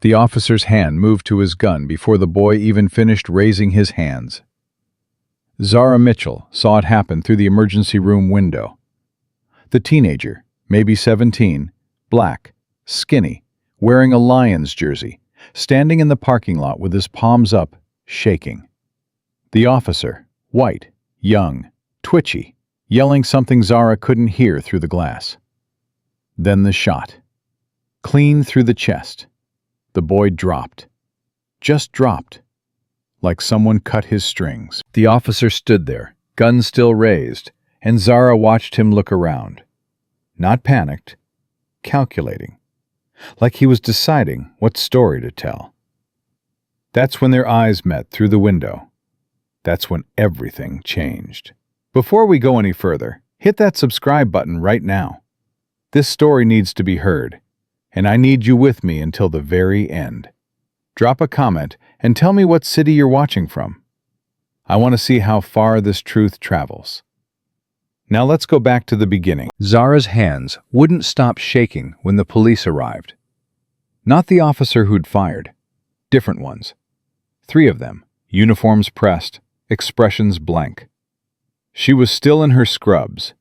The officer's hand moved to his gun before the boy even finished raising his hands. Zara Mitchell saw it happen through the emergency room window. The teenager, maybe 17, black, skinny, wearing a Lions jersey, standing in the parking lot with his palms up, shaking. The officer, white, young, twitchy, yelling something Zara couldn't hear through the glass. Then the shot. Clean through the chest. The boy dropped. Just dropped. Like someone cut his strings. The officer stood there, gun still raised, and Zara watched him look around. Not panicked, calculating. Like he was deciding what story to tell. That's when their eyes met through the window. That's when everything changed. Before we go any further, hit that subscribe button right now. This story needs to be heard, and I need you with me until the very end. Drop a comment and tell me what city you're watching from. I want to see how far this truth travels. Now let's go back to the beginning. Zara's hands wouldn't stop shaking when the police arrived. Not the officer who'd fired. Different ones. 3 of them, uniforms pressed, expressions blank. She was still in her scrubs,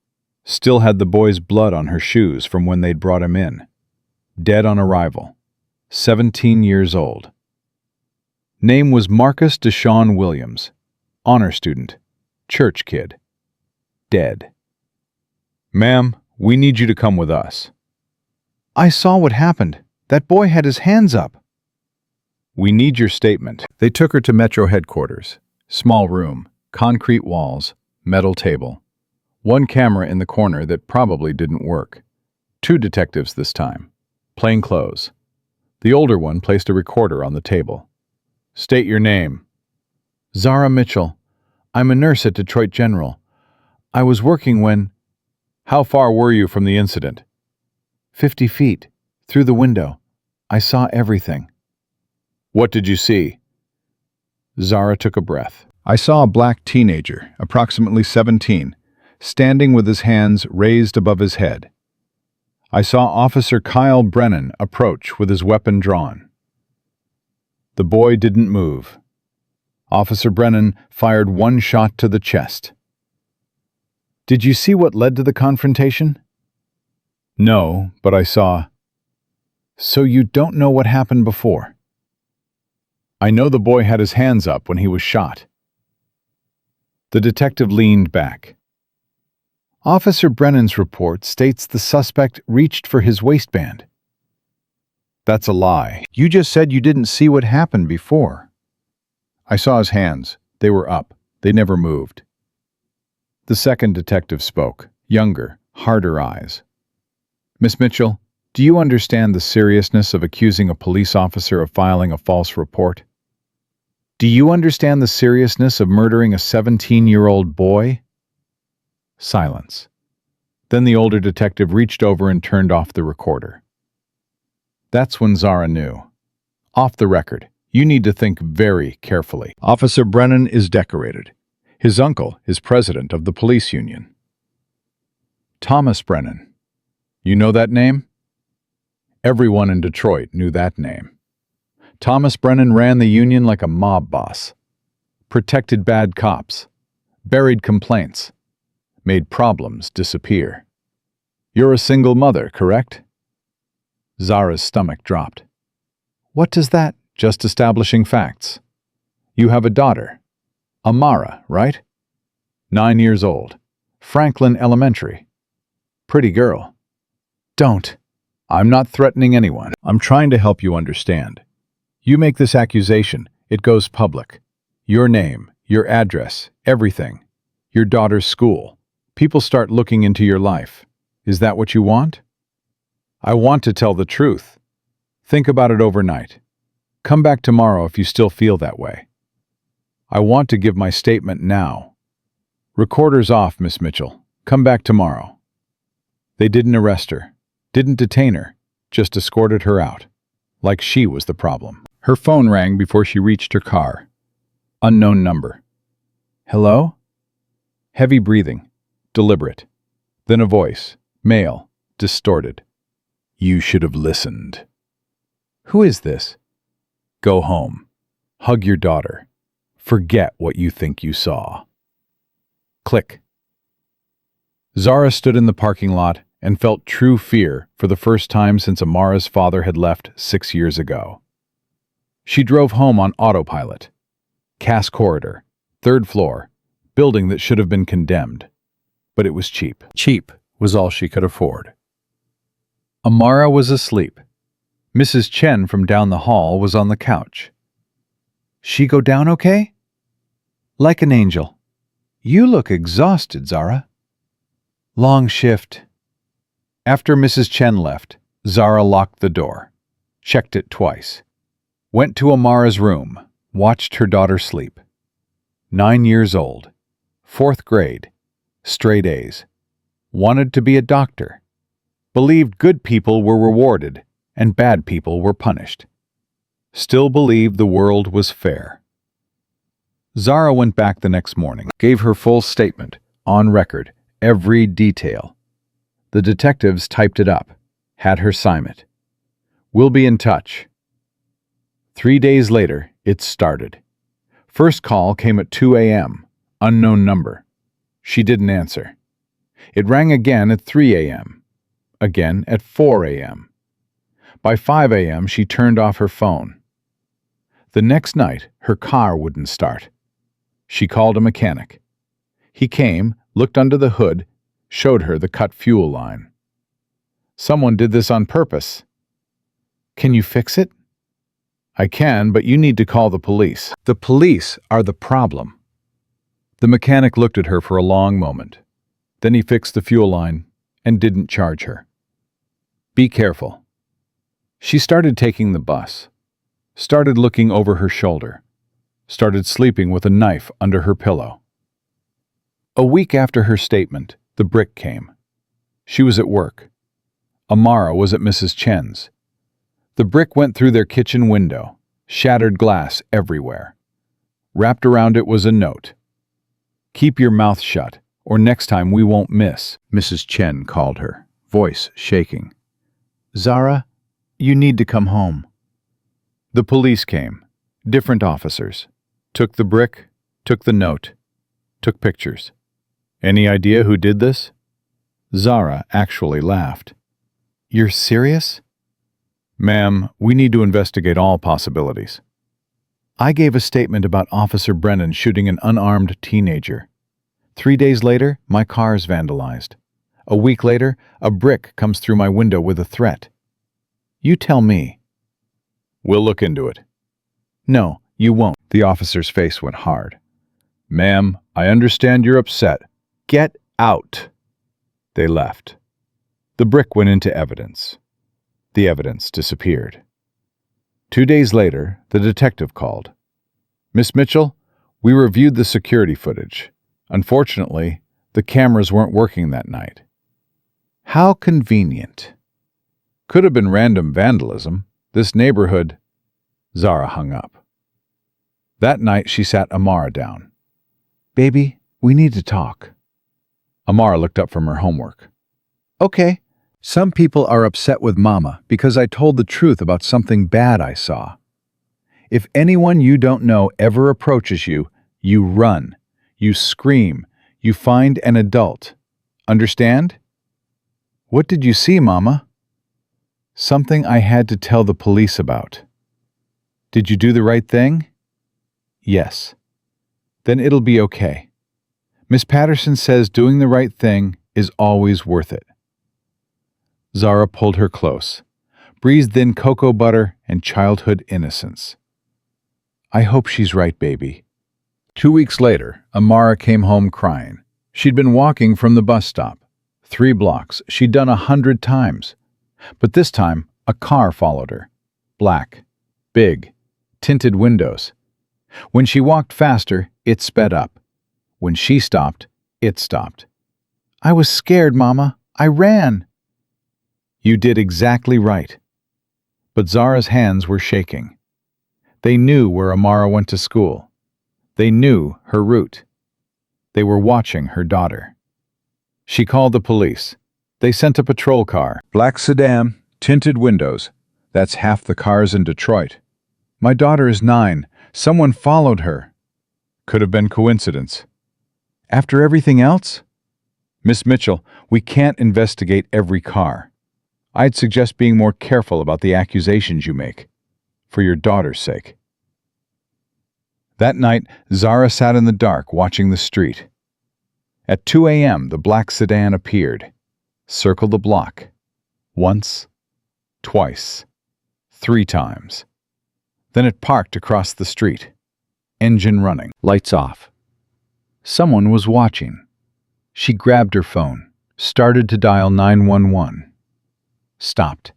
still had the boy's blood on her shoes from when they'd brought him in. Dead on arrival. 17 years old. Name was Marcus Deshaun Williams. Honor student. Church kid. Dead. Ma'am, we need you to come with us. I saw what happened. That boy had his hands up. We need your statement. They took her to Metro headquarters. Small room, concrete walls, metal table. 1 camera in the corner that probably didn't work. 2 detectives this time. Plain clothes. The older one placed a recorder on the table. State your name. Zara Mitchell. I'm a nurse at Detroit General. I was working when... How far were you from the incident? 50 feet. Through the window. I saw everything. What did you see? Zara took a breath. I saw a black teenager, approximately 17, standing with his hands raised above his head. I saw Officer Kyle Brennan approach with his weapon drawn. The boy didn't move. Officer Brennan fired 1 shot to the chest. Did you see what led to the confrontation? No, but I saw... So you don't know what happened before? I know the boy had his hands up when he was shot. The detective leaned back. Officer Brennan's report states the suspect reached for his waistband. That's a lie. You just said you didn't see what happened before. I saw his hands. They were up. They never moved. The second detective spoke, younger, harder eyes. Miss Mitchell, do you understand the seriousness of accusing a police officer of filing a false report? Do you understand the seriousness of murdering a 17-year-old boy? Silence. Then the older detective reached over and turned off the recorder. That's when Zara knew. Off the record, you need to think very carefully. Officer Brennan is decorated. His uncle is president of the police union. Thomas Brennan. You know that name? Everyone in Detroit knew that name. Thomas Brennan ran the union like a mob boss. Protected bad cops. Buried complaints. Made problems disappear. You're a single mother, correct? Zara's stomach dropped. What does that? Just establishing facts. You have a daughter. Amara, right? 9 years old. Franklin Elementary. Pretty girl. Don't. I'm not threatening anyone. I'm trying to help you understand. You make this accusation, it goes public. Your name, your address, everything. Your daughter's school. People start looking into your life. Is that what you want? I want to tell the truth. Think about it overnight. Come back tomorrow if you still feel that way. I want to give my statement now. Recorder's off, Miss Mitchell. Come back tomorrow. They didn't arrest her, didn't detain her, just escorted her out. Like she was the problem. Her phone rang before she reached her car. Unknown number. Hello? Heavy breathing. Deliberate. Then a voice. Male. Distorted. You should have listened. Who is this? Go home. Hug your daughter. Forget what you think you saw. Click. Zara stood in the parking lot and felt true fear for the first time since Amara's father had left 6 years ago. She drove home on autopilot. Cass corridor, 3rd floor, building that should have been condemned. But it was cheap. Cheap was all she could afford. Amara was asleep. Mrs. Chen from down the hall was on the couch. She go down okay? Like an angel. You look exhausted, Zara. Long shift. After Mrs. Chen left, Zara locked the door, checked it twice, went to Amara's room, watched her daughter sleep. 9 years old, 4th grade, straight A's, wanted to be a doctor, believed good people were rewarded and bad people were punished, still believed the world was fair. Zara went back the next morning, gave her full statement, on record, every detail. The detectives typed it up, had her sign it. We'll be in touch. 3 days later, it started. First call came at 2 a.m., unknown number. She didn't answer. It rang again at 3 a.m., again at 4 a.m. By 5 a.m., she turned off her phone. The next night, her car wouldn't start. She called a mechanic. He came, looked under the hood, showed her the cut fuel line. Someone did this on purpose. Can you fix it? I can, but you need to call the police. The police are the problem. The mechanic looked at her for a long moment. Then he fixed the fuel line and didn't charge her. Be careful. She started taking the bus, started looking over her shoulder, started sleeping with a knife under her pillow. A week after her statement, the brick came. She was at work. Amara was at Mrs. Chen's. The brick went through their kitchen window, shattered glass everywhere. Wrapped around it was a note. Keep your mouth shut, or next time we won't miss, Mrs. Chen called her, voice shaking. Zara, you need to come home. The police came, different officers. Took the brick, took the note, took pictures. Any idea who did this? Zara actually laughed. You're serious? Ma'am, we need to investigate all possibilities. I gave a statement about Officer Brennan shooting an unarmed teenager. 3 days later, my car's vandalized. A week later, a brick comes through my window with a threat. You tell me. We'll look into it. No, you won't. The officer's face went hard. Ma'am, I understand you're upset. Get out. They left. The brick went into evidence. The evidence disappeared. 2 days later, the detective called. Miss Mitchell, we reviewed the security footage. Unfortunately, the cameras weren't working that night. How convenient. Could have been random vandalism. This neighborhood... Zara hung up. That night, she sat Amara down. Baby, we need to talk. Amara looked up from her homework. Okay. Some people are upset with Mama because I told the truth about something bad I saw. If anyone you don't know ever approaches you, you run, you scream, you find an adult. Understand? What did you see, Mama? Something I had to tell the police about. Did you do the right thing? Yes. Then it'll be okay. Miss Patterson says doing the right thing is always worth it. Zara pulled her close, breathed in cocoa butter and childhood innocence. I hope she's right, baby. 2 weeks later, Amara came home crying. She'd been walking from the bus stop. 3 blocks she'd done 100 times. But this time, a car followed her. Black, big, tinted windows. When she walked faster, it sped up. When she stopped, it stopped. I was scared, Mama. I ran. You did exactly right. But Zara's hands were shaking. They knew where Amara went to school. They knew her route. They were watching her daughter. She called the police. They sent a patrol car. Black sedan, tinted windows. That's half the cars in Detroit. My daughter is 9. Someone followed her. Could have been coincidence. After everything else? Miss Mitchell, we can't investigate every car. I'd suggest being more careful about the accusations you make, for your daughter's sake. That night, Zara sat in the dark watching the street. At 2 a.m., the black sedan appeared, circled the block. Once, twice, 3 times. Then it parked across the street, engine running, lights off. Someone was watching. She grabbed her phone, started to dial 911. Stopped.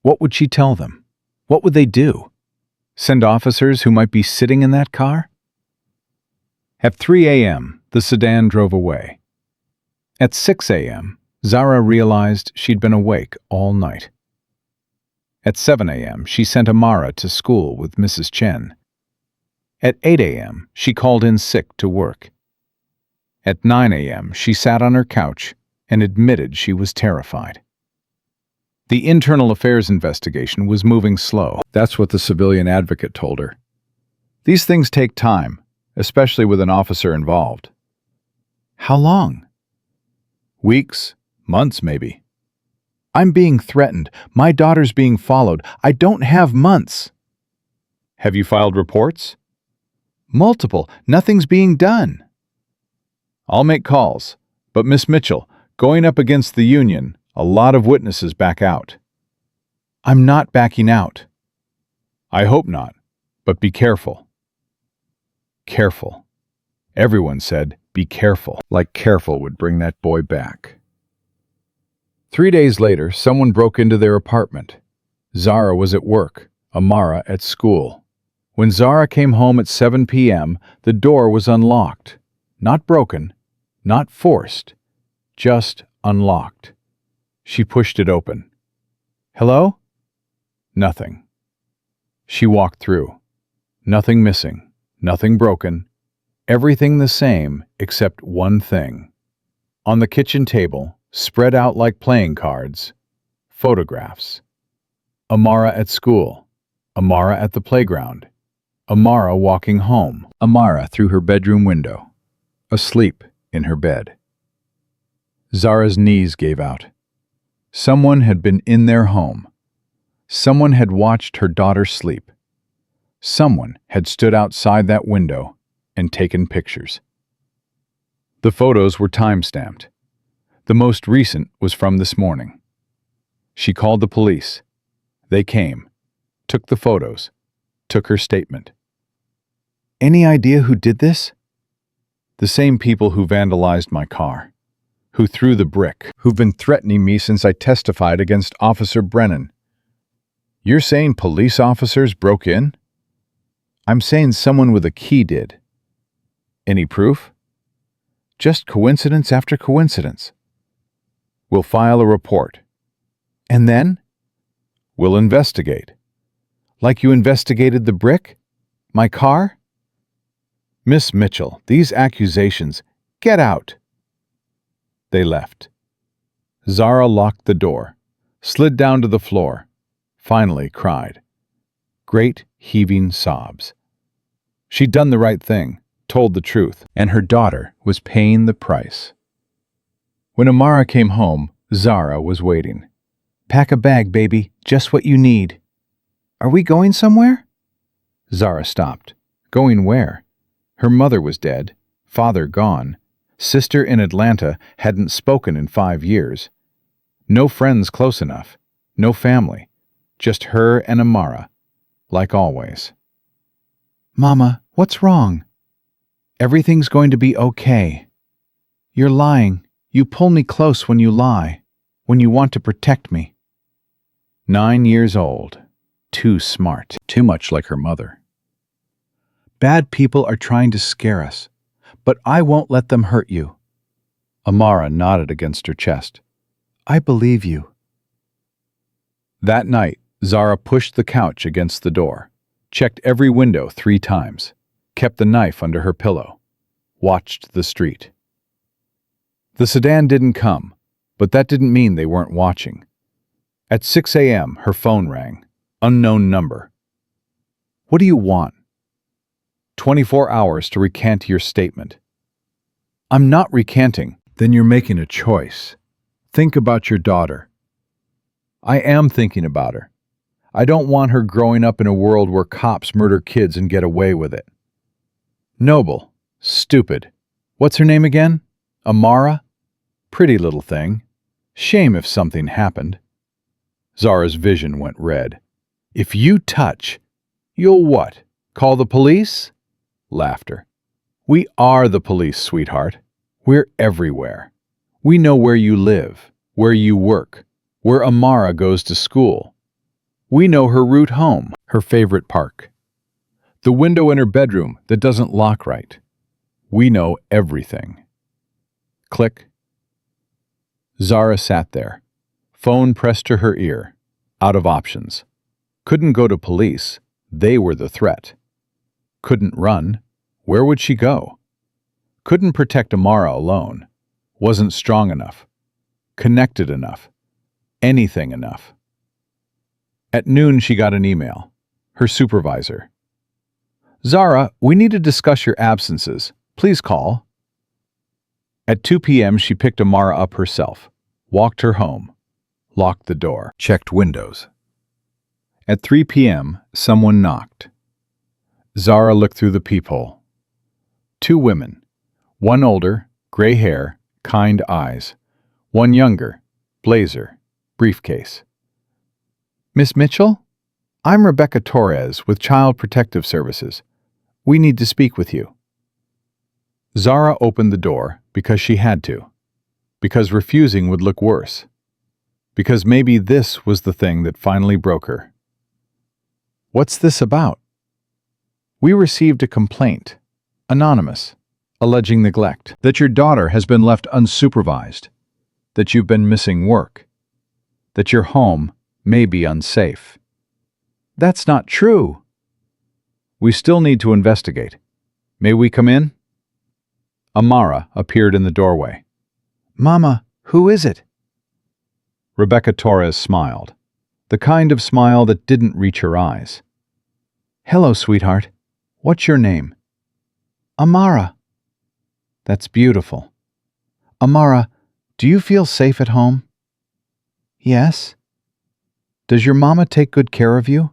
What would she tell them? What would they do? Send officers who might be sitting in that car? At 3 a.m., the sedan drove away. At 6 a.m., Zara realized she'd been awake all night. At 7 a.m., she sent Amara to school with Mrs. Chen. At 8 a.m., she called in sick to work. At 9 a.m., she sat on her couch and admitted she was terrified. The internal affairs investigation was moving slow. That's what the civilian advocate told her. These things take time, especially with an officer involved. How long? Weeks, months maybe. I'm being threatened. My daughter's being followed. I don't have months. Have you filed reports? Multiple. Nothing's being done. I'll make calls, but Miss Mitchell, going up against the union, a lot of witnesses back out. I'm not backing out. I hope not, but be careful. Careful. Everyone said, be careful, like careful would bring that boy back. 3 days later, someone broke into their apartment. Zara was at work, Amara at school. When Zara came home at 7 p.m., the door was unlocked. Not broken, not forced, just unlocked. She pushed it open. Hello? Nothing. She walked through. Nothing missing, nothing broken, everything the same except one thing. On the kitchen table, spread out like playing cards, photographs. Amara at school, Amara at the playground, Amara walking home, Amara through her bedroom window, asleep in her bed. Zara's knees gave out. Someone had been in their home. Someone had watched her daughter sleep. Someone had stood outside that window and taken pictures. The photos were time-stamped. The most recent was from this morning. She called the police. They came, took the photos, took her statement. Any idea who did this? The same people who vandalized my car, who threw the brick, who've been threatening me since I testified against Officer Brennan. You're saying police officers broke in? I'm saying someone with a key did. Any proof? Just coincidence after coincidence. We'll file a report. And then? We'll investigate. Like you investigated the brick? My car? Miss Mitchell, these accusations, get out. They left. Zara locked the door, slid down to the floor, finally cried. Great heaving sobs. She'd done the right thing, told the truth, and her daughter was paying the price. When Amara came home, Zara was waiting. Pack a bag, baby, just what you need. Are we going somewhere? Zara stopped. Going where? Her mother was dead, father gone, sister in Atlanta hadn't spoken in 5 years. No friends close enough, no family, just her and Amara, like always. Mama, what's wrong? Everything's going to be okay. You're lying. You pull me close when you lie, when you want to protect me. 9 years old. Too smart. Too much like her mother. Bad people are trying to scare us, but I won't let them hurt you. Amara nodded against her chest. I believe you. That night, Zara pushed the couch against the door, checked every window 3 times, kept the knife under her pillow, watched the street. The sedan didn't come, but that didn't mean they weren't watching. At 6 a.m., her phone rang. Unknown number. What do you want? 24 hours to recant your statement. I'm not recanting. Then you're making a choice. Think about your daughter. I am thinking about her. I don't want her growing up in a world where cops murder kids and get away with it. Noble. Stupid. What's her name again? Amara? Pretty little thing. Shame if something happened. Zara's vision went red. If you touch, you'll what? Call the police? Laughter. We are the police, sweetheart. We're everywhere. We know where you live, where you work, where Amara goes to school. We know her route home, her favorite park, the window in her bedroom that doesn't lock right. We know everything. Click. Zara sat there, phone pressed to her ear, out of options. Couldn't go to police, they were the threat. Couldn't run, where would she go? Couldn't protect Amara alone, wasn't strong enough, connected enough, anything enough. At noon she got an email, her supervisor. Zara, we need to discuss your absences. Please call. At 2 p.m. she picked Amara up herself, walked her home, locked the door, checked windows. At 3 p.m. someone knocked. Zara looked through the peephole. 2 women, one older, gray hair, kind eyes, one younger, blazer, briefcase. Miss Mitchell? I'm Rebecca Torres with Child Protective Services. We need to speak with you. Zara opened the door because she had to, because refusing would look worse, because maybe this was the thing that finally broke her. What's this about? We received a complaint, anonymous, alleging neglect, that your daughter has been left unsupervised, that you've been missing work, that your home may be unsafe. That's not true. We still need to investigate. May we come in? Amara appeared in the doorway. Mama, who is it? Rebecca Torres smiled, the kind of smile that didn't reach her eyes. Hello, sweetheart. What's your name? Amara. That's beautiful. Amara, do you feel safe at home? Yes. Does your mama take good care of you?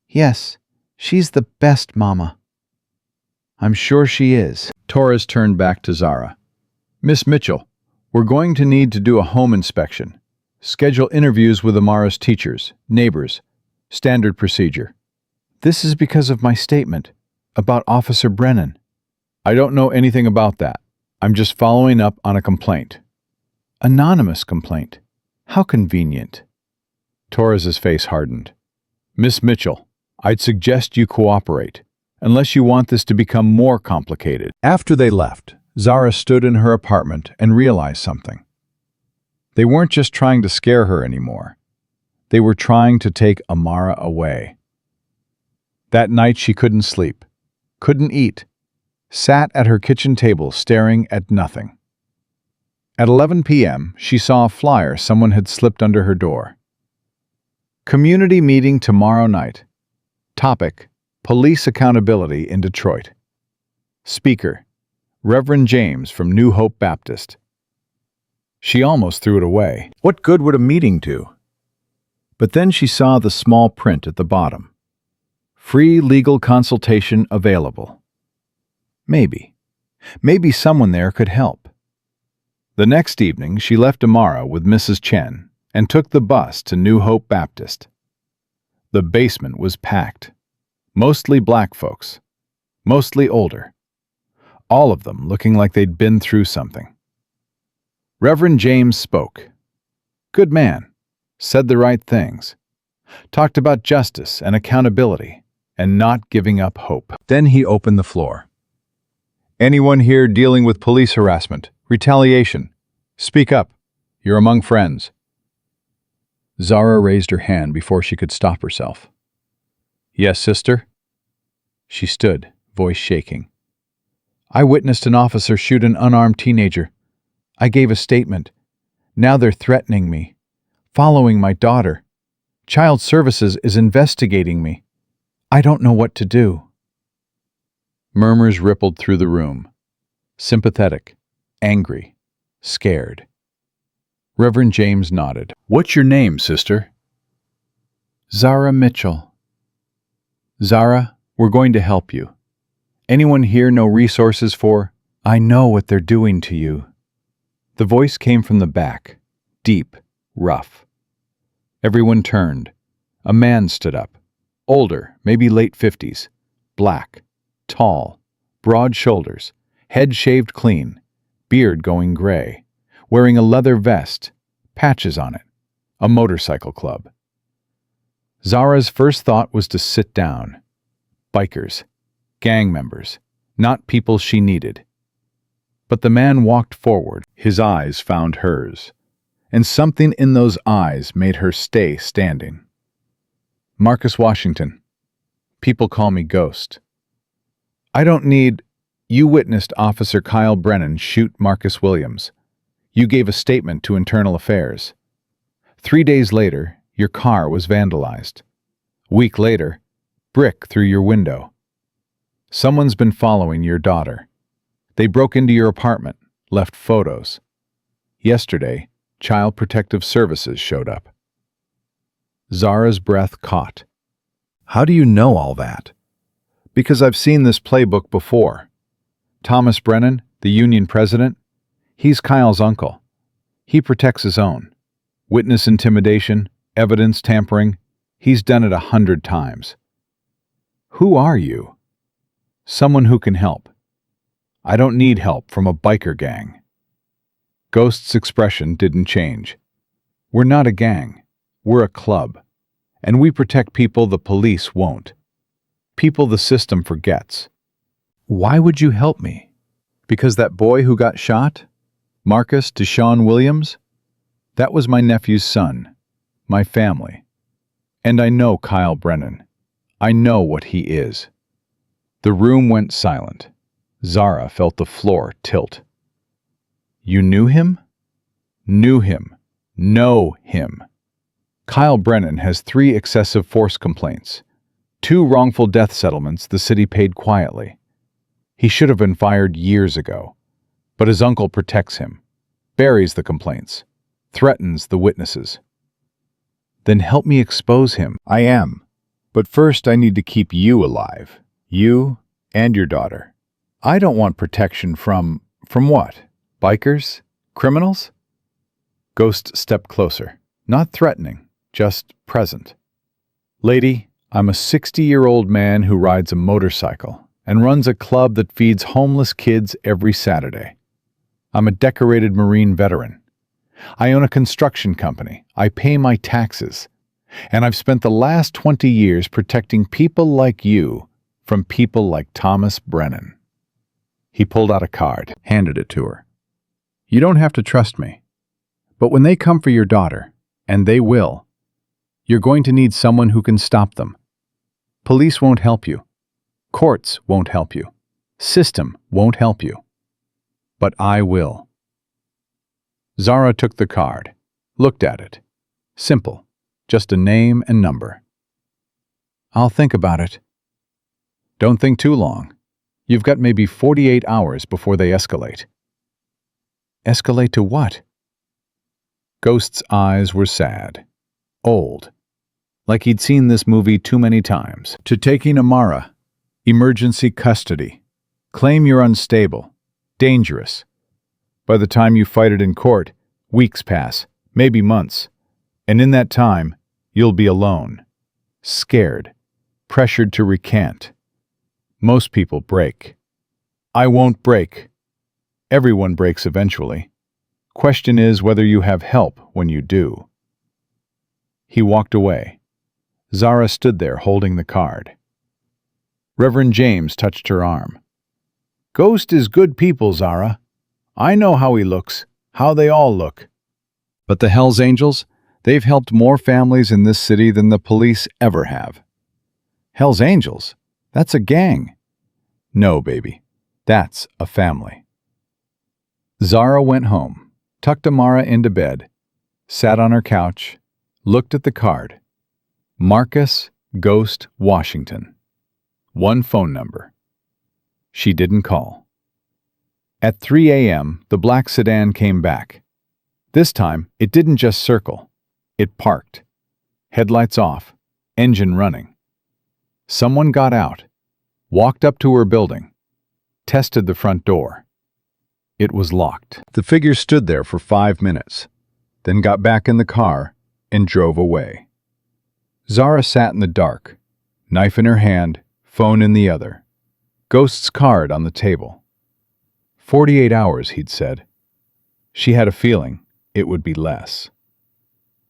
Yes, she's the best mama. I'm sure she is. Torres turned back to Zara. Miss Mitchell, we're going to need to do a home inspection. Schedule interviews with Amara's teachers, neighbors. Standard procedure. This is because of my statement about Officer Brennan. I don't know anything about that. I'm just following up on a complaint. Anonymous complaint. How convenient. Torres's face hardened. Miss Mitchell, I'd suggest you cooperate, unless you want this to become more complicated. After they left, Zara stood in her apartment and realized something. They weren't just trying to scare her anymore. They were trying to take Amara away. That night she couldn't sleep, couldn't eat, sat at her kitchen table staring at nothing. At 11 p.m., she saw a flyer someone had slipped under her door. Community meeting tomorrow night. Topic: Police accountability in Detroit. Speaker: Reverend James from New Hope Baptist. She almost threw it away. What good would a meeting do? But then she saw the small print at the bottom. Free legal consultation available. Maybe someone there could help. The next evening, she left Amara with Mrs. Chen and took the bus to New Hope Baptist. The basement was packed. Mostly black folks. Mostly older. All of them looking like they'd been through something. Reverend James spoke. Good man. Said the right things. Talked about justice and accountability and not giving up hope. Then he opened the floor. Anyone here dealing with police harassment, retaliation? Speak up. You're among friends. Zara raised her hand before she could stop herself. Yes, sister? She stood, voice shaking. I witnessed an officer shoot an unarmed teenager. I gave a statement. Now they're threatening me, following my daughter. Child Services is investigating me. I don't know what to do. Murmurs rippled through the room. Sympathetic, angry, scared. Reverend James nodded. What's your name, sister? Zara Mitchell. Zara, we're going to help you. Anyone here know resources for? I know what they're doing to you. The voice came from the back, deep, rough. Everyone turned. A man stood up. Older, maybe late 50s. Black, tall, broad shoulders, head shaved clean, beard going gray, wearing a leather vest, patches on it, a motorcycle club. Zara's first thought was to sit down. Bikers, gang members, not people she needed. But the man walked forward. His eyes found hers, and something in those eyes made her stay standing. Marcus Washington. People call me Ghost. I don't need... You witnessed Officer Kyle Brennan shoot Marcus Williams. You gave a statement to Internal Affairs. 3 days later, your car was vandalized. Week later, brick through your window. Someone's been following your daughter. They broke into your apartment, left photos. Yesterday, Child Protective Services showed up. Zara's breath caught. How do you know all that? Because I've seen this playbook before. Thomas Brennan, the union president, he's Kyle's uncle. He protects his own. Witness intimidation, evidence tampering, he's done it 100 times. Who are you? Someone who can help. I don't need help from a biker gang. Ghost's expression didn't change. We're not a gang. We're a club. And we protect people the police won't. People the system forgets. Why would you help me? Because that boy who got shot? Marcus Deshaun Williams? That was my nephew's son. My family. And I know Kyle Brennan. I know what he is. The room went silent. Zara felt the floor tilt. You knew him? Knew him. Know him. Kyle Brennan has 3 excessive force complaints. 2 wrongful death settlements the city paid quietly. He should have been fired years ago. But his uncle protects him, buries the complaints, threatens the witnesses. Then help me expose him. I am. But first I need to keep you alive. You and your daughter. I don't want protection from what? Bikers? Criminals? Ghost stepped closer. Not threatening, just present. Lady, I'm a 60-year-old man who rides a motorcycle and runs a club that feeds homeless kids every Saturday. I'm a decorated Marine veteran. I own a construction company. I pay my taxes. And I've spent the last 20 years protecting people like you from people like Thomas Brennan. He pulled out a card, handed it to her. You don't have to trust me. But when they come for your daughter, and they will, you're going to need someone who can stop them. Police won't help you. Courts won't help you. System won't help you. But I will. Zara took the card, looked at it. Simple, just a name and number. I'll think about it. Don't think too long. You've got maybe 48 hours before they escalate. Escalate to what? Ghost's eyes were sad, old, like he'd seen this movie too many times. To taking Amara, emergency custody. Claim you're unstable, dangerous. By the time you fight it in court, weeks pass, maybe months. And in that time, you'll be alone, scared, pressured to recant. Most people break. I won't break. Everyone breaks eventually. Question is whether you have help when you do. He walked away. Zara stood there holding the card. Reverend James touched her arm. Ghost is good people, Zara. I know how he looks, how they all look. But the Hells Angels, they've helped more families in this city than the police ever have. Hells Angels? That's a gang. No, baby. That's a family. Zara went home, tucked Amara into bed, sat on her couch, looked at the card. Marcus Ghost Washington. One phone number. She didn't call. At 3 a.m., the black sedan came back. This time, it didn't just circle. It parked. Headlights off, engine running. Someone got out, walked up to her building, tested the front door. It was locked. The figure stood there for 5 minutes, then got back in the car and drove away. Zara sat in the dark, knife in her hand, phone in the other. Ghost's card on the table. 48 hours, he'd said. She had a feeling it would be less.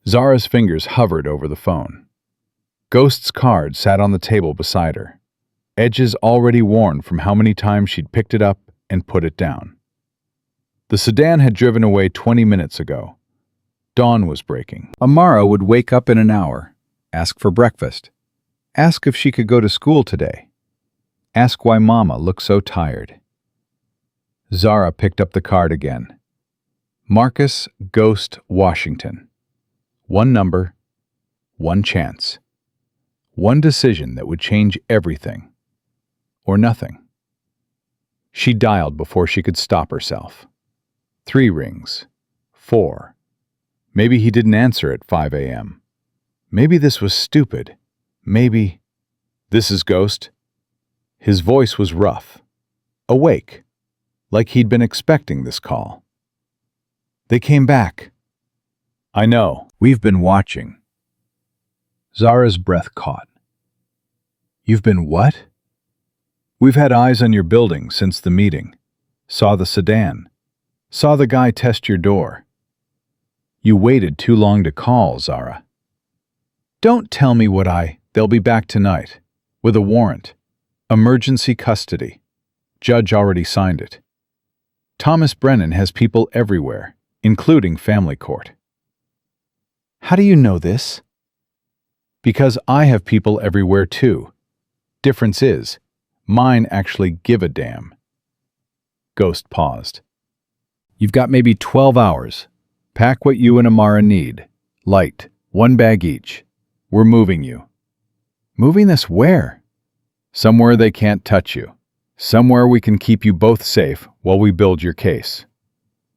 Zara's fingers hovered over the phone. Ghost's card sat on the table beside her, edges already worn from how many times she'd picked it up and put it down. The sedan had driven away 20 minutes ago. Dawn was breaking. Amara would wake up in an hour, ask for breakfast, ask if she could go to school today, ask why Mama looked so tired. Zara picked up the card again. Marcus Ghost Washington. One number, one chance. One decision that would change everything. Or nothing. She dialed before she could stop herself. 3 rings. 4. Maybe he didn't answer at 5 a.m. Maybe this was stupid. Maybe... "This is Ghost." His voice was rough. Awake. Like he'd been expecting this call. "They came back." "I know. We've been watching." Zara's breath caught. "You've been what?" "We've had eyes on your building since the meeting. Saw the sedan. Saw the guy test your door." "You waited too long to call, Zara." "Don't tell me what They'll be back tonight. With a warrant. Emergency custody. Judge already signed it. Thomas Brennan has people everywhere, including family court." "How do you know this?" "Because I have people everywhere too. Difference is, mine actually give a damn." Ghost paused. "You've got maybe 12 hours. Pack what you and Amara need. Light, 1 bag each. We're moving you." "Moving us where?" "Somewhere they can't touch you. Somewhere we can keep you both safe while we build your case."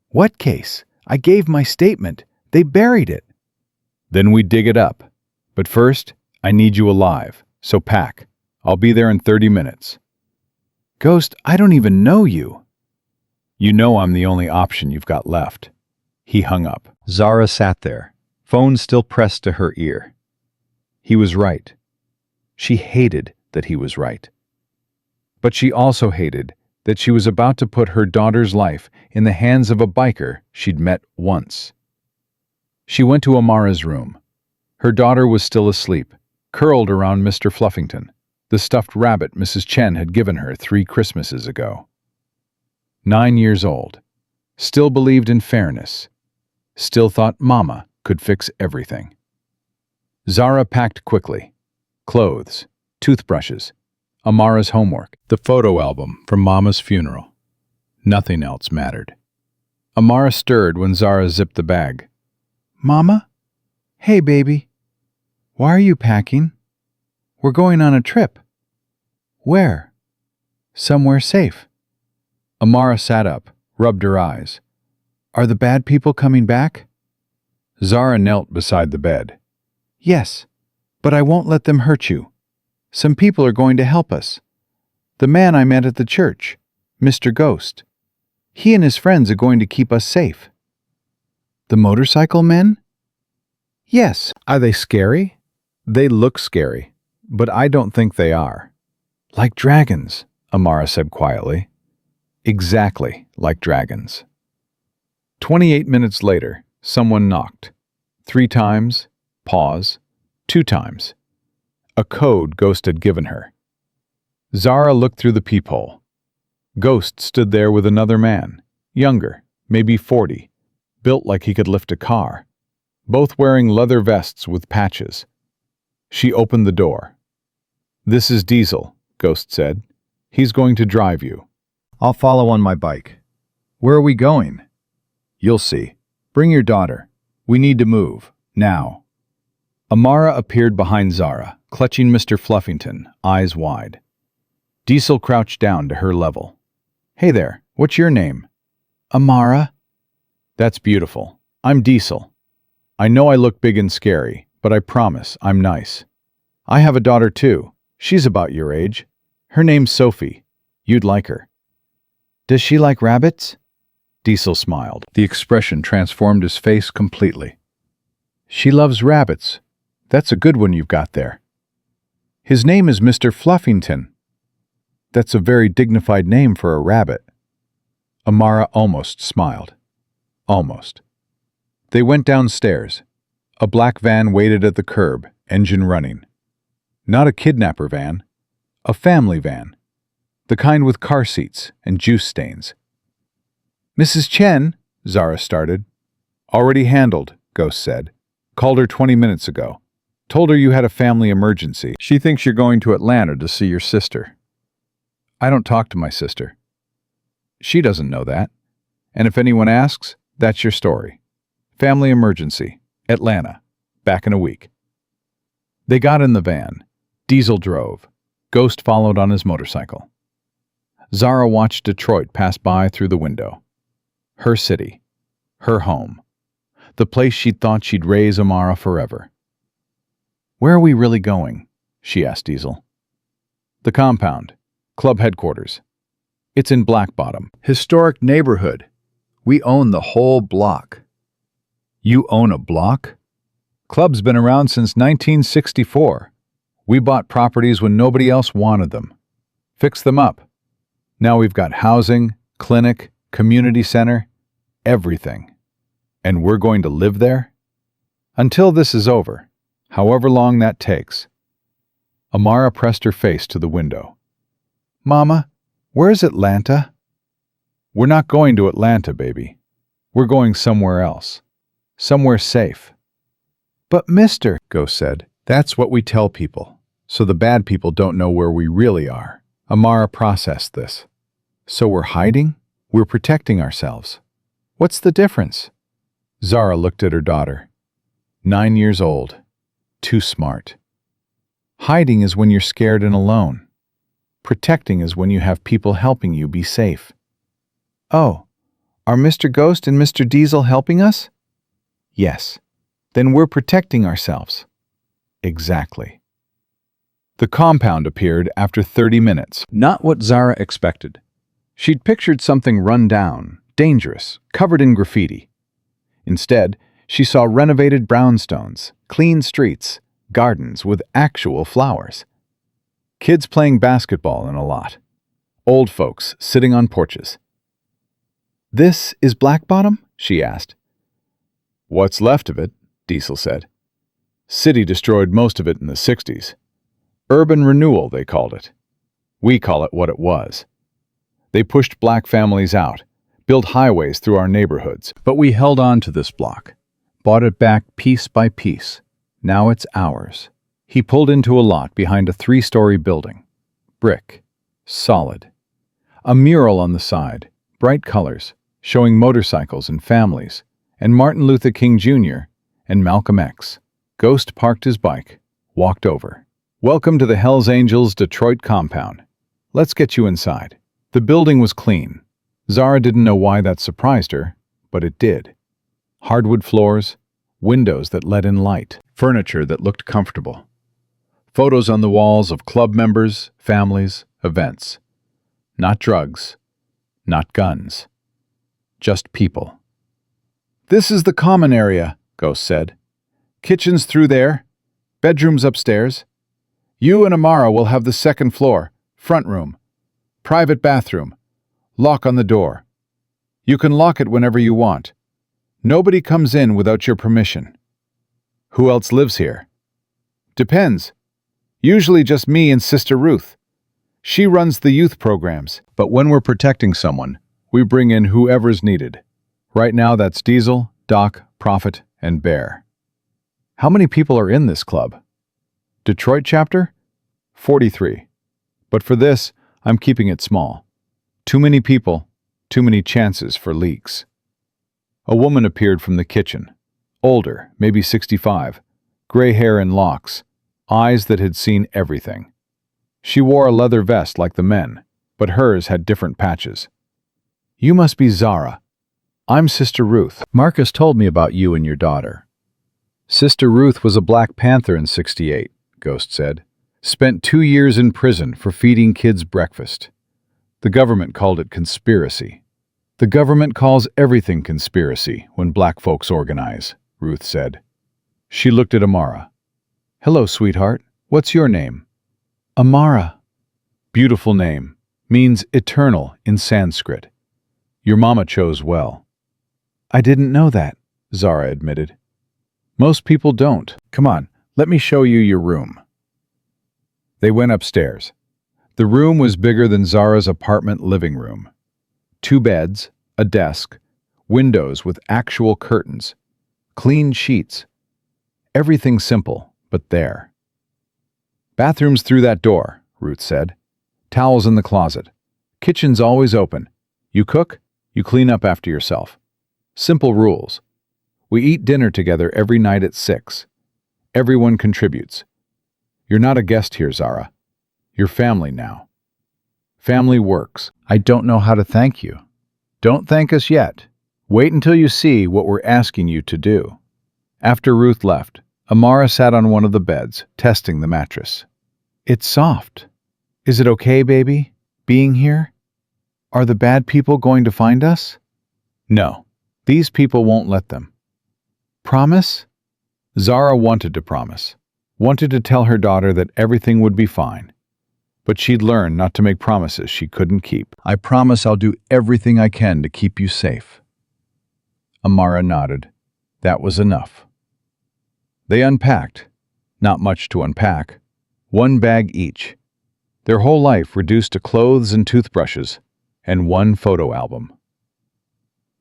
"What case? I gave my statement. They buried it." "Then we dig it up. But first, I need you alive, so pack. I'll be there in 30 minutes. "Ghost, I don't even know you." "You know I'm the only option you've got left." He hung up. Zara sat there, phone still pressed to her ear. He was right. She hated that he was right. But she also hated that she was about to put her daughter's life in the hands of a biker she'd met once. She went to Amara's room. Her daughter was still asleep, curled around Mr. Fluffington, the stuffed rabbit Mrs. Chen had given her 3 Christmases ago. 9 years old, still believed in fairness, still thought Mama could fix everything. Zara packed quickly. Clothes, toothbrushes, Amara's homework, the photo album from Mama's funeral. Nothing else mattered. Amara stirred when Zara zipped the bag. "Mama? Hey, baby. Why are you packing? We're going on a trip." "Where?" "Somewhere safe." Amara sat up, rubbed her eyes. "Are the bad people coming back?" Zara knelt beside the bed. "Yes, but I won't let them hurt you. Some people are going to help us. The man I met at the church, Mr. Ghost. He and his friends are going to keep us safe." "The motorcycle men?" "Yes." "Are they scary?" "They look scary, but I don't think they are." "Like dragons," Amara said quietly. "Exactly like dragons." 28 minutes later, someone knocked. 3 times, pause, 2 times. A code Ghost had given her. Zara looked through the peephole. Ghost stood there with another man, younger, maybe 40, built like he could lift a car, both wearing leather vests with patches. She opened the door. "This is Diesel," Ghost said. "He's going to drive you." "I'll follow on my bike." "Where are we going?" "You'll see. Bring your daughter. We need to move. Now." Amara appeared behind Zara, clutching Mr. Fluffington, eyes wide. Diesel crouched down to her level. Hey there, what's your name? Amara. That's beautiful. I'm Diesel. I know I look big and scary, but I promise I'm nice. I have a daughter too. She's about your age. Her name's Sophie. You'd like her. Does she like rabbits? Diesel smiled. The expression transformed his face completely. She loves rabbits. That's a good one you've got there. His name is Mr. Fluffington. That's a very dignified name for a rabbit. Amara almost smiled. Almost. They went downstairs. A black van waited at the curb, engine running. Not a kidnapper van. A family van. The kind with car seats and juice stains. Mrs. Chen, Zara started. Already handled, Ghost said. Called her 20 minutes ago. Told her you had a family emergency. She thinks you're going to Atlanta to see your sister. I don't talk to my sister. She doesn't know that. And if anyone asks, that's your story. Family emergency. Atlanta. Back in a week. They got in the van. Diesel drove. Ghost followed on his motorcycle. Zara watched Detroit pass by through the window. Her city. Her home. The place she'd thought she'd raise Amara forever. Where are we really going? She asked Diesel. The compound. Club headquarters. It's in Black Bottom. Historic neighborhood. We own the whole block. You own a block? Club's been around since 1964. We bought properties when nobody else wanted them. Fixed them up. Now we've got housing, clinic, community center, everything. And we're going to live there? Until this is over, however long that takes. Amara pressed her face to the window. Mama, where's Atlanta? We're not going to Atlanta, baby. We're going somewhere else. Somewhere safe. But mister, Ghost said, that's what we tell people, so the bad people don't know where we really are. Amara processed this. So we're hiding? We're protecting ourselves. What's the difference? Zara looked at her daughter. 9 years old. Too smart. Hiding is when you're scared and alone. Protecting is when you have people helping you be safe. Oh, are Mr. Ghost and Mr. Diesel helping us? Yes. Then we're protecting ourselves. Exactly. The compound appeared after 30 minutes. Not what Zara expected. She'd pictured something run down, dangerous, covered in graffiti. Instead, she saw renovated brownstones, clean streets, gardens with actual flowers. Kids playing basketball in a lot. Old folks sitting on porches. This is Black Bottom? She asked. What's left of it, Diesel said. City destroyed most of it in the 60s. Urban renewal, they called it. We call it what it was. They pushed black families out, built highways through our neighborhoods, but we held on to this block, bought it back piece by piece. Now it's ours. He pulled into a lot behind a 3-story building. Brick. Solid. A mural on the side, bright colors, showing motorcycles and families, and Martin Luther King Jr. and Malcolm X. Ghost parked his bike, walked over. Welcome to the Hells Angels Detroit compound. Let's get you inside. The building was clean. Zara didn't know why that surprised her, but it did. Hardwood floors, windows that let in light, furniture that looked comfortable. Photos on the walls of club members, families, events. Not drugs, not guns. Just people. This is the common area, Ghost said. Kitchen's through there, bedrooms upstairs. You and Amara will have the second floor, front room, private bathroom, lock on the door. You can lock it whenever you want. Nobody comes in without your permission. Who else lives here? Depends. Usually just me and Sister Ruth. She runs the youth programs. But when we're protecting someone, we bring in whoever's needed. Right now that's Diesel, Doc, Prophet, and Bear. How many people are in this club? Detroit chapter? 43. But for this, I'm keeping it small. Too many people, too many chances for leaks. A woman appeared from the kitchen. Older, maybe 65, gray hair and locks, eyes that had seen everything. She wore a leather vest like the men, but hers had different patches. "You must be Zara. I'm Sister Ruth. Marcus told me about you and your daughter." Sister Ruth was a Black Panther in '68, Ghost said. Spent 2 years in prison for feeding kids breakfast. The government called it conspiracy. "The government calls everything conspiracy when black folks organize," Ruth said. She looked at Amara. "Hello, sweetheart. What's your name?" "Amara." "Beautiful name. Means eternal in Sanskrit. Your mama chose well." "I didn't know that," Zara admitted. "Most people don't. Come on, let me show you your room." They went upstairs. The room was bigger than Zara's apartment living room. 2 beds, a desk, windows with actual curtains, clean sheets. Everything simple, but there. "Bathroom's through that door," Ruth said. "Towels in the closet. Kitchen's always open. You cook, you clean up after yourself. Simple rules. We eat dinner together every night at 6. Everyone contributes. You're not a guest here, Zara. You're family now. Family works." "I don't know how to thank you." "Don't thank us yet. Wait until you see what we're asking you to do." After Ruth left, Amara sat on one of the beds, testing the mattress. "It's soft. Is it okay, baby, being here? Are the bad people going to find us?" "No. These people won't let them." "Promise?" Zara wanted to promise. Wanted to tell her daughter that everything would be fine. But she'd learned not to make promises she couldn't keep. "I promise I'll do everything I can to keep you safe." Amara nodded. That was enough. They unpacked. Not much to unpack. 1 bag each. Their whole life reduced to clothes and toothbrushes, and 1 photo album.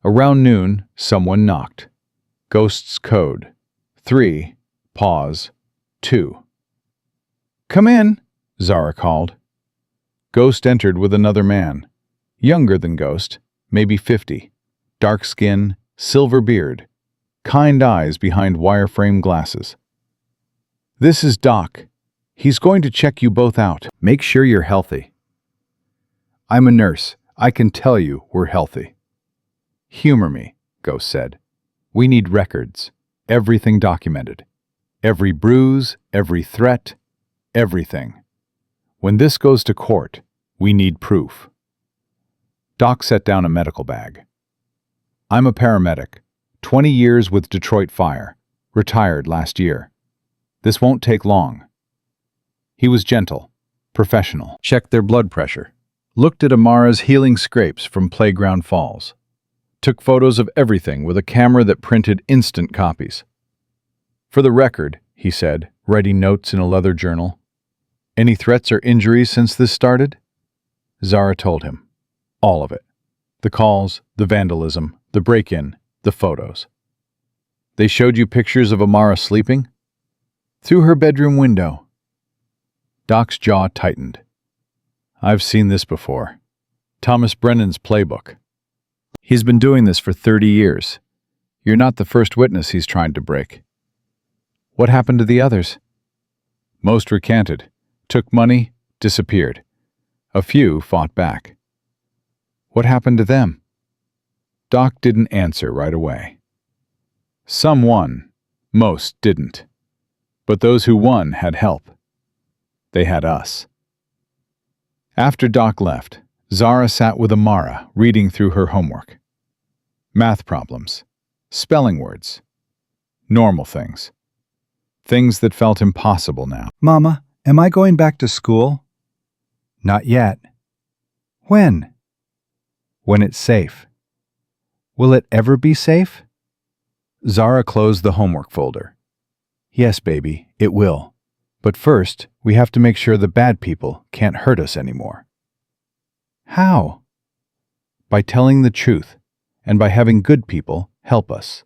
Around noon, someone knocked. Ghost's code. 3, pause, 2. "Come in," Zara called. Ghost entered with another man. Younger than Ghost, maybe 50. Dark skin, silver beard. Kind eyes behind wireframe glasses. "This is Doc. He's going to check you both out. Make sure you're healthy." "I'm a nurse. I can tell you we're healthy." "Humor me," Ghost said. "We need records. Everything documented. Every bruise, every threat, everything. When this goes to court, we need proof." Doc set down a medical bag. "I'm a paramedic. 20 years with Detroit Fire. Retired last year. This won't take long." He was gentle, professional. Checked their blood pressure. Looked at Amara's healing scrapes from playground falls. Took photos of everything with a camera that printed instant copies. "For the record," he said, writing notes in a leather journal. "Any threats or injuries since this started?" Zara told him. All of it. The calls, the vandalism, the break-in, the photos. "They showed you pictures of Amara sleeping?" "Through her bedroom window." Doc's jaw tightened. "I've seen this before. Thomas Brennan's playbook. He's been doing this for 30 years. You're not the first witness he's trying to break." "What happened to the others?" "Most recanted. Took money, disappeared. A few fought back." "What happened to them?" Doc didn't answer right away. "Some won. Most didn't. But those who won had help. They had us." After Doc left, Zara sat with Amara, reading through her homework. Math problems. Spelling words. Normal things. Things that felt impossible now. "Mama, am I going back to school?" "Not yet. "When?" When it's safe." "Will it ever be safe?" Zara closed the homework folder. "Yes, baby, it will. But first, we have to make sure the bad people can't hurt us anymore." "How?" "By telling the truth, and by having good people help us."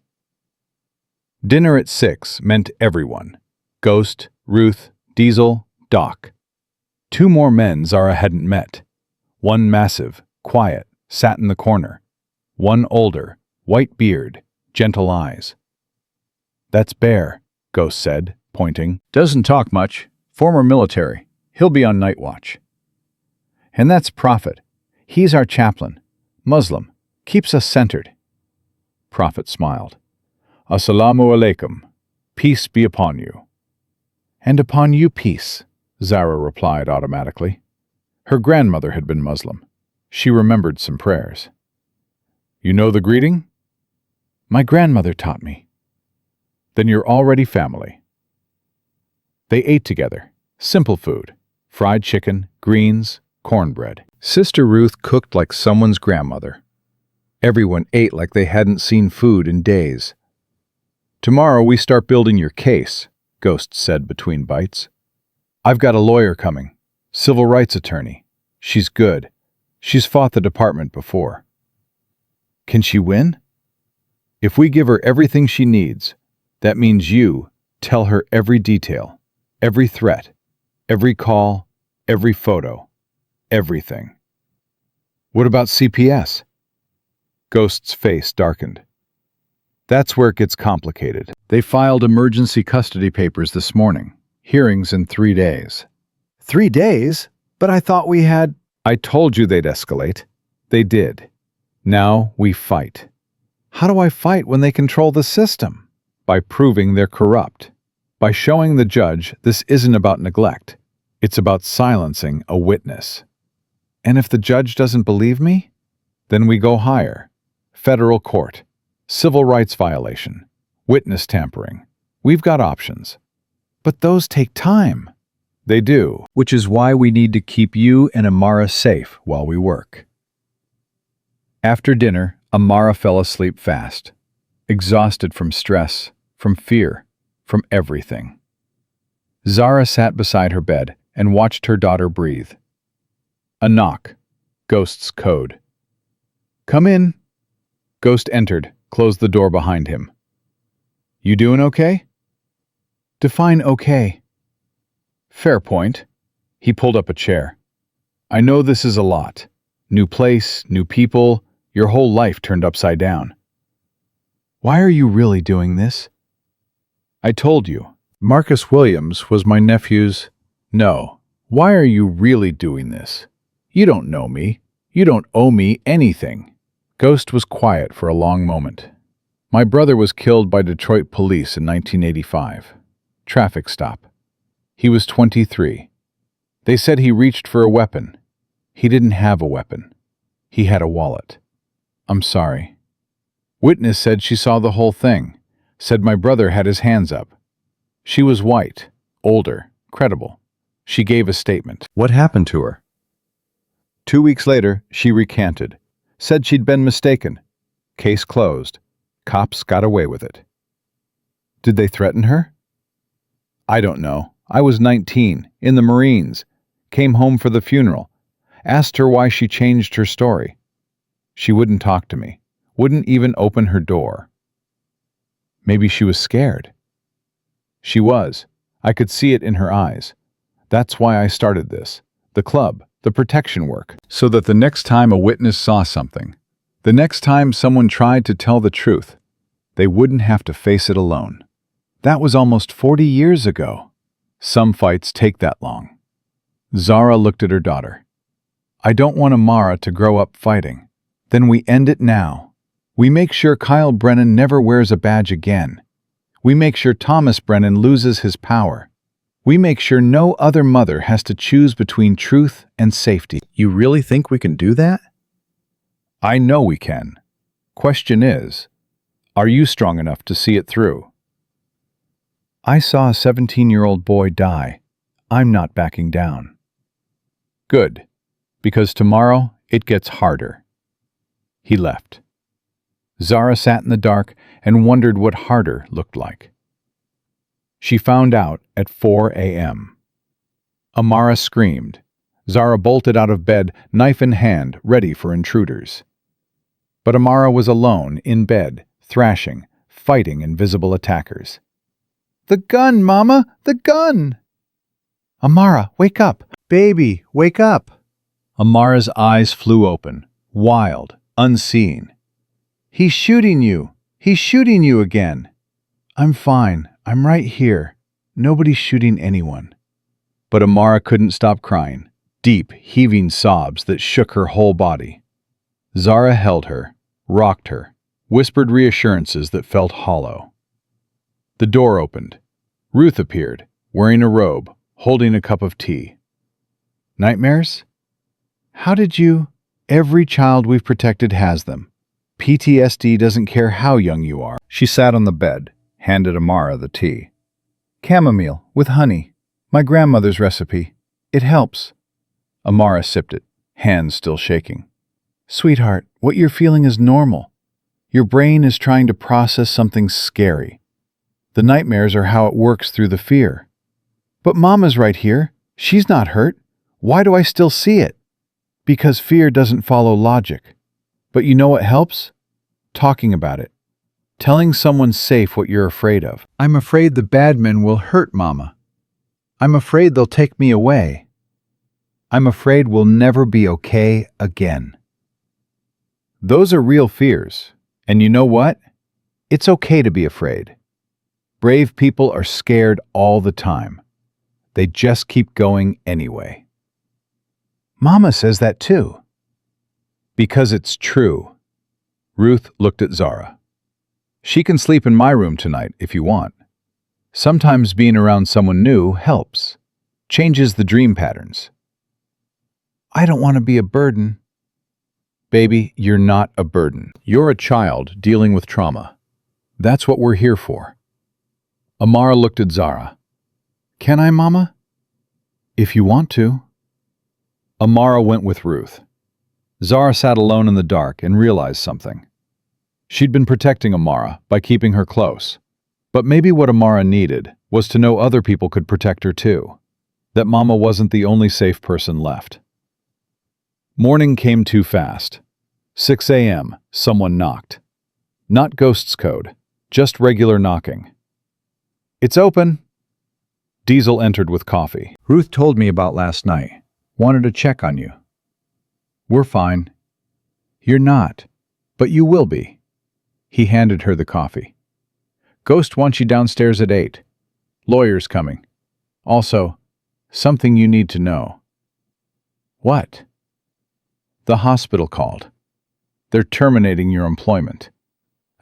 Dinner at 6 meant everyone. Ghost, Ruth, Diesel, Doc. 2 more men Zara hadn't met. One massive, quiet, sat in the corner. One older, white beard, gentle eyes. "That's Bear," Ghost said, pointing. "Doesn't talk much. Former military. He'll be on night watch. And that's Prophet. He's our chaplain. Muslim. Keeps us centered. Prophet smiled. Assalamu alaikum. Peace be upon you. And upon you peace, Zara replied automatically. Her grandmother had been Muslim. She remembered some prayers. You know the greeting? My grandmother taught me. Then you're already family. They ate together. Simple food. Fried chicken, greens, cornbread. Sister Ruth cooked like someone's grandmother. Everyone ate like they hadn't seen food in days. Tomorrow we start building your case, Ghost said between bites. I've got a lawyer coming. Civil rights attorney. She's good. She's fought the department before. Can she win? If we give her everything she needs, that means you tell her every detail, every threat, every call, every photo, everything. What about CPS? Ghost's face darkened. That's where it gets complicated. They filed emergency custody papers this morning. Hearings in 3 days. 3 days? But I thought we had... I told you they'd escalate. They did. Now we fight. How do I fight when they control the system? By proving they're corrupt. By showing the judge this isn't about neglect. It's about silencing a witness. And if the judge doesn't believe me, then we go higher. Federal court. Civil rights violation. Witness tampering. We've got options. But those take time. They do. Which is why we need to keep you and Amara safe while we work. After dinner, Amara fell asleep fast. Exhausted from stress, from fear, from everything. Zara sat beside her bed and watched her daughter breathe. A knock. Ghost's code. Come in. Ghost entered, closed the door behind him. You doing okay? Define okay. Fair point. He pulled up a chair. I know this is a lot. New place, new people, your whole life turned upside down. Why are you really doing this? I told you. Marcus Williams was my nephew's... No. Why are you really doing this? You don't know me. You don't owe me anything. Ghost was quiet for a long moment. My brother was killed by Detroit police in 1985. Traffic stop. He was 23. They said he reached for a weapon. He didn't have a weapon. He had a wallet. I'm sorry. Witness said she saw the whole thing. Said my brother had his hands up. She was white, older, credible. She gave a statement. What happened to her? 2 weeks later, she recanted. Said she'd been mistaken. Case closed. Cops got away with it. Did they threaten her? I don't know. I was 19, in the Marines. Came home for the funeral. Asked her why she changed her story. She wouldn't talk to me. Wouldn't even open her door. Maybe she was scared. She was. I could see it in her eyes. That's why I started this. The club, the protection work. So that the next time a witness saw something, the next time someone tried to tell the truth, they wouldn't have to face it alone. That was almost 40 years ago. Some fights take that long. Zara looked at her daughter. I don't want Amara to grow up fighting. Then we end it now. We make sure Kyle Brennan never wears a badge again. We make sure Thomas Brennan loses his power. We make sure no other mother has to choose between truth and safety. You really think we can do that? I know we can. Question is, are you strong enough to see it through? I saw a 17-year-old boy die. I'm not backing down. Good, because tomorrow it gets harder. He left. Zara sat in the dark and wondered what harder looked like. She found out at 4 a.m. Amara screamed. Zara bolted out of bed, knife in hand, ready for intruders. But Amara was alone, in bed, thrashing, fighting invisible attackers. The gun, Mama! The gun! Amara, wake up! Baby, wake up! Amara's eyes flew open, wild, unseeing. He's shooting you! He's shooting you again! I'm fine. I'm right here. Nobody's shooting anyone. But Amara couldn't stop crying, deep, heaving sobs that shook her whole body. Zara held her, rocked her, whispered reassurances that felt hollow. The door opened. Ruth appeared, wearing a robe, holding a cup of tea. Nightmares? How did you? Every child we've protected has them. PTSD doesn't care how young you are. She sat on the bed, handed Amara the tea. Chamomile with honey. My grandmother's recipe. It helps. Amara sipped it, hands still shaking. Sweetheart, what you're feeling is normal. Your brain is trying to process something scary. The nightmares are how it works through the fear. But Mama's right here. She's not hurt. Why do I still see it? Because fear doesn't follow logic. But you know what helps? Talking about it. Telling someone safe what you're afraid of. I'm afraid the bad men will hurt Mama. I'm afraid they'll take me away. I'm afraid we'll never be okay again. Those are real fears. And you know what? It's okay to be afraid. Brave people are scared all the time. They just keep going anyway. Mama says that too. Because it's true. Ruth looked at Zara. She can sleep in my room tonight if you want. Sometimes being around someone new helps. Changes the dream patterns. I don't want to be a burden. Baby, you're not a burden. You're a child dealing with trauma. That's what we're here for. Amara looked at Zara. Can I, Mama? If you want to. Amara went with Ruth. Zara sat alone in the dark and realized something. She'd been protecting Amara by keeping her close. But maybe what Amara needed was to know other people could protect her too. That Mama wasn't the only safe person left. Morning came too fast. 6 a.m., someone knocked. Not ghost's code, just regular knocking. It's open. Diesel entered with coffee. Ruth told me about last night. Wanted to check on you. We're fine. You're not, but you will be. He handed her the coffee. Ghost wants you downstairs at 8. Lawyer's coming. Also, something you need to know. What? The hospital called. They're terminating your employment.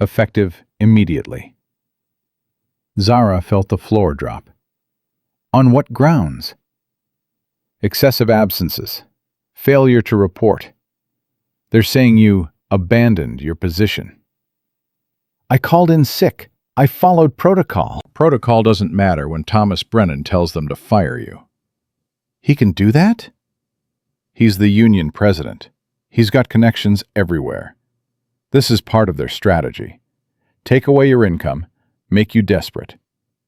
Effective immediately. Zara felt the floor drop. On what grounds? Excessive absences. Failure to report. They're saying you abandoned your position. I called in sick. I followed protocol. Protocol doesn't matter when Thomas Brennan tells them to fire you. He can do that? He's the union president. He's got connections everywhere. This is part of their strategy. Take away your income, make you desperate,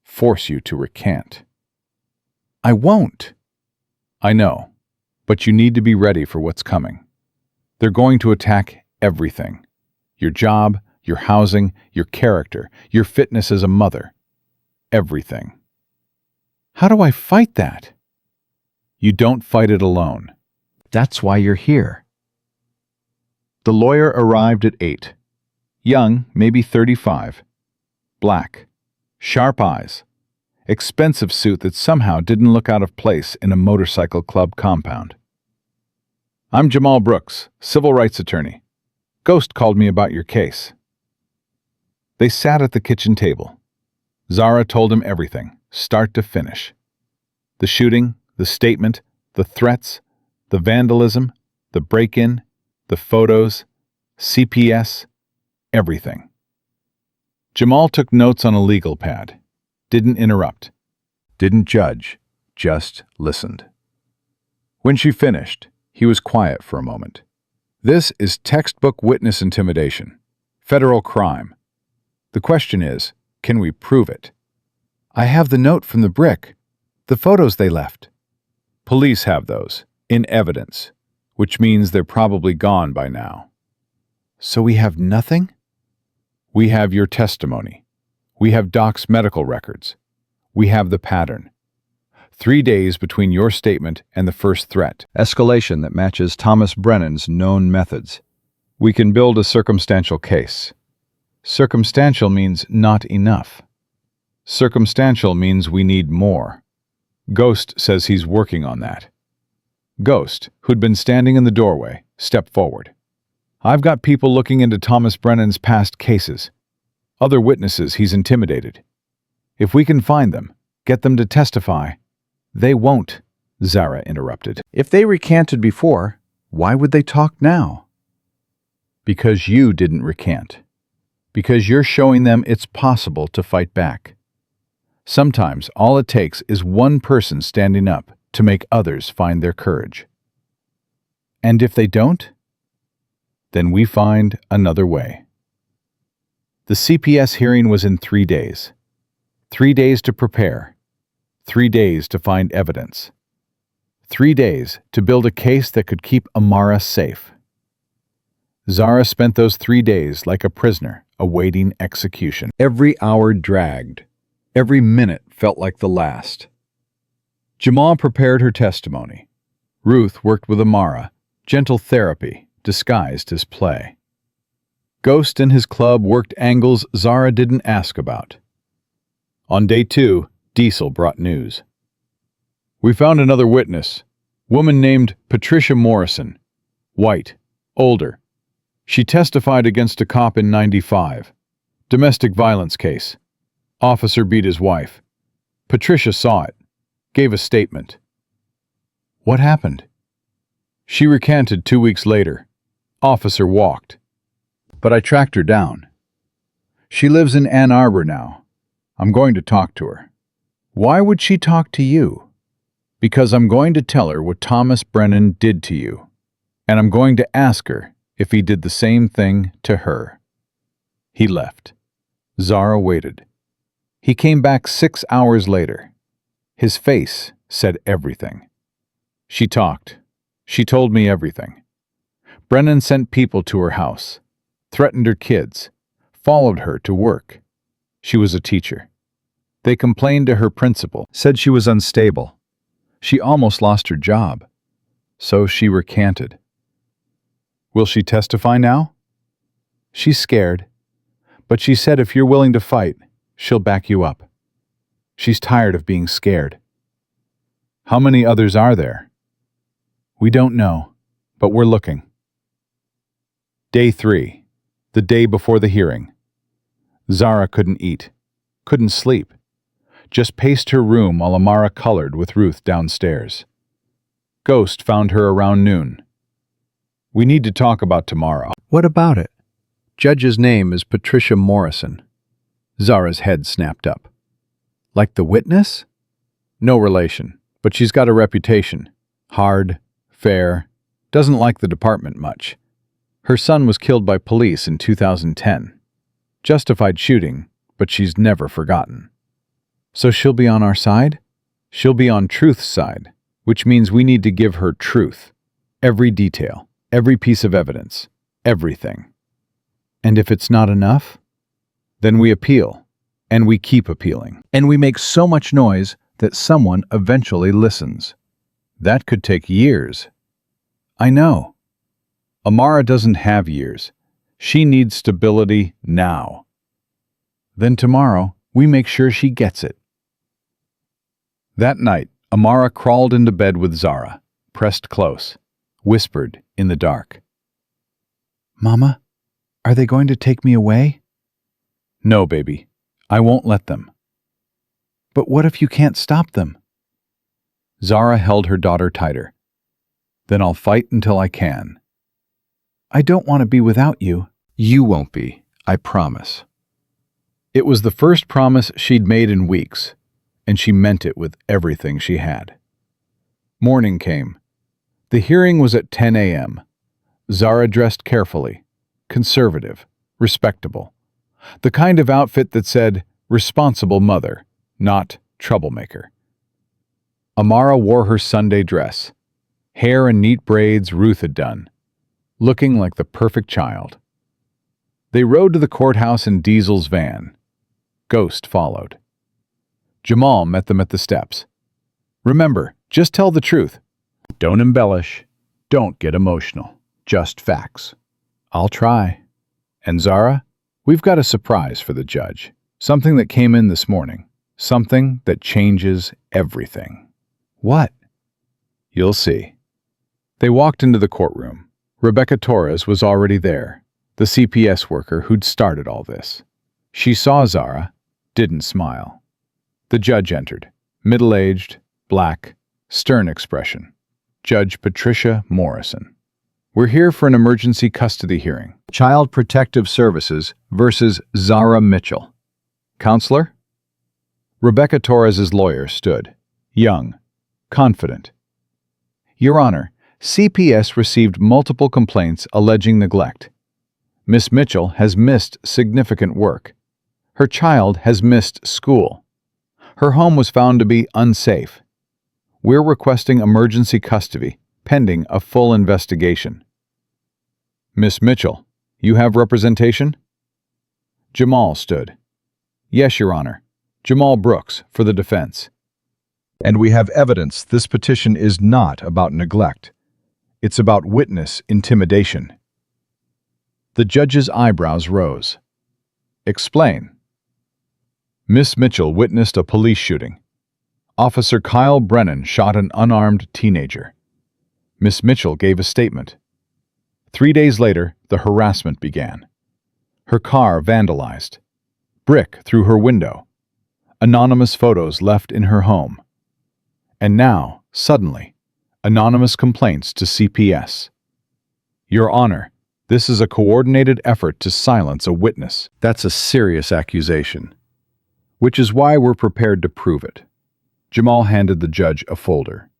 force you to recant. I won't. I know, but you need to be ready for what's coming. They're going to attack everything. Your job, your housing, your character, your fitness as a mother. Everything. How do I fight that? You don't fight it alone. That's why you're here. The lawyer arrived at 8. Young, maybe 35. Black. Sharp eyes. Expensive suit that somehow didn't look out of place in a motorcycle club compound. I'm Jamal Brooks, civil rights attorney. Ghost called me about your case. They sat at the kitchen table. Zara told him everything, start to finish. The shooting, the statement, the threats, the vandalism, the break-in, the photos, CPS, everything. Jamal took notes on a legal pad. Didn't interrupt. Didn't judge. Just listened. When she finished, he was quiet for a moment. This is textbook witness intimidation. Federal crime. The question is, can we prove it? I have the note from the brick. The photos they left. Police have those, in evidence, which means they're probably gone by now. So we have nothing? We have your testimony. We have Doc's medical records. We have the pattern. 3 days between your statement and the first threat. Escalation that matches Thomas Brennan's known methods. We can build a circumstantial case. Circumstantial means not enough. Circumstantial means we need more. Ghost says he's working on that. Ghost, who'd been standing in the doorway, stepped forward. I've got people looking into Thomas Brennan's past cases. Other witnesses he's intimidated. If we can find them, get them to testify. They won't, Zara interrupted. If they recanted before, why would they talk now? Because you didn't recant. Because you're showing them it's possible to fight back. Sometimes all it takes is one person standing up to make others find their courage. And if they don't, then we find another way. The CPS hearing was in 3 days. 3 days to prepare. 3 days to find evidence. 3 days to build a case that could keep Amara safe. Zara spent those 3 days like a prisoner awaiting execution. Every hour dragged. Every minute felt like the last. Jamal prepared her testimony. Ruth worked with Amara, gentle therapy disguised as play. Ghost and his club worked angles Zara didn't ask about. On day 2, Diesel brought news. We found another witness, woman named Patricia Morrison, white, older. She testified against a cop in '95. Domestic violence case. Officer beat his wife. Patricia saw it, gave a statement. What happened? She recanted 2 weeks later. Officer walked. But I tracked her down. She lives in Ann Arbor now. I'm going to talk to her. Why would she talk to you? Because I'm going to tell her what Thomas Brennan did to you. And I'm going to ask her if he did the same thing to her. He left. Zara waited. He came back 6 hours later. His face said everything. She talked. She told me everything. Brennan sent people to her house, threatened her kids, followed her to work. She was a teacher. They complained to her principal, said she was unstable. She almost lost her job. So she recanted. Will she testify now? She's scared, but she said if you're willing to fight, she'll back you up. She's tired of being scared. How many others are there? We don't know, but we're looking. Day 3, the day before the hearing. Zara couldn't eat, couldn't sleep, just paced her room while Amara colored with Ruth downstairs. Ghost found her around noon. We need to talk about tomorrow. What about it? Judge's name is Patricia Morrison. Zara's head snapped up. Like the witness? No relation, but she's got a reputation. Hard, fair, doesn't like the department much. Her son was killed by police in 2010. Justified shooting, but she's never forgotten. So she'll be on our side? She'll be on truth's side, which means we need to give her truth. Every detail, every piece of evidence, everything. And if it's not enough, then we appeal, and we keep appealing. And we make so much noise that someone eventually listens. That could take years. I know. Amara doesn't have years. She needs stability now. Then tomorrow, we make sure she gets it. That night, Amara crawled into bed with Zara, pressed close, whispered in the dark. Mama, are they going to take me away? No, baby. I won't let them. But what if you can't stop them? Zara held her daughter tighter. Then I'll fight until I can. I don't want to be without you. You won't be, I promise. It was the first promise she'd made in weeks, and she meant it with everything she had. Morning came. The hearing was at 10 a.m. Zara dressed carefully, conservative, respectable. The kind of outfit that said, responsible mother, not troublemaker. Amara wore her Sunday dress, hair in neat braids Ruth had done, looking like the perfect child. They rode to the courthouse in Diesel's van. Ghost followed. Jamal met them at the steps. Remember, just tell the truth. Don't embellish. Don't get emotional. Just facts. I'll try. And Zara, we've got a surprise for the judge. Something that came in this morning. Something that changes everything. What? You'll see. They walked into the courtroom. Rebecca Torres was already there, the CPS worker who'd started all this. She saw Zara, didn't smile. The judge entered, middle-aged, black, stern expression. Judge Patricia Morrison. We're here for an emergency custody hearing. Child Protective Services versus Zara Mitchell. Counselor? Rebecca Torres's lawyer stood, young, confident. Your Honor, CPS received multiple complaints alleging neglect. Miss Mitchell has missed significant work. Her child has missed school. Her home was found to be unsafe. We're requesting emergency custody, pending a full investigation. Miss Mitchell, you have representation? Jamal stood. Yes, Your Honor. Jamal Brooks, for the defense. And we have evidence this petition is not about neglect. It's about witness intimidation. The judge's eyebrows rose. Explain. Miss Mitchell witnessed a police shooting. Officer Kyle Brennan shot an unarmed teenager. Miss Mitchell gave a statement. 3 days later, the harassment began. Her car vandalized. Brick through her window. Anonymous photos left in her home. And now, suddenly, anonymous complaints to CPS. Your Honor, this is a coordinated effort to silence a witness. That's a serious accusation, which is why we're prepared to prove it. Jamal handed the judge a folder.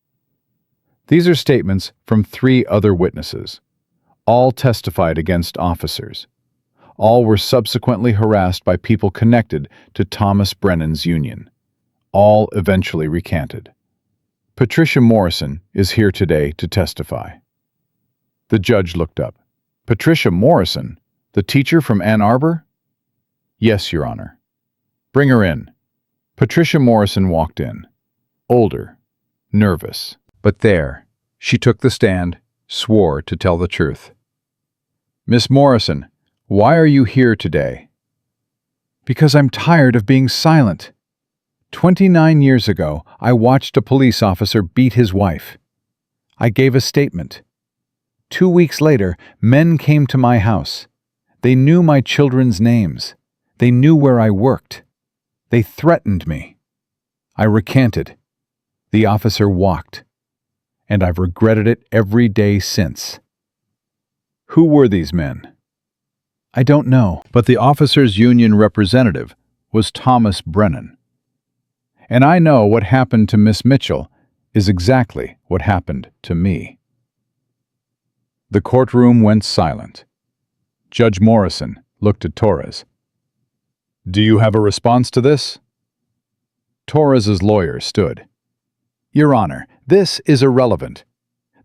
These are statements from 3 other witnesses. All testified against officers. All were subsequently harassed by people connected to Thomas Brennan's union. All eventually recanted. Patricia Morrison is here today to testify. The judge looked up. Patricia Morrison, the teacher from Ann Arbor? Yes, Your Honor. Bring her in. Patricia Morrison walked in. Older, nervous. But there, she took the stand, swore to tell the truth. Miss Morrison, why are you here today? Because I'm tired of being silent. 29 years ago, I watched a police officer beat his wife. I gave a statement. 2 weeks later, men came to my house. They knew my children's names. They knew where I worked. They threatened me. I recanted. The officer walked. And I've regretted it every day since. Who were these men? I don't know. But the officers' union representative was Thomas Brennan. And I know what happened to Miss Mitchell is exactly what happened to me. The courtroom went silent. Judge Morrison looked at Torres. Do you have a response to this? Torres's lawyer stood. Your Honor, this is irrelevant.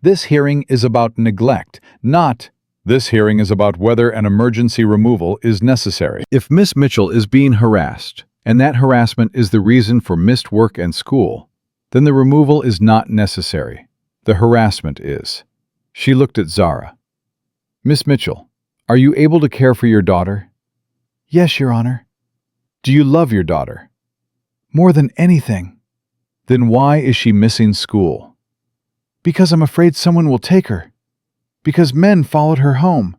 This hearing is about neglect, not... This hearing is about whether an emergency removal is necessary. If Miss Mitchell is being harassed, and that harassment is the reason for missed work and school, then the removal is not necessary. The harassment is. She looked at Zara. Miss Mitchell, are you able to care for your daughter? Yes, Your Honor. Do you love your daughter? More than anything. Then why is she missing school? Because I'm afraid someone will take her. Because men followed her home.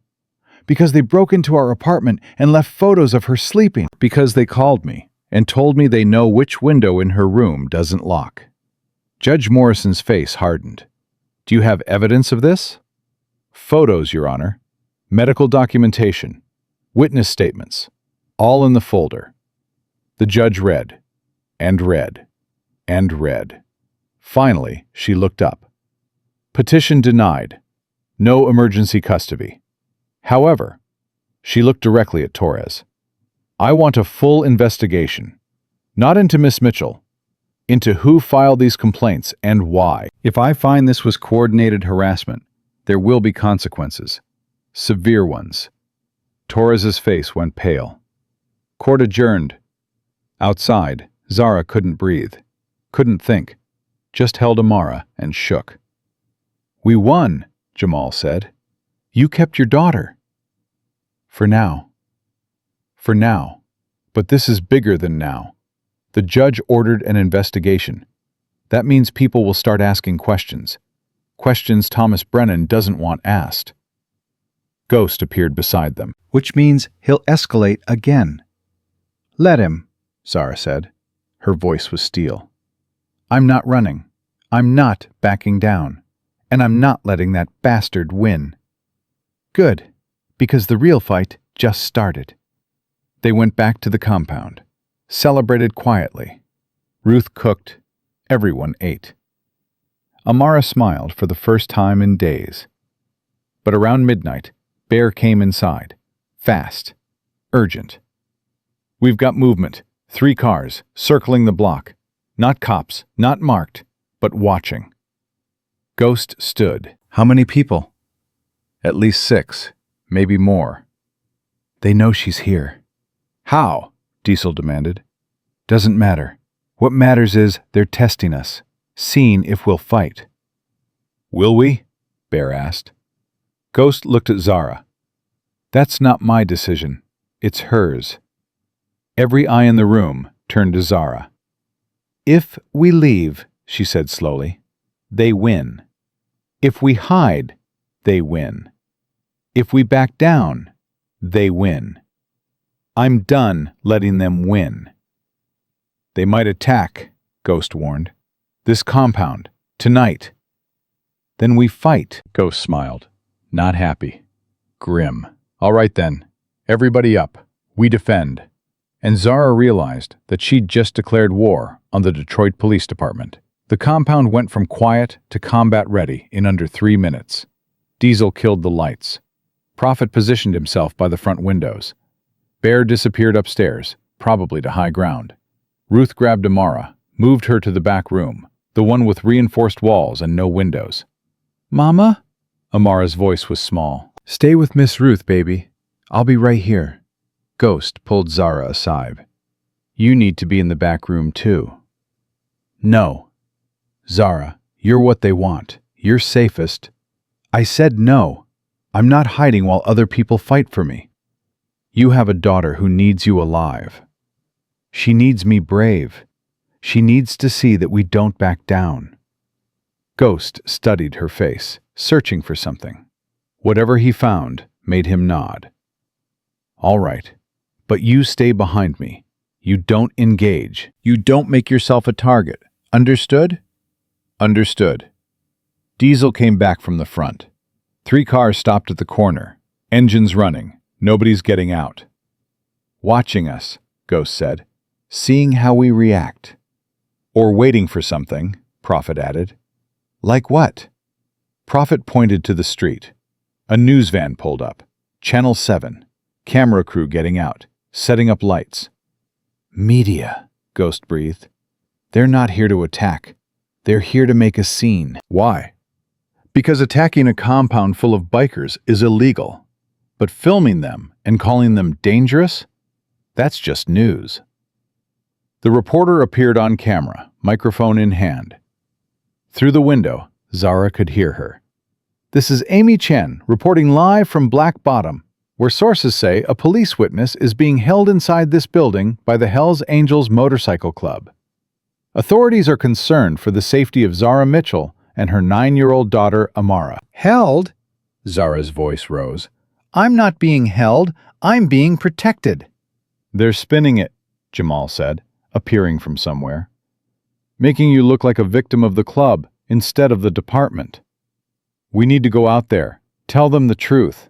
Because they broke into our apartment and left photos of her sleeping. Because they called me and told me they know which window in her room doesn't lock. Judge Morrison's face hardened. Do you have evidence of this? Photos, Your Honor. Medical documentation. Witness statements. All in the folder. The judge read, and read, and read. Finally, she looked up. Petition denied. No emergency custody. However, she looked directly at Torres. I want a full investigation. Not into Miss Mitchell. Into who filed these complaints and why. If I find this was coordinated harassment, there will be consequences. Severe ones. Torres's face went pale. Court adjourned. Outside, Zara couldn't breathe. Couldn't think. Just held Amara and shook. We won, Jamal said. You kept your daughter. For now. For now. But this is bigger than now. The judge ordered an investigation. That means people will start asking questions. Questions Thomas Brennan doesn't want asked. Ghost appeared beside them. Which means he'll escalate again. Let him, Zara said. Her voice was steel. I'm not running. I'm not backing down. And I'm not letting that bastard win. Good, because the real fight just started. They went back to the compound, celebrated quietly. Ruth cooked. Everyone ate. Amara smiled for the first time in days. But around midnight, Bear came inside. Fast. Urgent. We've got movement. 3 cars, circling the block. Not cops, not marked, but watching. Ghost stood. How many people? At least 6, maybe more. They know she's here. How? Diesel demanded. Doesn't matter. What matters is they're testing us, seeing if we'll fight. Will we? Bear asked. Ghost looked at Zara. That's not my decision. It's hers. Every eye in the room turned to Zara. If we leave, she said slowly, they win. If we hide, they win. If we back down, they win. I'm done letting them win. They might attack, Ghost warned. This compound, tonight. Then we fight. Ghost smiled. Not happy. Grim. All right then. Everybody up. We defend. And Zara realized that she'd just declared war on the Detroit Police Department. The compound went from quiet to combat-ready in under 3 minutes. Diesel killed the lights. Prophet positioned himself by the front windows. Bear disappeared upstairs, probably to high ground. Ruth grabbed Amara, moved her to the back room, the one with reinforced walls and no windows. Mama? Amara's voice was small. Stay with Miss Ruth, baby. I'll be right here. Ghost pulled Zara aside. You need to be in the back room too. No. Zara, you're what they want. You're safest. I said no. I'm not hiding while other people fight for me. You have a daughter who needs you alive. She needs me brave. She needs to see that we don't back down. Ghost studied her face, searching for something. Whatever he found made him nod. All right, but you stay behind me. You don't engage. You don't make yourself a target. Understood? Understood. Diesel came back from the front. 3 cars stopped at the corner. Engines running. Nobody's getting out. Watching us, Ghost said. Seeing how we react. Or waiting for something, Prophet added. Like what? Prophet pointed to the street. A news van pulled up. Channel 7. Camera crew getting out, setting up lights. Media, Ghost breathed. They're not here to attack. They're here to make a scene. Why? Because attacking a compound full of bikers is illegal. But filming them and calling them dangerous? That's just news. The reporter appeared on camera, microphone in hand. Through the window, Zara could hear her. This is Amy Chen, reporting live from Black Bottom, where sources say a police witness is being held inside this building by the Hells Angels Motorcycle Club. Authorities are concerned for the safety of Zara Mitchell and her 9-year-old daughter, Amara. Held? Zara's voice rose. I'm not being held. I'm being protected. They're spinning it, Jamal said, appearing from somewhere. Making you look like a victim of the club instead of the department. We need to go out there. Tell them the truth.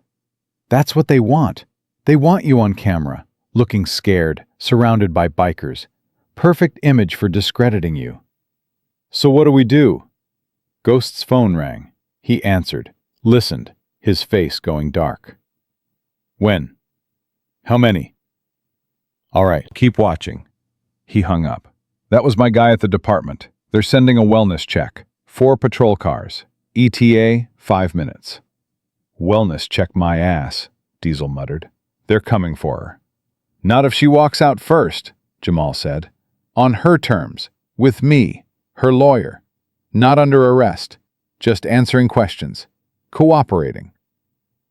That's what they want. They want you on camera, looking scared, surrounded by bikers. Perfect image for discrediting you. So what do we do? Ghost's phone rang. He answered, listened, his face going dark. When? How many? All right, keep watching. He hung up. That was my guy at the department. They're sending a wellness check. 4 patrol cars. ETA, 5 minutes. Wellness check my ass, Diesel muttered. They're coming for her. Not if she walks out first, Jamal said. On her terms, with me, her lawyer. Not under arrest, just answering questions. Cooperating.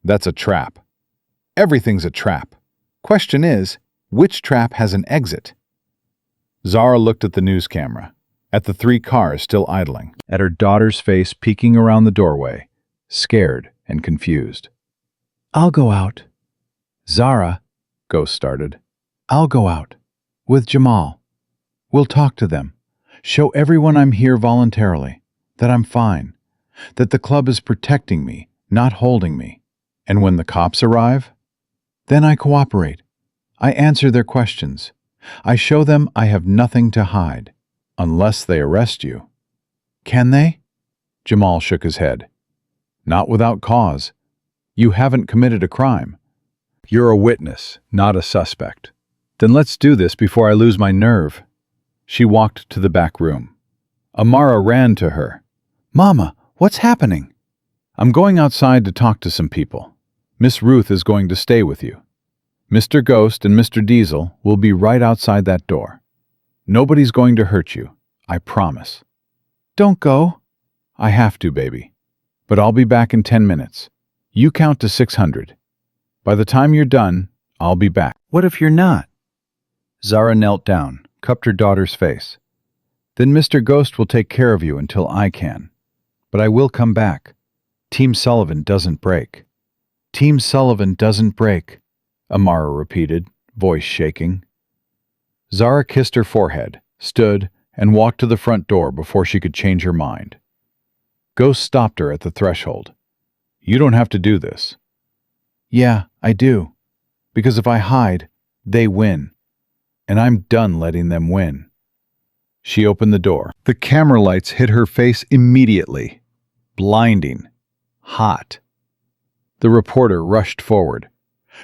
That's a trap. Everything's a trap. Question is, which trap has an exit? Zara looked at the news camera. at the 3 cars still idling, at her daughter's face peeking around the doorway, scared and confused. "I'll go out." Zara, Ghost started. "I'll go out. With Jamal. We'll talk to them. Show everyone I'm here voluntarily. That I'm fine. That the club is protecting me, not holding me. And when the cops arrive, then I cooperate. I answer their questions. I show them I have nothing to hide. Unless they arrest you." "Can they?" Jamal shook his head. "Not without cause. You haven't committed a crime. You're a witness, not a suspect." "Then let's do this before I lose my nerve." She walked to the back room. Amara ran to her. "Mama, what's happening?" "I'm going outside to talk to some people. Miss Ruth is going to stay with you. Mr. Ghost and Mr. Diesel will be right outside that door. Nobody's going to hurt you, I promise." "Don't go." "I have to, baby. But I'll be back in 10 minutes. You count to 600. By the time you're done, I'll be back." "What if you're not?" Zara knelt down, cupped her daughter's face. "Then Mr. Ghost will take care of you until I can. But I will come back. Team Sullivan doesn't break." "Team Sullivan doesn't break," Amara repeated, voice shaking. Zara kissed her forehead, stood, and walked to the front door before she could change her mind. Ghost stopped her at the threshold. "You don't have to do this." "Yeah, I do. Because if I hide, they win. And I'm done letting them win." She opened the door. The camera lights hit her face immediately. Blinding. Hot. The reporter rushed forward.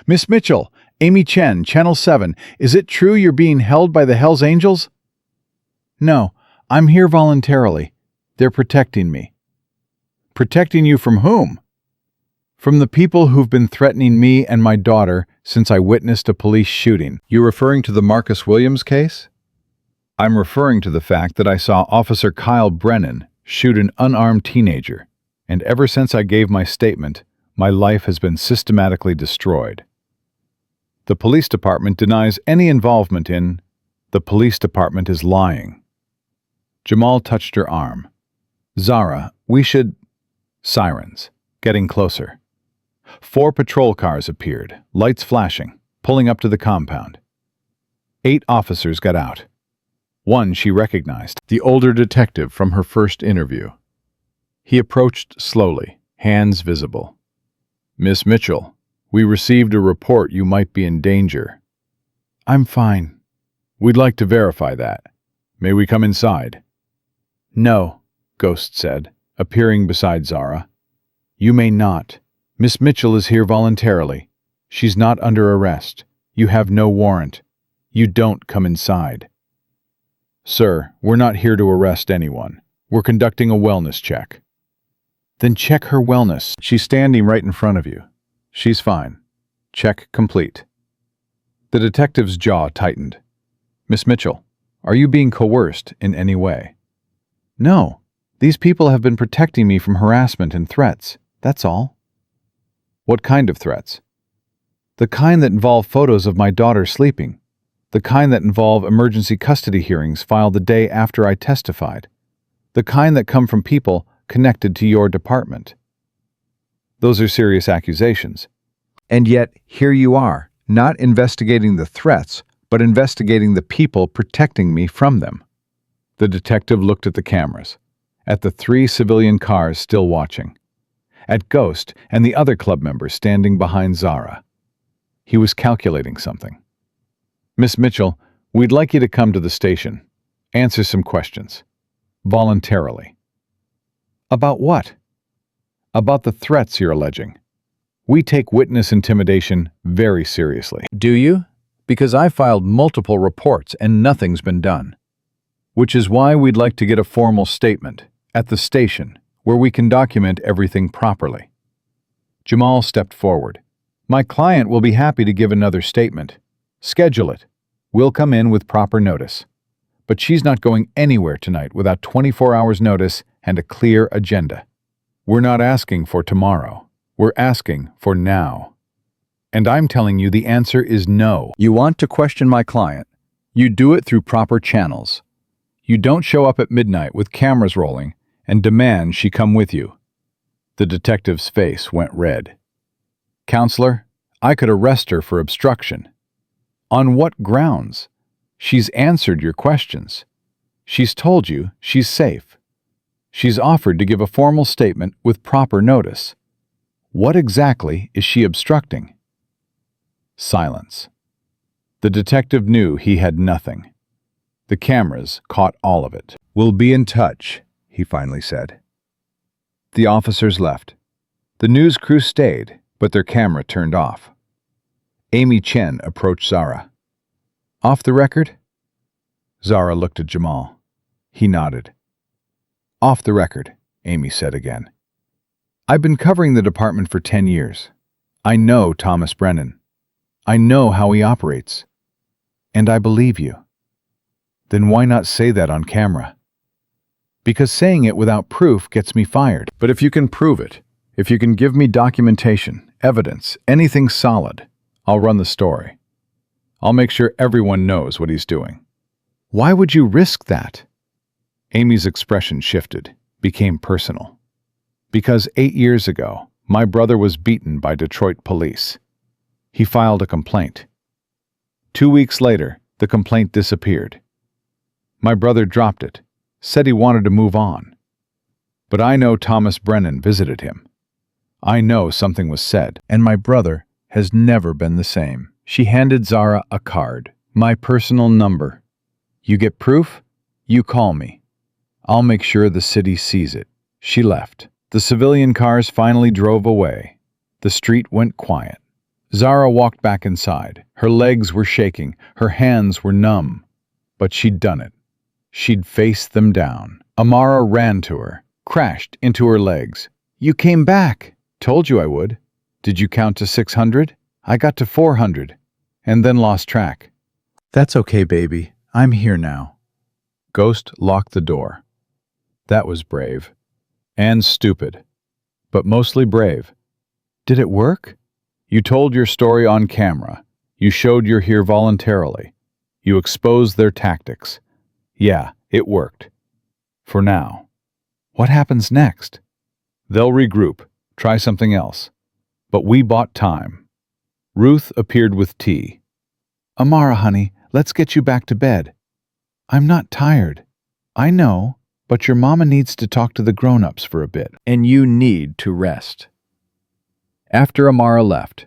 "Miss Mitchell, Amy Chen, Channel 7, is it true you're being held by the Hells Angels?" "No, I'm here voluntarily. They're protecting me." "Protecting you from whom?" "From the people who've been threatening me and my daughter since I witnessed a police shooting." "You referring to the Marcus Williams case?" "I'm referring to the fact that I saw Officer Kyle Brennan shoot an unarmed teenager, and ever since I gave my statement, my life has been systematically destroyed. The police department denies any involvement in... The police department is lying." Jamal touched her arm. "Zara, we should..." Sirens, getting closer. 4 patrol cars appeared, lights flashing, pulling up to the compound. 8 officers got out. One she recognized, the older detective from her first interview. He approached slowly, hands visible. "Miss Mitchell, we received a report you might be in danger." "I'm fine." "We'd like to verify that. May we come inside?" "No," Ghost said, appearing beside Zara. "You may not. Miss Mitchell is here voluntarily. She's not under arrest. You have no warrant. You don't come inside." "Sir, we're not here to arrest anyone. We're conducting a wellness check." "Then check her wellness." "She's standing right in front of you. She's fine. Check complete." The detective's jaw tightened. "Miss Mitchell, are you being coerced in any way?" "No. These people have been protecting me from harassment and threats. That's all." "What kind of threats?" "The kind that involve photos of my daughter sleeping. The kind that involve emergency custody hearings filed the day after I testified. The kind that come from people connected to your department." "Those are serious accusations." And yet, here you are, not investigating the threats, but investigating the people protecting me from them. The detective looked at the cameras, at the 3 civilian cars still watching, at Ghost and the other club members standing behind Zara. He was calculating something. "Miss Mitchell, we'd like you to come to the station. Answer some questions. Voluntarily." "About what?" "About the threats you're alleging. We take witness intimidation very seriously." Do you? Because I filed multiple reports and nothing's been done. "Which is why we'd like to get a formal statement at the station where we can document everything properly." Jamal stepped forward. "My client will be happy to give another statement. Schedule it. We'll come in with proper notice. But she's not going anywhere tonight without 24 hours notice and a clear agenda. We're not asking for tomorrow. We're asking for now. And I'm telling you the answer is no." You want to question my client? You do it through proper channels. You don't show up at midnight with cameras rolling and demand she come with you." The detective's face went red. "Counselor, I could arrest her for obstruction." "On what grounds? She's answered your questions. She's told you she's safe. She's offered to give a formal statement with proper notice. What exactly is she obstructing?" Silence. The detective knew he had nothing. The cameras caught all of it. "We'll be in touch," he finally said. The officers left. The news crew stayed, but their camera turned off. Amy Chen approached Zara. "Off the record?" Zara looked at Jamal. He nodded. "Off the record," Amy said again. "I've been covering the department for 10 years. I know Thomas Brennan. I know how he operates. And I believe you." "Then why not say that on camera?" "Because saying it without proof gets me fired." "But if you can prove it, if you can give me documentation, evidence, anything solid, I'll run the story. I'll make sure everyone knows what he's doing." "Why would you risk that?" Amy's expression shifted, became personal. "Because 8 years ago, my brother was beaten by Detroit police. He filed a complaint. 2 weeks later, the complaint disappeared. My brother dropped it, said he wanted to move on. But I know Thomas Brennan visited him. I know something was said, and my brother has never been the same." She handed Zara a card, "My personal number. You get proof? You call me. I'll make sure the city sees it." She left. The civilian cars finally drove away. The street went quiet. Zara walked back inside. Her legs were shaking, her hands were numb. But she'd done it. She'd faced them down. Amara ran to her, crashed into her legs. "You came back!" "Told you I would." "Did you count to 600? I got to 400, and then lost track." "That's okay, baby. I'm here now." Ghost locked the door. That was brave. And stupid. But mostly brave. "Did it work?" "You told your story on camera. You showed you're here voluntarily. You exposed their tactics. Yeah, it worked. For now. What happens next?" "They'll regroup, try something else. But we bought time." Ruth appeared with tea. "Amara, honey, let's get you back to bed." "I'm not tired." "I know, but your mama needs to talk to the grown-ups for a bit. And you need to rest." After Amara left,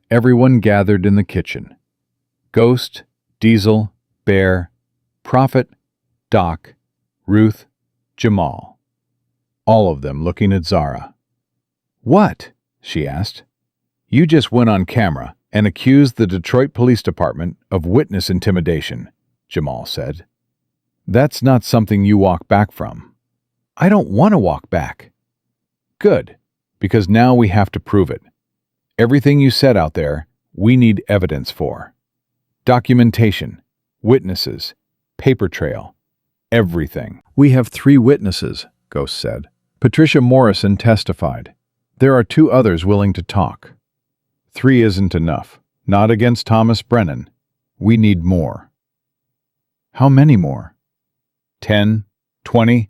everyone gathered in the kitchen. Ghost, Diesel, Bear, Prophet, Doc, Ruth, Jamal. All of them looking at Zara. "What?" she asked. "You just went on camera and accused the Detroit Police Department of witness intimidation," Jamal said. "That's not something you walk back from." "I don't want to walk back." "Good, because now we have to prove it. Everything you said out there, we need evidence for. Documentation, witnesses, paper trail, everything." "We have 3 witnesses," Ghost said. "Patricia Morrison testified. There are 2 others willing to talk. 3 isn't enough. Not against Thomas Brennan. We need more." "How many more?" 10, 20,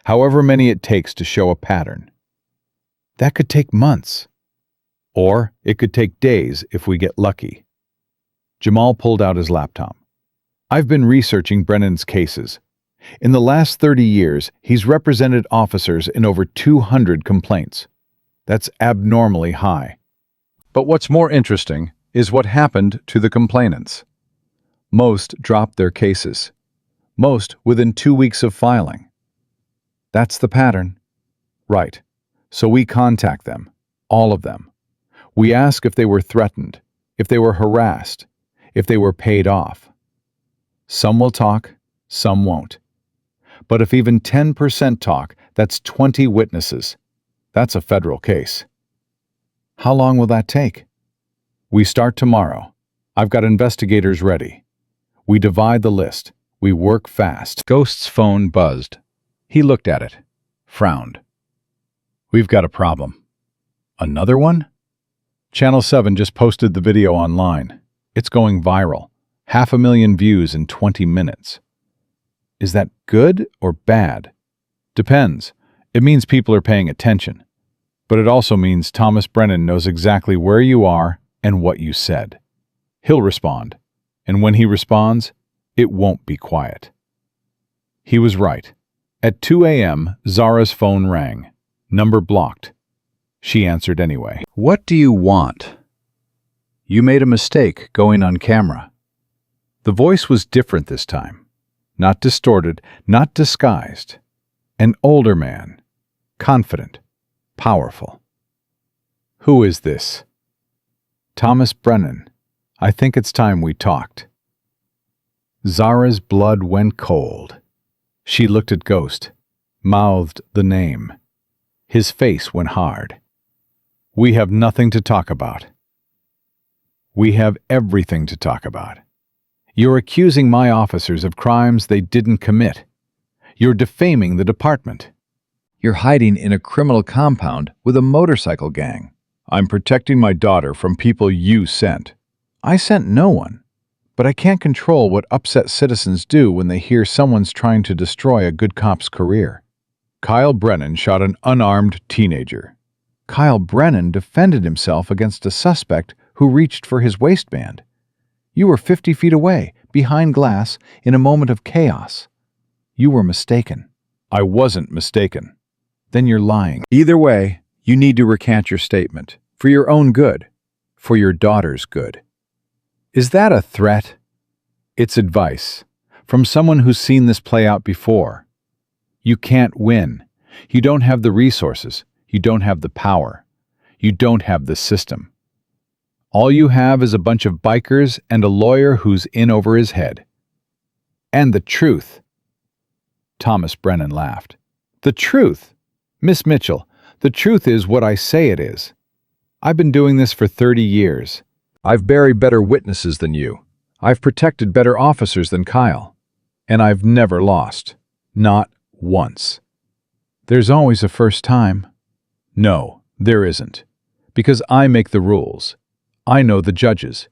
however many it takes to show a pattern. "That could take months." "Or it could take days if we get lucky." Jamal pulled out his laptop. "I've been researching Brennan's cases. In the last 30 years, he's represented officers in over 200 complaints. That's abnormally high. But what's more interesting is what happened to the complainants. Most dropped their cases. Most within 2 weeks of filing. That's the pattern." "Right. So we contact them. All of them. We ask if they were threatened, if they were harassed, if they were paid off. Some will talk, some won't. But if even 10% talk, that's 20 witnesses. That's a federal case." "How long will that take?" "We start tomorrow. I've got investigators ready. We divide the list. We work fast." Ghost's phone buzzed. He looked at it, frowned. "We've got a problem." "Another one?" Channel 7 just posted the video online. It's going viral. 500,000 views in 20 minutes. Is that good or bad? Depends. It means people are paying attention. But it also means Thomas Brennan knows exactly where you are and what you said. He'll respond. And when he responds, it won't be quiet. He was right. At 2 a.m., Zara's phone rang. Number blocked. She answered anyway. What do you want? You made a mistake going on camera. The voice was different this time. Not distorted, not disguised. An older man. Confident. Powerful. Who is this? Thomas Brennan. I think it's time we talked. Zara's blood went cold. She looked at Ghost, mouthed the name. His face went hard. We have nothing to talk about. We have everything to talk about. You're accusing my officers of crimes they didn't commit. You're defaming the department. You're hiding in a criminal compound with a motorcycle gang. I'm protecting my daughter from people you sent. I sent no one, but I can't control what upset citizens do when they hear someone's trying to destroy a good cop's career. Kyle Brennan shot an unarmed teenager. Kyle Brennan defended himself against a suspect who reached for his waistband. You were 50 feet away, behind glass, in a moment of chaos. You were mistaken. I wasn't mistaken. Then you're lying. Either way, you need to recant your statement. For your own good. For your daughter's good. Is that a threat? It's advice. From someone who's seen this play out before. You can't win. You don't have the resources. You don't have the power. You don't have the system. All you have is a bunch of bikers and a lawyer who's in over his head. And the truth. Thomas Brennan laughed. The truth? Miss Mitchell, the truth is what I say it is. I've been doing this for 30 years. I've buried better witnesses than you. I've protected better officers than Kyle. And I've never lost. Not once. There's always a first time. No, there isn't. Because I make the rules. I know the judges.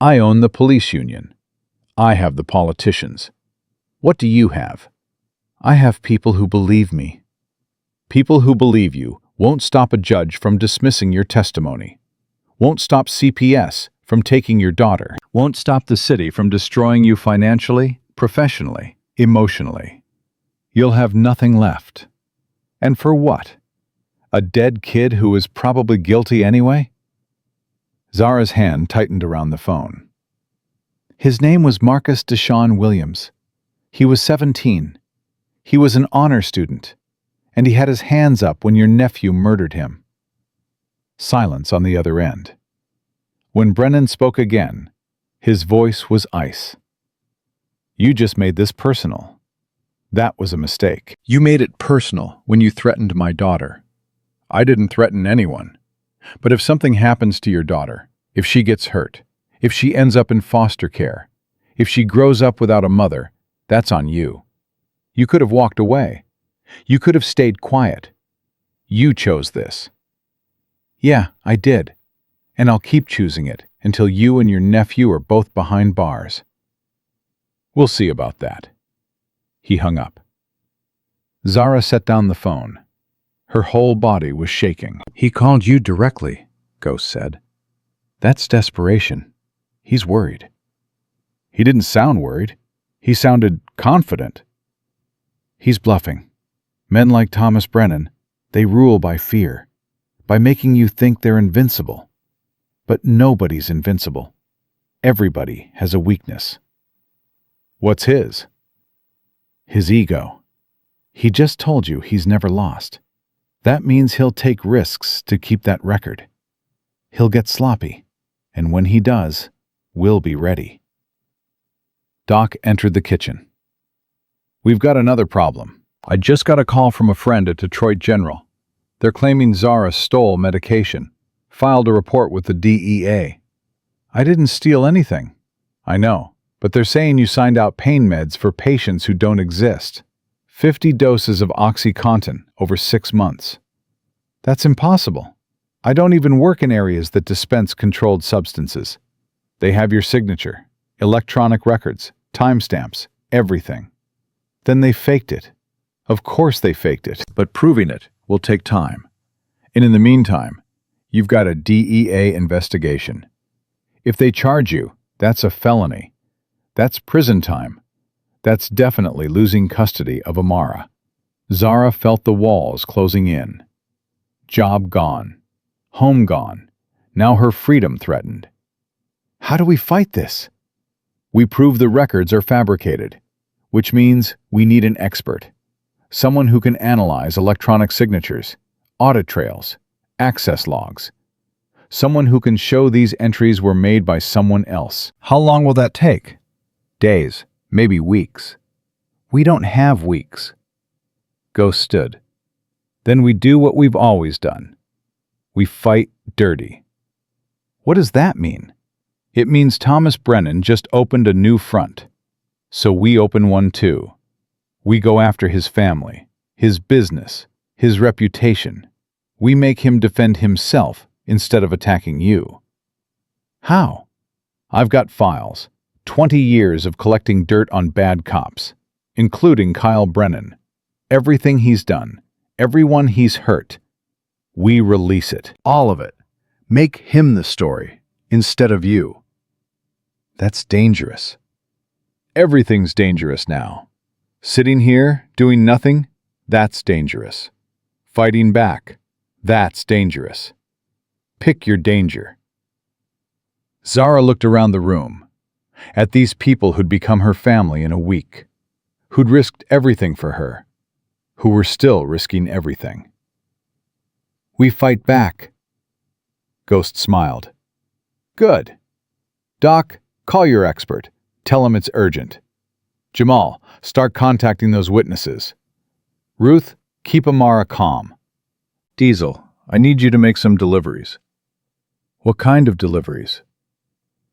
I own the police union. I have the politicians. What do you have? I have people who believe me. People who believe you won't stop a judge from dismissing your testimony. Won't stop CPS from taking your daughter. Won't stop the city from destroying you financially, professionally, emotionally. You'll have nothing left. And for what? A dead kid who is probably guilty anyway? Zara's hand tightened around the phone. His name was Marcus Deshaun Williams. He was 17. He was an honor student, and he had his hands up when your nephew murdered him. Silence on the other end. When Brennan spoke again, his voice was ice. You just made this personal. That was a mistake. You made it personal when you threatened my daughter. I didn't threaten anyone. But if something happens to your daughter, if she gets hurt, if she ends up in foster care, if she grows up without a mother, that's on you. You could have walked away. You could have stayed quiet. You chose this. Yeah, I did. And I'll keep choosing it until you and your nephew are both behind bars. We'll see about that. He hung up. Zara set down the phone. Her whole body was shaking. He called you directly, Ghost said. That's desperation. He's worried. He didn't sound worried. He sounded confident. He's bluffing. Men like Thomas Brennan, they rule by fear, by making you think they're invincible. But nobody's invincible. Everybody has a weakness. What's his? His ego. He just told you he's never lost. That means he'll take risks to keep that record. He'll get sloppy, and when he does, we'll be ready. Doc entered the kitchen. We've got another problem. I just got a call from a friend at Detroit General. They're claiming Zara stole medication, filed a report with the DEA. I didn't steal anything. I know, but they're saying you signed out pain meds for patients who don't exist. 50 doses of OxyContin over 6 months. That's impossible. I don't even work in areas that dispense controlled substances. They have your signature, electronic records, timestamps, everything. Then they faked it. Of course they faked it. But proving it will take time. And in the meantime, you've got a DEA investigation. If they charge you, that's a felony. That's prison time. That's definitely losing custody of Amara. Zara felt the walls closing in. Job gone. Home gone. Now her freedom threatened. How do we fight this? We prove the records are fabricated, which means we need an expert. Someone who can analyze electronic signatures, audit trails, access logs. Someone who can show these entries were made by someone else. How long will that take? Days, maybe weeks. We don't have weeks. Ghost stood. Then we do what we've always done. We fight dirty. What does that mean? It means Thomas Brennan just opened a new front. So we open one too. We go after his family, his business, his reputation. We make him defend himself instead of attacking you. How? I've got files, 20 years of collecting dirt on bad cops, including Kyle Brennan. Everything he's done, everyone he's hurt. We release it. All of it. Make him the story instead of you. That's dangerous. Everything's dangerous now. Sitting here, doing nothing, that's dangerous. Fighting back, that's dangerous. Pick your danger. Zara looked around the room, at these people who'd become her family in a week, who'd risked everything for her, who were still risking everything. We fight back. Ghost smiled. Good. Doc, call your expert. Tell him it's urgent. Jamal, start contacting those witnesses. Ruth, keep Amara calm. Diesel, I need you to make some deliveries. What kind of deliveries?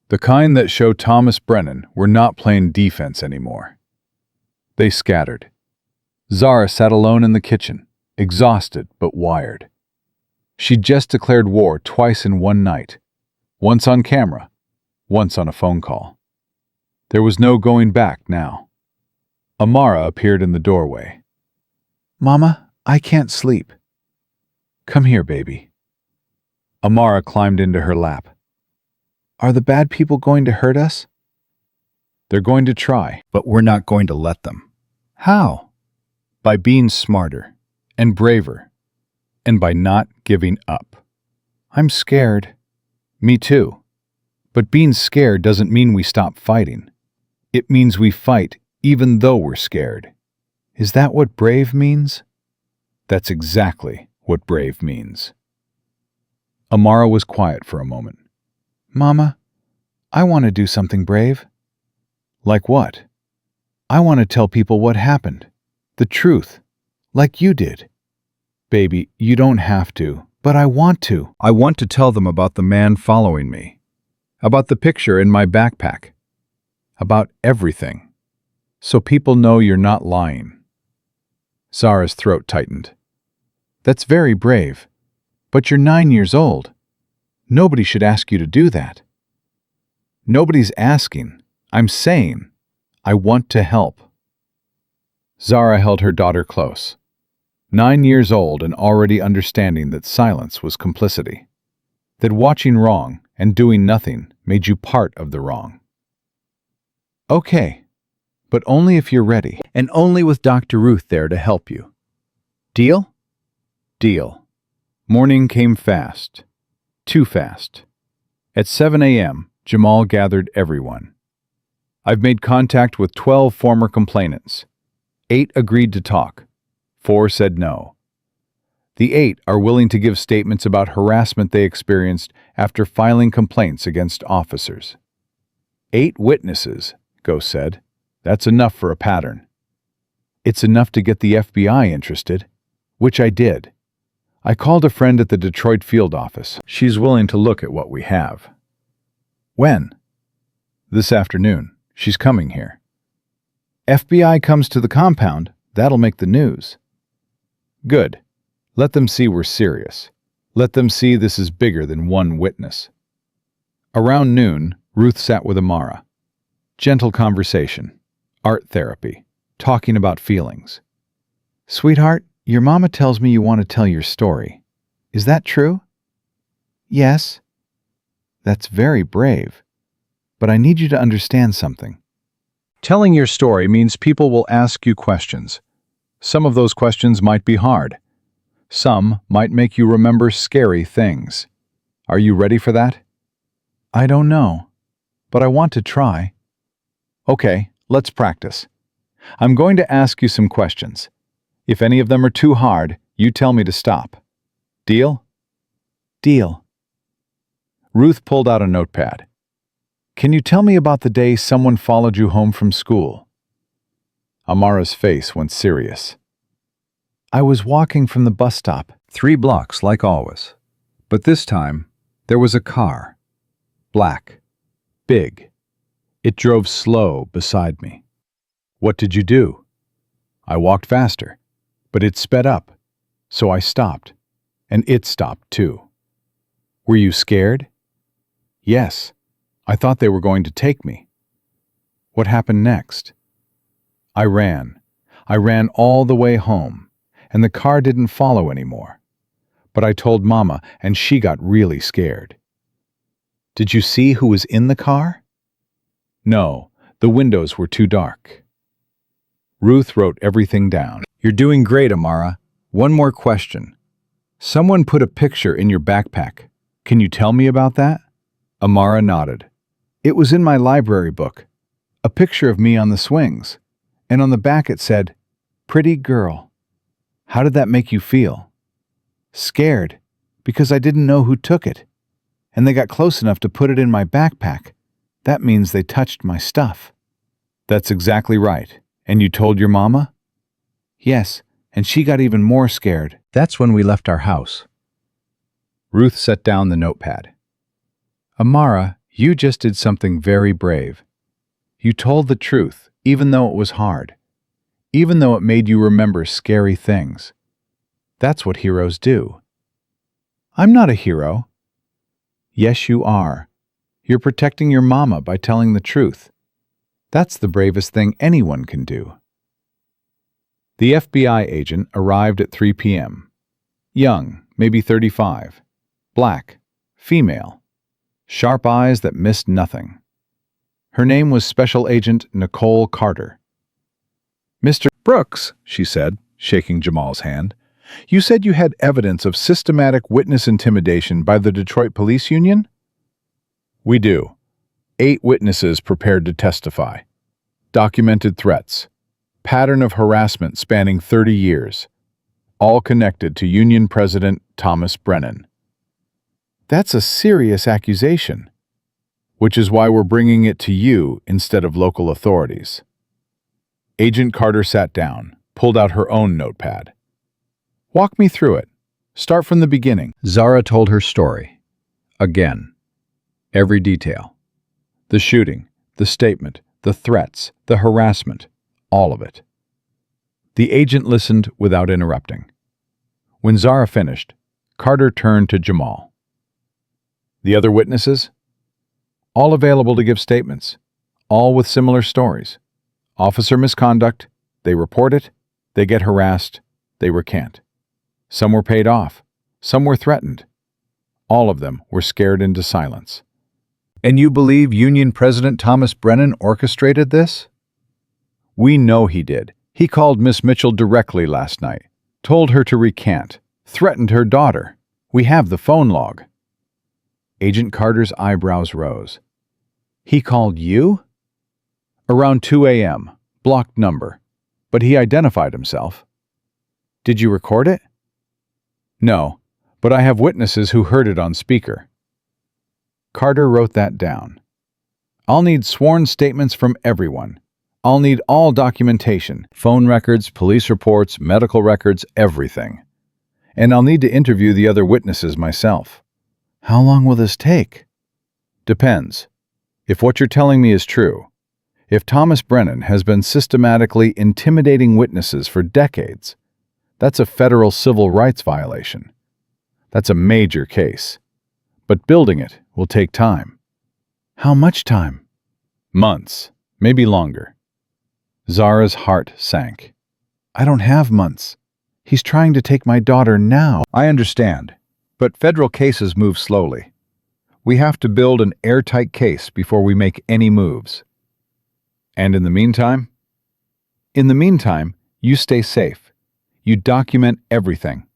The kind that show Thomas Brennan we're not playing defense anymore. They scattered. Zara sat alone in the kitchen, exhausted but wired. She'd just declared war twice in one night, once on camera, once on a phone call. There was no going back now. Amara appeared in the doorway. Mama, I can't sleep. Come here, baby. Amara climbed into her lap. Are the bad people going to hurt us? They're going to try, but we're not going to let them. How? By being smarter and braver, and by not giving up. I'm scared. Me too. But being scared doesn't mean we stop fighting. It means we fight even though we're scared. Is that what brave means? That's exactly what brave means. Amara was quiet for a moment. Mama, I want to do something brave. Like what? I want to tell people what happened. The truth. Like you did. Baby, you don't have to. But I want to. I want to tell them about the man following me. About the picture in my backpack. About everything. So people know you're not lying. Zara's throat tightened. That's very brave. But you're 9 years old. Nobody should ask you to do that. Nobody's asking. I'm saying. I want to help. Zara held her daughter close. 9 years old and already understanding that silence was complicity. That watching wrong and doing nothing made you part of the wrong. Okay, but only if you're ready. And only with Dr. Ruth there to help you. Deal? Deal. Morning came fast. Too fast. At 7 a.m., Jamal gathered everyone. I've made contact with 12 former complainants. 8 agreed to talk. 4 said no. The 8 are willing to give statements about harassment they experienced after filing complaints against officers. 8 witnesses, Ghost said. That's enough for a pattern. It's enough to get the FBI interested, which I did. I called a friend at the Detroit field office. She's willing to look at what we have. When? This afternoon. She's coming here. FBI comes to the compound. That'll make the news. Good. Let them see we're serious. Let them see this is bigger than one witness. Around noon, Ruth sat with Amara. Gentle conversation. Art therapy. talking about feelings. "Sweetheart, your mama tells me you want to tell your story. Is that true?" "Yes." "That's very brave. But I need you to understand something. Telling your story means people will ask you questions. Some of those questions might be hard. Some might make you remember scary things. Are you ready for that?" "I don't know, but I want to try." "Okay, let's practice. I'm going to ask you some questions. If any of them are too hard, you tell me to stop. Deal?" "Deal." Ruth pulled out a notepad. "Can you tell me about the day someone followed you home from school?" Amara's face went serious. "I was walking from the bus stop, 3 blocks like always. But this time, there was a car. Black. Big. It drove slow beside me. What did you do?" "I walked faster, but it sped up. So I stopped, and it stopped too." "Were you scared?" "Yes. I thought they were going to take me." "What happened next?" "I ran. I ran all the way home, and the car didn't follow anymore. But I told Mama, and she got really scared." "Did you see who was in the car?" "No, the windows were too dark." Ruth wrote everything down. "You're doing great, Amara. One more question. Someone put a picture in your backpack. Can you tell me about that?" Amara nodded. "It was in my library book. A picture of me on the swings. And on the back it said, 'Pretty girl.' How did that make you feel?" "Scared, because I didn't know who took it. And they got close enough to put it in my backpack. That means they touched my stuff." "That's exactly right. And you told your mama?" "Yes, and she got even more scared." That's when we left our house. Ruth set down the notepad. "Amara, you just did something very brave. You told the truth, even though it was hard. Even though it made you remember scary things. That's what heroes do." "I'm not a hero." "Yes, you are. You're protecting your mama by telling the truth. That's the bravest thing anyone can do." The FBI agent arrived at 3 p.m. Young, maybe 35. Black, female. Sharp eyes that missed nothing. Her name was Special Agent Nicole Carter. "Mr. Brooks," she said, shaking Jamal's hand, "you said you had evidence of systematic witness intimidation by the Detroit Police Union?" "We do. 8 witnesses prepared to testify. Documented threats. Pattern of harassment spanning 30 years. All connected to Union President Thomas Brennan." "That's a serious accusation." "Which is why we're bringing it to you instead of local authorities." Agent Carter sat down, pulled out her own notepad. "Walk me through it. Start from the beginning." Zara told her story. Again. Every detail. The shooting, the statement, the threats, the harassment, all of it. The agent listened without interrupting. When Zara finished, Carter turned to Jamal. "The other witnesses?" "All available to give statements. All with similar stories. Officer misconduct, they report it, they get harassed, they recant. Some were paid off, some were threatened. All of them were scared into silence." "And you believe Union President Thomas Brennan orchestrated this?" "We know he did. He called Miss Mitchell directly last night, told her to recant, threatened her daughter. We have the phone log." Agent Carter's eyebrows rose. "He called you?" "Around 2 a.m., blocked number, but he identified himself." "Did you record it?" "No, but I have witnesses who heard it on speaker." Carter wrote that down. "I'll need sworn statements from everyone. I'll need all documentation, phone records, police reports, medical records, everything. And I'll need to interview the other witnesses myself." "How long will this take?" "Depends. If what you're telling me is true, if Thomas Brennan has been systematically intimidating witnesses for decades, that's a federal civil rights violation. That's a major case. But building it will take time." "How much time?" "Months, maybe longer." Zara's heart sank. I don't have months. He's trying to take my daughter now. I understand, but federal cases move slowly. We have to build an airtight case before we make any moves. And in the meantime? In the meantime, you stay safe. You document everything.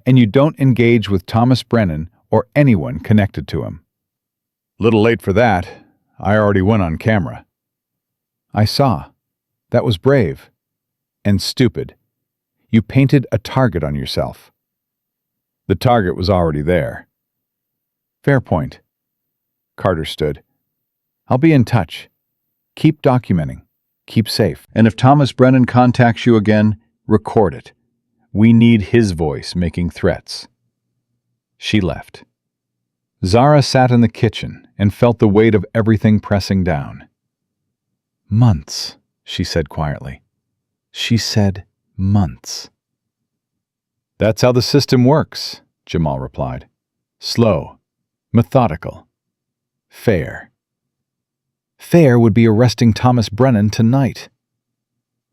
And you don't engage with Thomas Brennan or anyone connected to him. Little late for that. I already went on camera. I saw. That was brave. And stupid. You painted a target on yourself. The target was already there. Fair point. Carter stood. I'll be in touch. Keep documenting. Keep safe. And if Thomas Brennan contacts you again, record it. We need his voice making threats. She left. Zara sat in the kitchen and felt the weight of everything pressing down. Months, she said quietly. She said months. That's how the system works, Jamal replied. Slow, methodical, fair. Fair would be arresting Thomas Brennan tonight.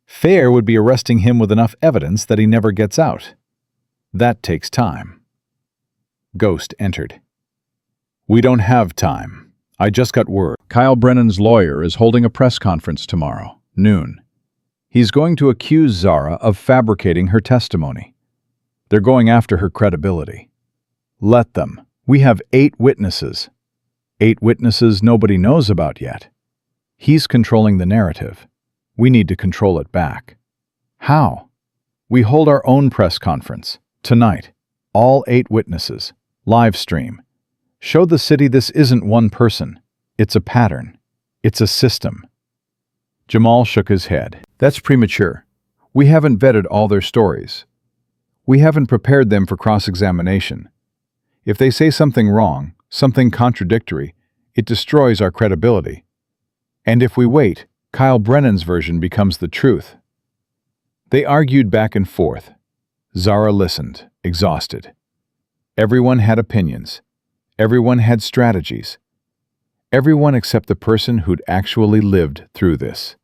Fair would be arresting him with enough evidence that he never gets out. That takes time. Ghost entered. We don't have time. I just got word. Kyle Brennan's lawyer is holding a press conference tomorrow, noon. He's going to accuse Zara of fabricating her testimony. They're going after her credibility. Let them. We have 8 witnesses. 8 witnesses nobody knows about yet. He's controlling the narrative. We need to control it back. How? We hold our own press conference, tonight. All 8 witnesses. Live stream. Show the city this isn't one person. It's a pattern. It's a system. Jamal shook his head. That's premature. We haven't vetted all their stories. We haven't prepared them for cross-examination. If they say something wrong, something contradictory, it destroys our credibility. And if we wait, Kyle Brennan's version becomes the truth. They argued back and forth. Zara listened, exhausted. Everyone had opinions. Everyone had strategies. Everyone except the person who'd actually lived through this.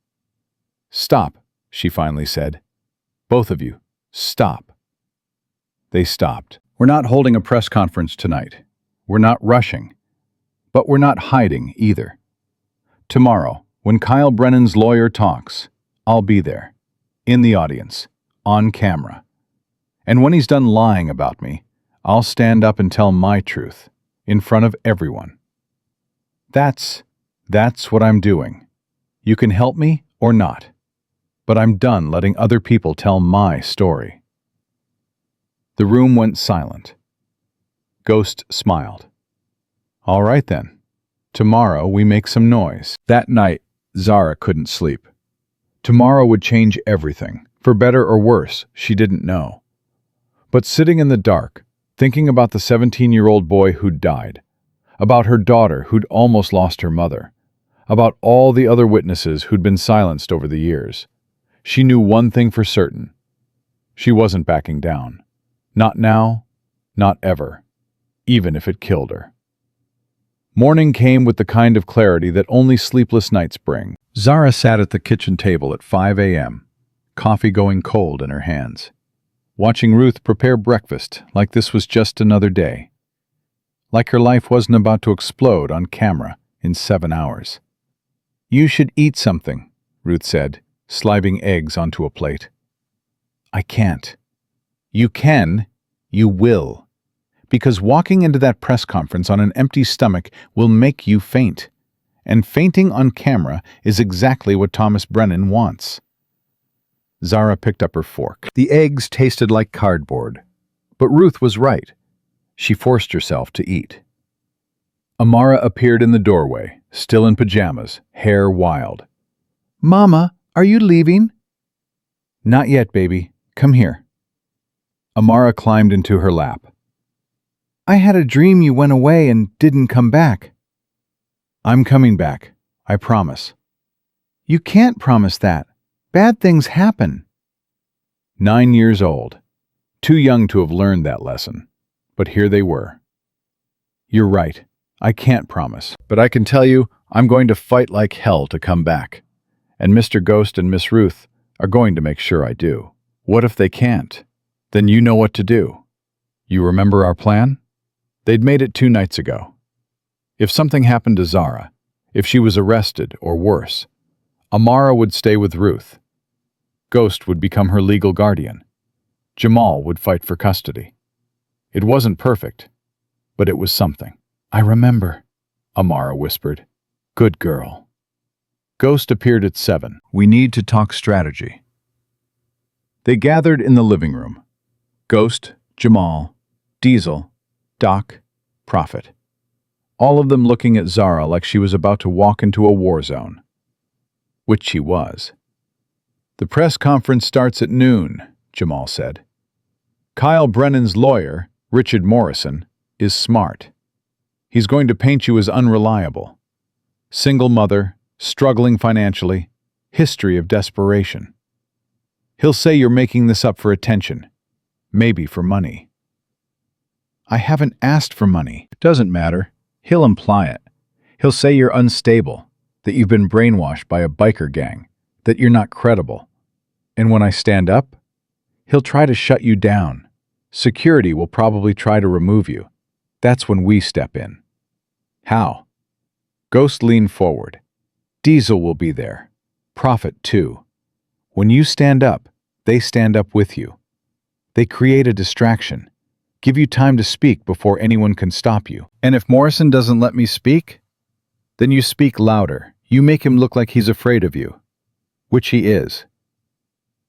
Stop, she finally said. Both of you, stop. They stopped. We're not holding a press conference tonight. We're not rushing. But we're not hiding either. Tomorrow, when Kyle Brennan's lawyer talks, I'll be there, in the audience, on camera. And when he's done lying about me, I'll stand up and tell my truth, in front of everyone. That's what I'm doing. You can help me or not, but I'm done letting other people tell my story. The room went silent. Ghost smiled. All right then. Tomorrow we make some noise. That night, Zara couldn't sleep. Tomorrow would change everything, for better or worse, she didn't know. But sitting in the dark, thinking about the 17-year-old boy who'd died, about her daughter who'd almost lost her mother, about all the other witnesses who'd been silenced over the years, she knew one thing for certain. She wasn't backing down. Not now, not ever, even if it killed her. Morning came with the kind of clarity that only sleepless nights bring. Zara sat at the kitchen table at 5 a.m., coffee going cold in her hands, watching Ruth prepare breakfast like this was just another day, like her life wasn't about to explode on camera in 7 hours. You should eat something, Ruth said, sliding eggs onto a plate. I can't. You can, you will. Because walking into that press conference on an empty stomach will make you faint. And fainting on camera is exactly what Thomas Brennan wants. Zara picked up her fork. The eggs tasted like cardboard. But Ruth was right. She forced herself to eat. Amara appeared in the doorway, still in pajamas, hair wild. Mama, are you leaving? Not yet, baby. Come here. Amara climbed into her lap. I had a dream you went away and didn't come back. I'm coming back. I promise. You can't promise that. Bad things happen. 9 years old. Too young to have learned that lesson. But here they were. You're right. I can't promise. But I can tell you, I'm going to fight like hell to come back. And Mr. Ghost and Miss Ruth are going to make sure I do. What if they can't? Then you know what to do. You remember our plan? They'd made it 2 nights ago. If something happened to Zara, if she was arrested or worse, Amara would stay with Ruth. Ghost would become her legal guardian. Jamal would fight for custody. It wasn't perfect, but it was something. I remember, Amara whispered. Good girl. Ghost appeared at 7. We need to talk strategy. They gathered in the living room. Ghost, Jamal, Diesel, Doc, Prophet. All of them looking at Zara like she was about to walk into a war zone. Which she was. The press conference starts at noon, Jamal said. Kyle Brennan's lawyer, Richard Morrison, is smart. He's going to paint you as unreliable. Single mother, struggling financially, history of desperation. He'll say you're making this up for attention, maybe for money. I haven't asked for money. Doesn't matter. He'll imply it. He'll say you're unstable, that you've been brainwashed by a biker gang, that you're not credible. And when I stand up, he'll try to shut you down. Security will probably try to remove you. That's when we step in. How? Ghost leaned forward. Diesel will be there. Prophet, too. When you stand up, they stand up with you. They create a distraction. Give you time to speak before anyone can stop you. And if Morrison doesn't let me speak, then you speak louder. You make him look like he's afraid of you. Which he is.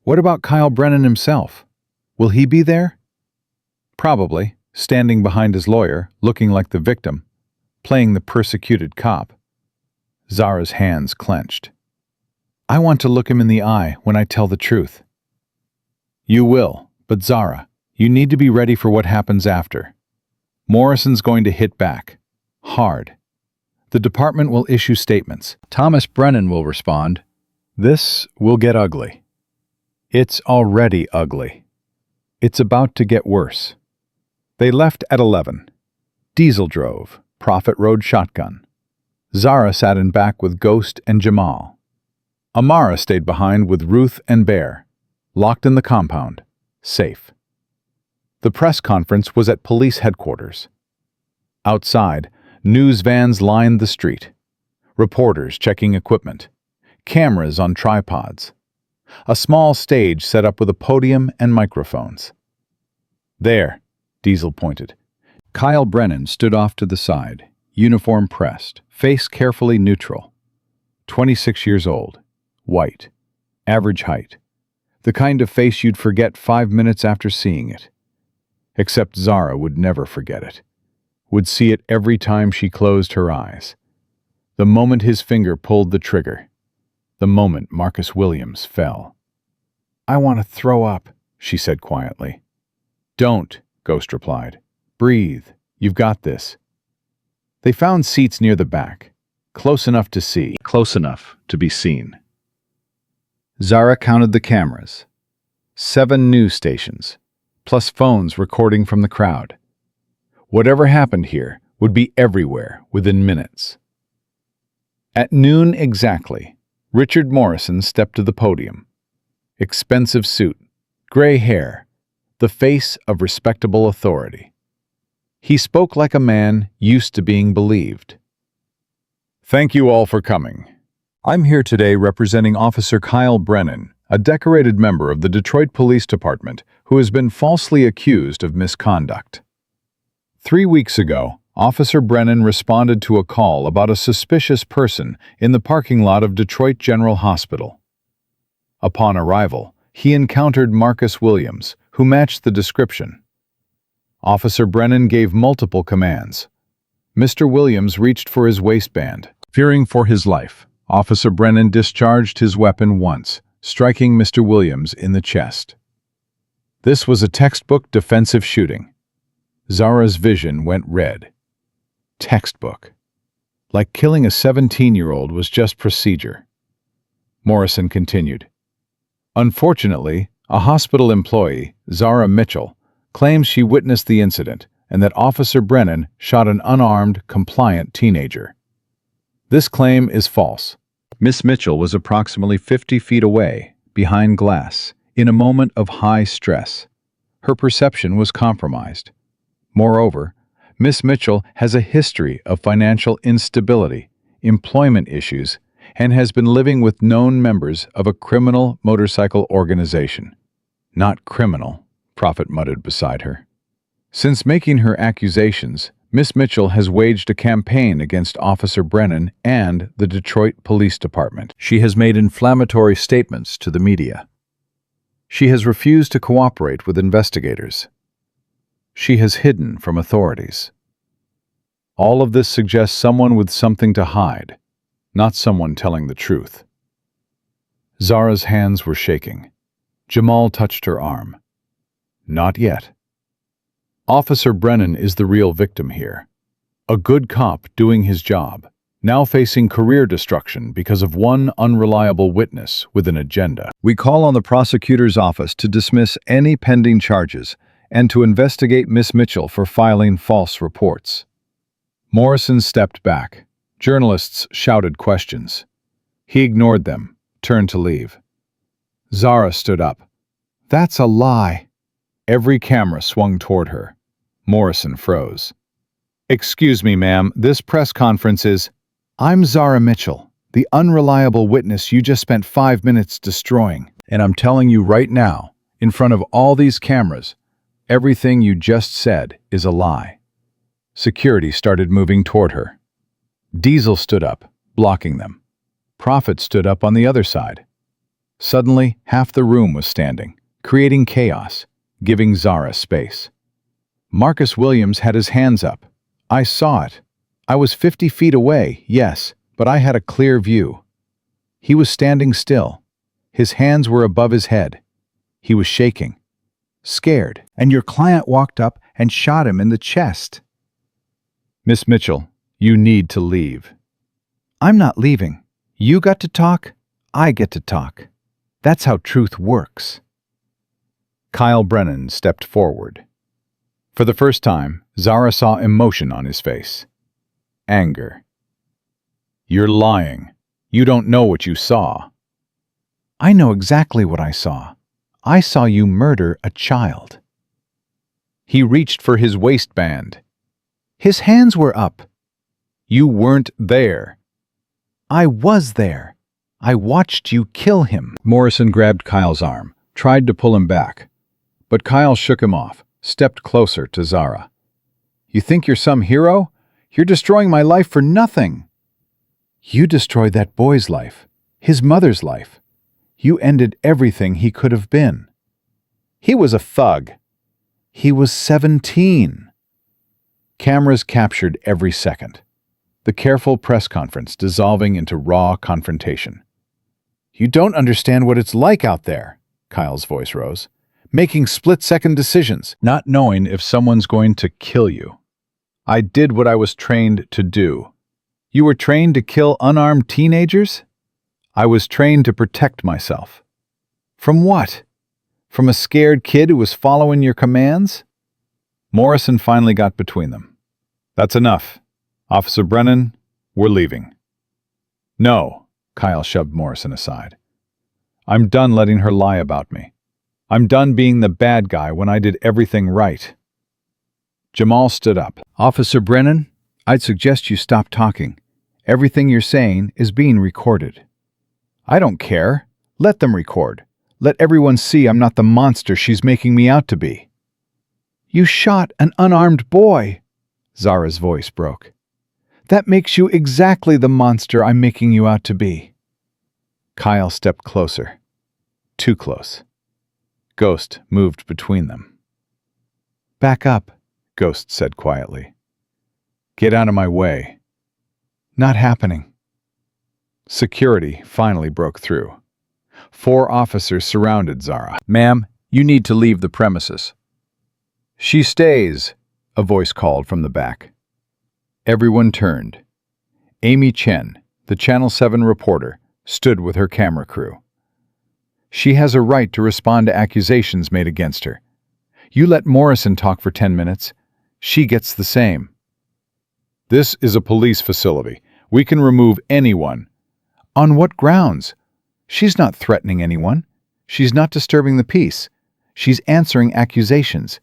What about Kyle Brennan himself? Will he be there? Probably, standing behind his lawyer, looking like the victim, playing the persecuted cop. Zara's hands clenched. I want to look him in the eye when I tell the truth. You will, but Zara, you need to be ready for what happens after. Morrison's going to hit back. Hard. The department will issue statements. Thomas Brennan will respond. This will get ugly. It's already ugly. It's about to get worse. They left at 11. Diesel drove. Prophet rode shotgun. Zara sat in back with Ghost and Jamal. Amara stayed behind with Ruth and Bear, locked in the compound, safe. The press conference was at police headquarters. Outside, news vans lined the street. Reporters checking equipment. Cameras on tripods. A small stage set up with a podium and microphones. There, Diesel pointed. Kyle Brennan stood off to the side, uniform pressed, face carefully neutral. 26 years old, white, average height. The kind of face you'd forget 5 minutes after seeing it. Except Zara would never forget it. Would see it every time she closed her eyes. The moment his finger pulled the trigger. The moment Marcus Williams fell. I want to throw up, she said quietly. Don't, Ghost replied. Breathe. You've got this. They found seats near the back, close enough to see, close enough to be seen. Zara counted the cameras. 7 news stations, plus phones recording from the crowd. Whatever happened here would be everywhere within minutes. At noon exactly, Richard Morrison stepped to the podium. Expensive suit, gray hair, the face of respectable authority. He spoke like a man used to being believed. Thank you all for coming. I'm here today representing Officer Kyle Brennan, a decorated member of the Detroit Police Department who has been falsely accused of misconduct. 3 weeks ago, Officer Brennan responded to a call about a suspicious person in the parking lot of Detroit General Hospital. Upon arrival, he encountered Marcus Williams, who matched the description. Officer Brennan gave multiple commands. Mr. Williams reached for his waistband. Fearing for his life, Officer Brennan discharged his weapon once, striking Mr. Williams in the chest. This was a textbook defensive shooting. Zara's vision went red. Textbook. Like killing a 17-year-old was just procedure. Morrison continued. Unfortunately, a hospital employee, Zara Mitchell, claims she witnessed the incident and that Officer Brennan shot an unarmed, compliant teenager. This claim is false. Miss Mitchell was approximately 50 feet away, behind glass, in a moment of high stress. Her perception was compromised. Moreover, Miss Mitchell has a history of financial instability, employment issues, and has been living with known members of a criminal motorcycle organization. Not criminal, Prophet muttered beside her. Since making her accusations, Miss Mitchell has waged a campaign against Officer Brennan and the Detroit Police Department. She has made inflammatory statements to the media. She has refused to cooperate with investigators. She has hidden from authorities. All of this suggests someone with something to hide, not someone telling the truth. Zara's hands were shaking. Jamal touched her arm. Not yet. Officer Brennan is the real victim here. A good cop doing his job, now facing career destruction because of one unreliable witness with an agenda. We call on the prosecutor's office to dismiss any pending charges and to investigate Miss Mitchell for filing false reports. Morrison stepped back. Journalists shouted questions. He ignored them, turned to leave. Zara stood up. That's a lie. Every camera swung toward her. Morrison froze. Excuse me, ma'am, this press conference is... I'm Zara Mitchell, the unreliable witness you just spent 5 minutes destroying. And I'm telling you right now, in front of all these cameras, everything you just said is a lie. Security started moving toward her. Diesel stood up, blocking them. Prophet stood up on the other side. Suddenly, half the room was standing, creating chaos, giving Zara space. Marcus Williams had his hands up. I saw it. I was 50 feet away, yes, but I had a clear view. He was standing still. His hands were above his head. He was shaking. Scared. And your client walked up and shot him in the chest. Miss Mitchell, you need to leave. I'm not leaving. You got to talk, I get to talk. That's how truth works. Kyle Brennan stepped forward. For the first time, Zara saw emotion on his face. Anger. You're lying. You don't know what you saw. I know exactly what I saw. I saw you murder a child. He reached for his waistband. His hands were up. You weren't there. I was there. I watched you kill him. Morrison grabbed Kyle's arm, tried to pull him back. But Kyle shook him off, stepped closer to Zara. You think you're some hero? You're destroying my life for nothing. You destroyed that boy's life, his mother's life. You ended everything he could have been. He was a thug. He was 17. Cameras captured every second. The careful press conference dissolving into raw confrontation. You don't understand what it's like out there, Kyle's voice rose. Making split-second decisions, not knowing if someone's going to kill you. I did what I was trained to do. You were trained to kill unarmed teenagers? I was trained to protect myself. From what? From a scared kid who was following your commands? Morrison finally got between them. That's enough. Officer Brennan, we're leaving. No, Kyle shoved Morrison aside. I'm done letting her lie about me. I'm done being the bad guy when I did everything right. Jamal stood up. Officer Brennan, I'd suggest you stop talking. Everything you're saying is being recorded. I don't care. Let them record. Let everyone see I'm not the monster she's making me out to be. You shot an unarmed boy. Zara's voice broke. That makes you exactly the monster I'm making you out to be. Kyle stepped closer. Too close. Ghost moved between them. Back up, Ghost said quietly. Get out of my way. Not happening. Security finally broke through. 4 officers surrounded Zara. Ma'am, you need to leave the premises. She stays, a voice called from the back. Everyone turned. Amy Chen, the Channel 7 reporter, stood with her camera crew. She has a right to respond to accusations made against her. You let Morrison talk for 10 minutes. She gets the same. This is a police facility. We can remove anyone. On what grounds? She's not threatening anyone. She's not disturbing the peace. She's answering accusations.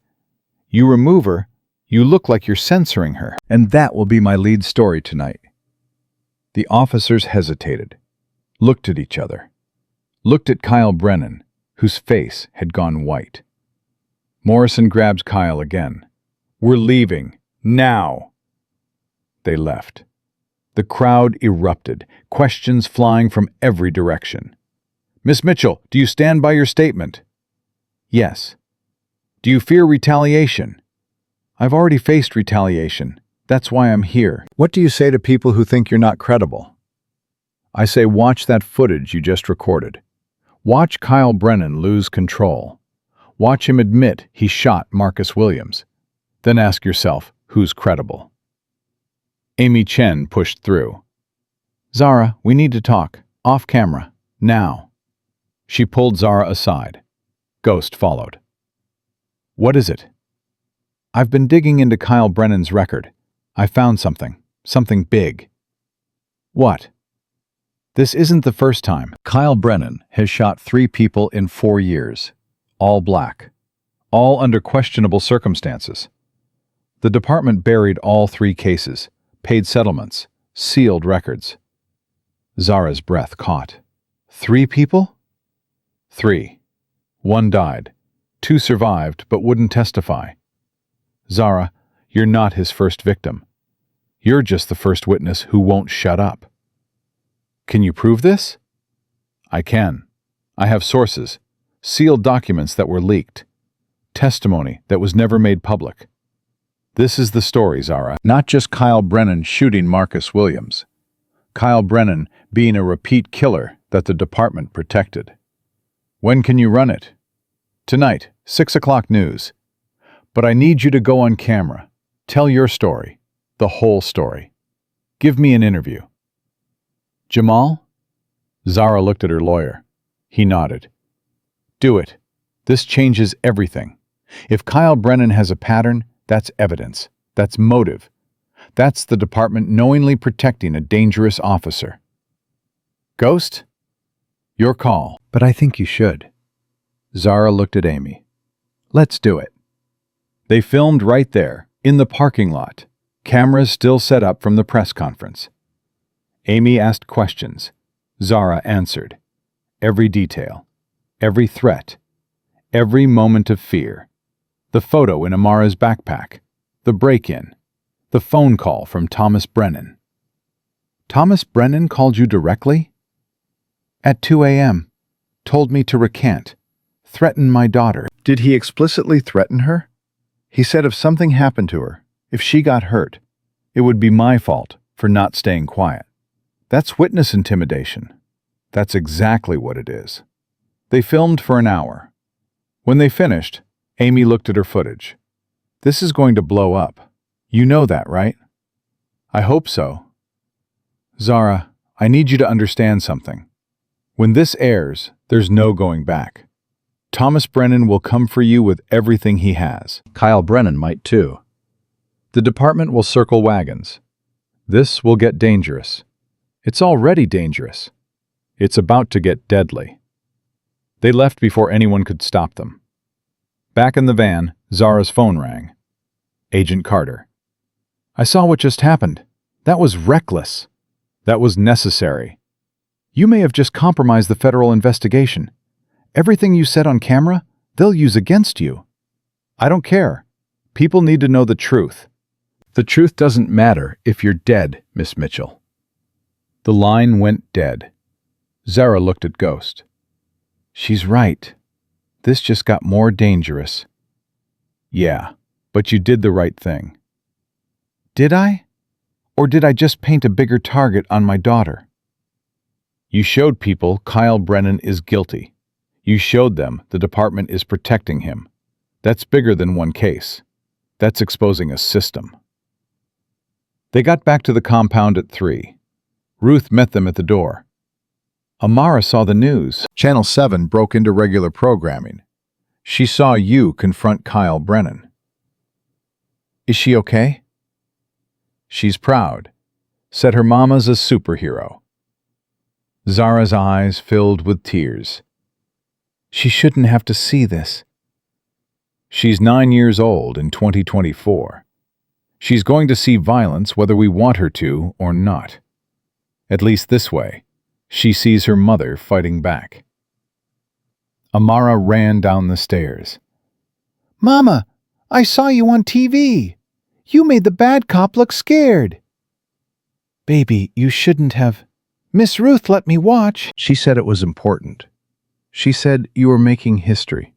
You remove her, you look like you're censoring her. And that will be my lead story tonight. The officers hesitated, looked at each other, looked at Kyle Brennan, whose face had gone white. Morrison grabs Kyle again. We're leaving. Now. They left. The crowd erupted, questions flying from every direction. Miss Mitchell, do you stand by your statement? Yes. Do you fear retaliation? I've already faced retaliation. That's why I'm here. What do you say to people who think you're not credible? I say watch that footage you just recorded. Watch Kyle Brennan lose control. Watch him admit he shot Marcus Williams. Then ask yourself, who's credible? Amy Chen pushed through. Zara, we need to talk. Off camera. Now. She pulled Zara aside. Ghost followed. What is it? I've been digging into Kyle Brennan's record. I found something. Something big. What? This isn't the first time. Kyle Brennan has shot 3 people in 4 years. All black. All under questionable circumstances. The department buried all 3 cases, paid settlements, sealed records. Zara's breath caught. 3 people? 3. 1 died. 2 survived but wouldn't testify. Zara, you're not his first victim. You're just the first witness who won't shut up. Can you prove this? I can. I have sources, sealed documents that were leaked, testimony that was never made public. This is the story, Zara. Not just Kyle Brennan shooting Marcus Williams. Kyle Brennan being a repeat killer that the department protected. When can you run it? Tonight, 6 o'clock news. But I need you to go on camera. Tell your story. The whole story. Give me an interview. Jamal? Zara looked at her lawyer. He nodded. Do it. This changes everything. If Kyle Brennan has a pattern, that's evidence. That's motive. That's the department knowingly protecting a dangerous officer. Ghost? Your call. But I think you should. Zara looked at Amy. Let's do it. They filmed right there, in the parking lot. Cameras still set up from the press conference. Amy asked questions. Zara answered. Every detail. Every threat. Every moment of fear. The photo in Amara's backpack. The break-in. The phone call from Thomas Brennan. Thomas Brennan called you directly? At 2 a.m. Told me to recant. Threatened my daughter. Did he explicitly threaten her? He said if something happened to her, if she got hurt, it would be my fault for not staying quiet. That's witness intimidation. That's exactly what it is. They filmed for an hour. When they finished, Amy looked at her footage. This is going to blow up. You know that, right? I hope so. Zara, I need you to understand something. When this airs, there's no going back. Thomas Brennan will come for you with everything he has. Kyle Brennan might too. The department will circle wagons. This will get dangerous. It's already dangerous. It's about to get deadly. They left before anyone could stop them. Back in the van, Zara's phone rang. Agent Carter. I saw what just happened. That was reckless. That was necessary. You may have just compromised the federal investigation. Everything you said on camera, they'll use against you. I don't care. People need to know the truth. The truth doesn't matter if you're dead, Miss Mitchell. The line went dead. Zara looked at Ghost. She's right. This just got more dangerous. Yeah, but you did the right thing. Did I? Or did I just paint a bigger target on my daughter? You showed people Kyle Brennan is guilty. You showed them the department is protecting him. That's bigger than one case. That's exposing a system. They got back to the compound at 3. Ruth met them at the door. Amara saw the news. Channel 7 broke into regular programming. She saw you confront Kyle Brennan. Is she okay? She's proud. Said her mama's a superhero. Zara's eyes filled with tears. She shouldn't have to see this. She's 9 years old in 2024. She's going to see violence whether we want her to or not. At least this way, she sees her mother fighting back. Amara ran down the stairs. Mama, I saw you on TV. You made the bad cop look scared. Baby, you shouldn't have. Miss Ruth let me watch. She said it was important. She said you were making history.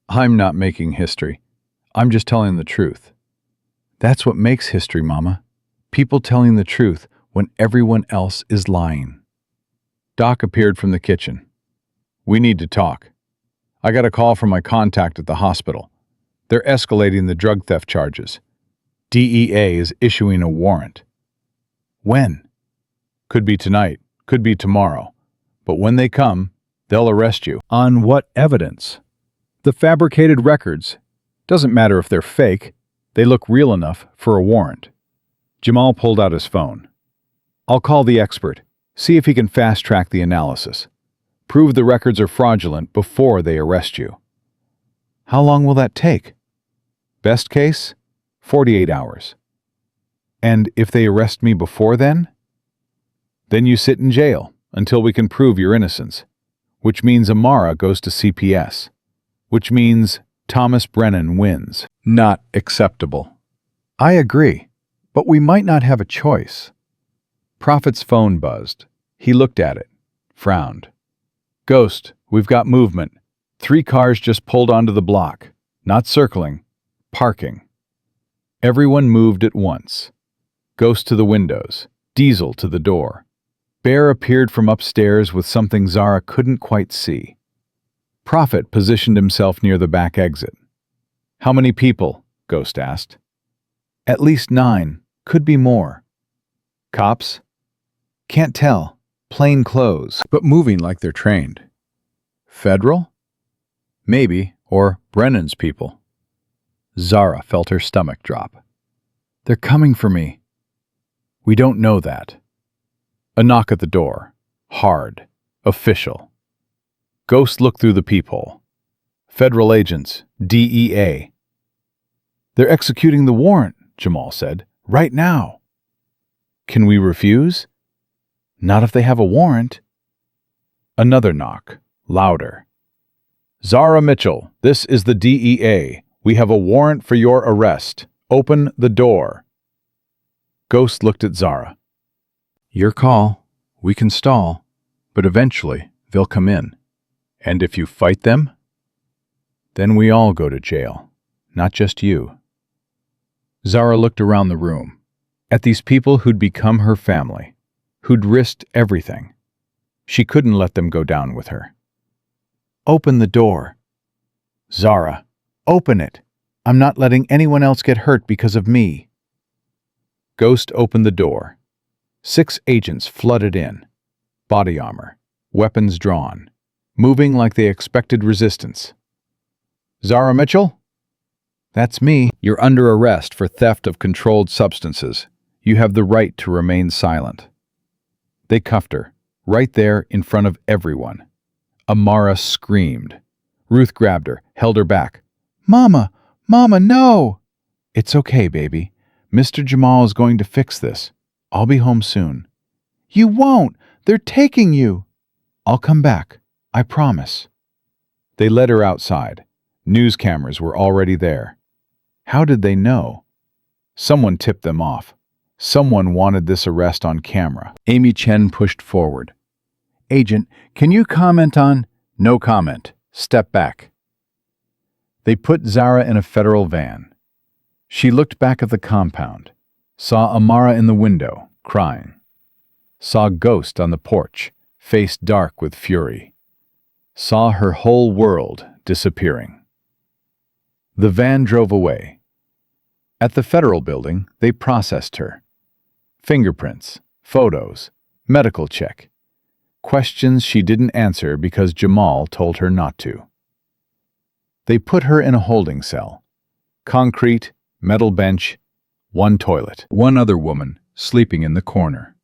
I'm not making history. I'm just telling the truth. That's what makes history, Mama. People telling the truth when everyone else is lying. Doc appeared from the kitchen. We need to talk. I got a call from my contact at the hospital. They're escalating the drug theft charges. DEA is issuing a warrant. When? Could be tonight, could be tomorrow. But when they come, they'll arrest you. On what evidence? The fabricated records. Doesn't matter if they're fake. They look real enough for a warrant. Jamal pulled out his phone. I'll call the expert. See if he can fast-track the analysis. Prove the records are fraudulent before they arrest you. How long will that take? Best case, 48 hours. And if they arrest me before then? Then you sit in jail until we can prove your innocence, which means Amara goes to CPS, which means Thomas Brennan wins. Not acceptable. I agree, but we might not have a choice. Prophet's phone buzzed. He looked at it, frowned. Ghost, we've got movement. 3 cars just pulled onto the block. Not circling, parking. Everyone moved at once. Ghost to the windows, Diesel to the door. Bear appeared from upstairs with something Zara couldn't quite see. Prophet positioned himself near the back exit. How many people? Ghost asked. At least 9, could be more. Cops? Can't tell. Plain clothes, but moving like they're trained. Federal? Maybe, or Brennan's people. Zara felt her stomach drop. They're coming for me. We don't know that. A knock at the door. Hard. Official. Ghost looked through the peephole. Federal agents, DEA. They're executing the warrant, Jamal said. Right now. Can we refuse? Not if they have a warrant. Another knock, louder. Zara Mitchell, this is the DEA. We have a warrant for your arrest. Open the door. Ghost looked at Zara. Your call. We can stall, but eventually they'll come in. And if you fight them, then we all go to jail, not just you. Zara looked around the room, at these people who'd become her family, who'd risked everything. She couldn't let them go down with her. Open the door. Zara, open it. I'm not letting anyone else get hurt because of me. Ghost opened the door. 6 agents flooded in. Body armor, weapons drawn, moving like they expected resistance. Zara Mitchell? That's me. You're under arrest for theft of controlled substances. You have the right to remain silent. They cuffed her, right there in front of everyone. Amara screamed. Ruth grabbed her, held her back. Mama! Mama, no! It's okay, baby. Mr. Jamal is going to fix this. I'll be home soon. You won't! They're taking you! I'll come back. I promise. They led her outside. News cameras were already there. How did they know? Someone tipped them off. Someone wanted this arrest on camera. Amy Chen pushed forward. Agent, can you comment on? No comment. Step back. They put Zara in a federal van. She looked back at the compound, saw Amara in the window, crying. Saw Ghost on the porch, face dark with fury. Saw her whole world disappearing. The van drove away. At the federal building, they processed her. Fingerprints, photos, medical check. Questions she didn't answer because Jamal told her not to. They put her in a holding cell. Concrete, metal bench, 1 toilet. One other woman sleeping in the corner.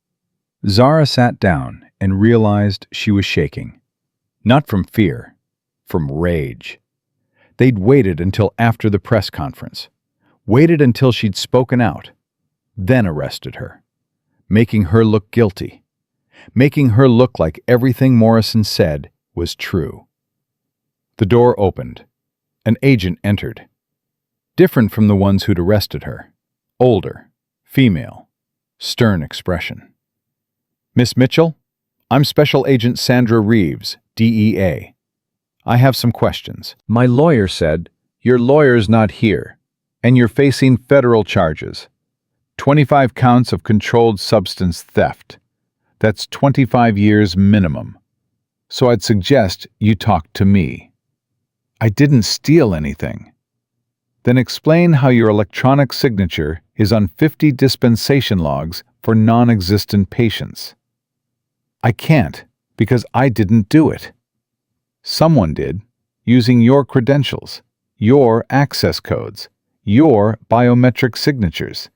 Zara sat down and realized she was shaking. Not from fear, from rage. They'd waited until after the press conference, waited until she'd spoken out, then arrested her, making her look guilty, making her look like everything Morrison said was true. The door opened. An agent entered. Different from the ones who'd arrested her. Older, female, stern expression. "Miss Mitchell, I'm Special Agent Sandra Reeves, DEA. I have some questions." My lawyer said, "Your lawyer's not here, and you're facing federal charges. 25 counts of controlled substance theft. That's 25 years minimum. So I'd suggest you talk to me." "I didn't steal anything." "Then explain how your electronic signature is on 50 dispensation logs for non-existent patients." "I can't, because I didn't do it." "Someone did, using your credentials, your access codes, your biometric signatures."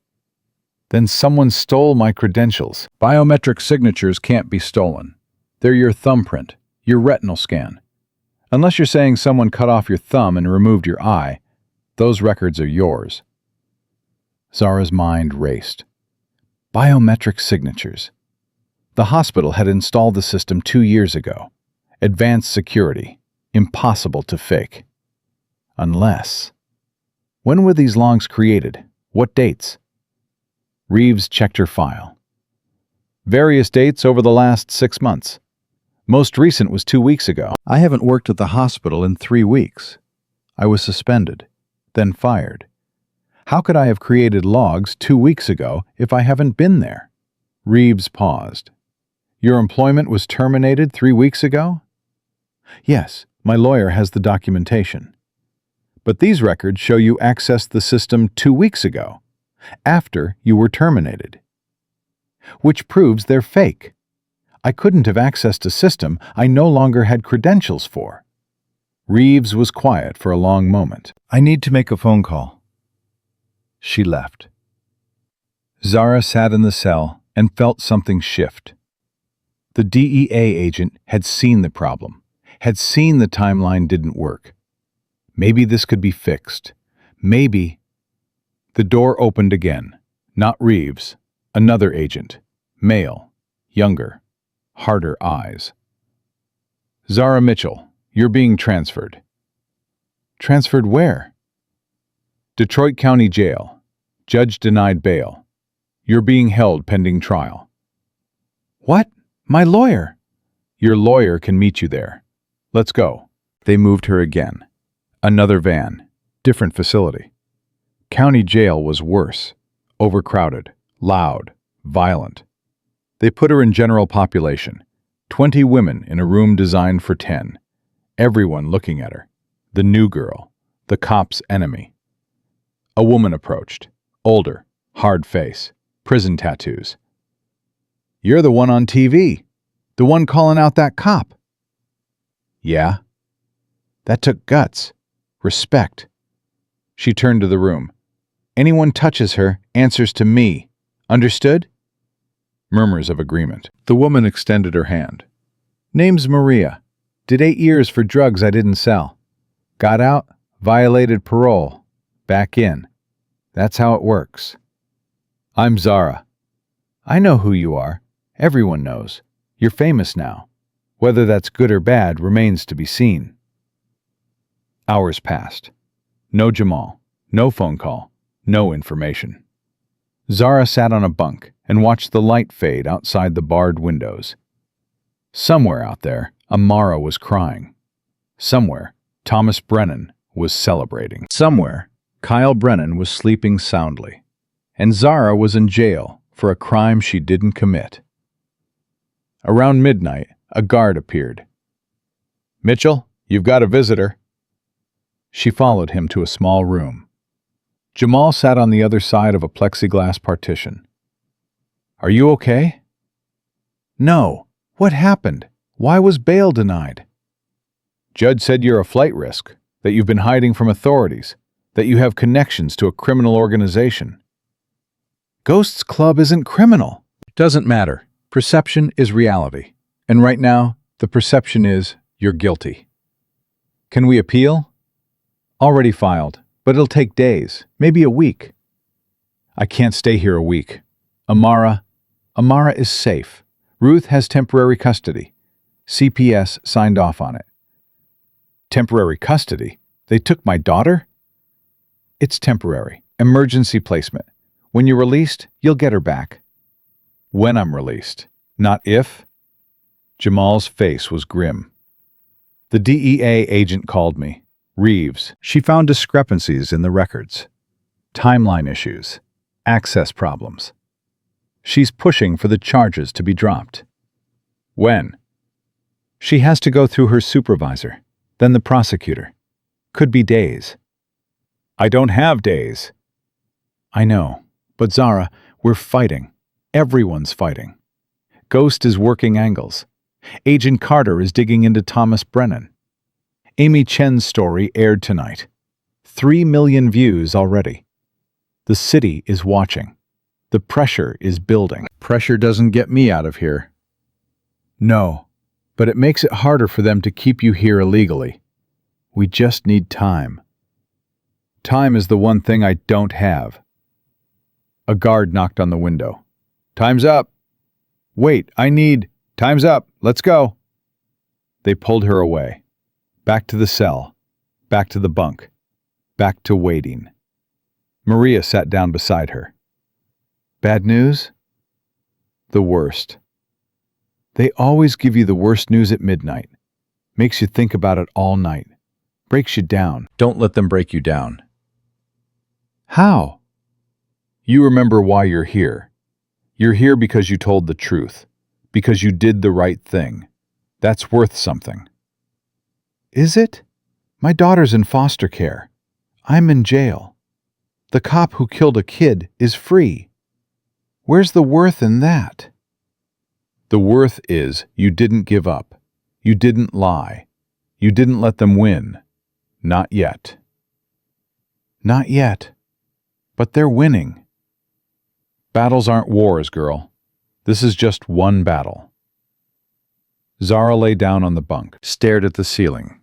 "Then someone stole my credentials." "Biometric signatures can't be stolen. They're your thumbprint, your retinal scan. Unless you're saying someone cut off your thumb and removed your eye, those records are yours." Zara's mind raced. Biometric signatures. The hospital had installed the system 2 years ago. Advanced security. Impossible to fake. Unless... When were these logs created? What dates? Reeves checked her file. "Various dates over the last 6 months. Most recent was 2 weeks ago." "I haven't worked at the hospital in 3 weeks. I was suspended, then fired. How could I have created logs 2 weeks ago if I haven't been there?" Reeves paused. "Your employment was terminated 3 weeks ago?" "Yes, my lawyer has the documentation." "But these records show you accessed the system 2 weeks ago, after you were terminated. Which proves they're fake. I couldn't have accessed a system I no longer had credentials for." Reeves was quiet for a long moment. "I need to make a phone call." She left. Zara sat in the cell and felt something shift. The DEA agent had seen the problem, had seen the timeline didn't work. Maybe this could be fixed. Maybe... The door opened again. Not Reeves. Another agent. Male. Younger. Harder eyes. "Zara Mitchell, you're being transferred." "Transferred where?" "Detroit County Jail. Judge denied bail. You're being held pending trial." "What? My lawyer?" "Your lawyer can meet you there. Let's go." They moved her again. Another van. Different facility. County jail was worse. Overcrowded. Loud. Violent. They put her in general population. 20 women in a room designed for 10. Everyone looking at her. The new girl. The cop's enemy. A woman approached. Older. Hard face. Prison tattoos. "You're the one on TV. The one calling out that cop." "Yeah." "That took guts. Respect." She turned to the room. "Anyone touches her answers to me. Understood?" Murmurs of agreement. The woman extended her hand. "Name's Maria. Did 8 years for drugs I didn't sell. Got out, violated parole. Back in. That's how it works." "I'm Zara." "I know who you are. Everyone knows. You're famous now. Whether that's good or bad remains to be seen." Hours passed. No Jamal. No phone call. No information. Zara sat on a bunk and watched the light fade outside the barred windows. Somewhere out there, Amara was crying. Somewhere, Thomas Brennan was celebrating. Somewhere, Kyle Brennan was sleeping soundly. And Zara was in jail for a crime she didn't commit. Around midnight, a guard appeared. "Mitchell, you've got a visitor." She followed him to a small room. Jamal sat on the other side of a plexiglass partition. "Are you okay?" "No. What happened? Why was bail denied?" "Judge said you're a flight risk, that you've been hiding from authorities, that you have connections to a criminal organization." "Ghosts Club isn't criminal." "Doesn't matter. Perception is reality. And right now, the perception is you're guilty. Can we appeal? Already filed, but it'll take days, maybe a week. I can't stay here a week. Amara is safe. Ruth has temporary custody. CPS signed off on it. Temporary custody? They took my daughter? It's temporary. Emergency placement. When you're released, you'll get her back. When I'm released, not if. Jamal's face was grim. The DEA agent called me. Reeves. She found discrepancies in the records. Timeline issues. Access problems. She's pushing for the charges to be dropped. When? She has to go through her supervisor, then the prosecutor. Could be days. I don't have days. I know, but Zara, we're fighting. Everyone's fighting. Ghost is working angles. Agent Carter is digging into Thomas Brennan. Amy Chen's story aired tonight. 3 million views already. The city is watching. The pressure is building. Pressure doesn't get me out of here. No, but it makes it harder for them to keep you here illegally. We just need time. Time is the one thing I don't have. A guard knocked on the window. Time's up. Wait, Time's up. Let's go. They pulled her away. Back to the cell. Back to the bunk. Back to waiting. Maria sat down beside her. Bad news? The worst. They always give you the worst news at midnight. Makes you think about it all night. Breaks you down. Don't let them break you down. How? You remember why you're here. You're here because you told the truth. Because you did the right thing. That's worth something. Is it? My daughter's in foster care. I'm in jail. The cop who killed a kid is free. Where's the worth in that? The worth is you didn't give up. You didn't lie. You didn't let them win. Not yet. Not yet. But they're winning. Battles aren't wars, girl. This is just one battle. Zara lay down on the bunk, stared at the ceiling.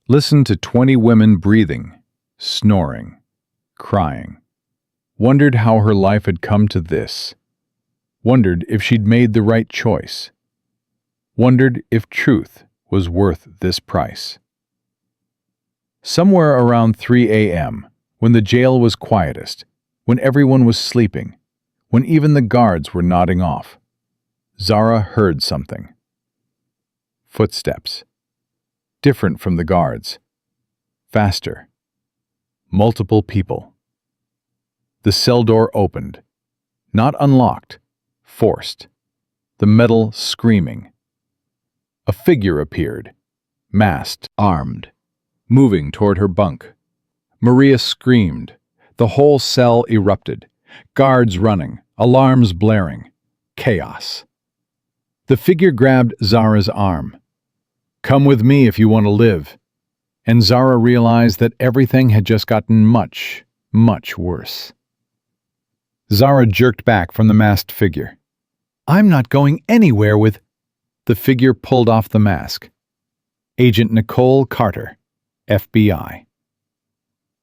Listened to 20 women breathing, snoring, crying. Wondered how her life had come to this. Wondered if she'd made the right choice. Wondered if truth was worth this price. Somewhere around 3 a.m., when the jail was quietest, when everyone was sleeping, when even the guards were nodding off, Zara heard something. Footsteps. Different from the guards. Faster. Multiple people. The cell door opened. Not unlocked. Forced. The metal screaming. A figure appeared. Masked. Armed. Moving toward her bunk. Maria screamed. The whole cell erupted. Guards running. Alarms blaring. Chaos. The figure grabbed Zara's arm. Come with me if you want to live. And Zara realized that everything had just gotten much, much worse. Zara jerked back from the masked figure. I'm not going anywhere with... The figure pulled off the mask. Agent Nicole Carter, FBI.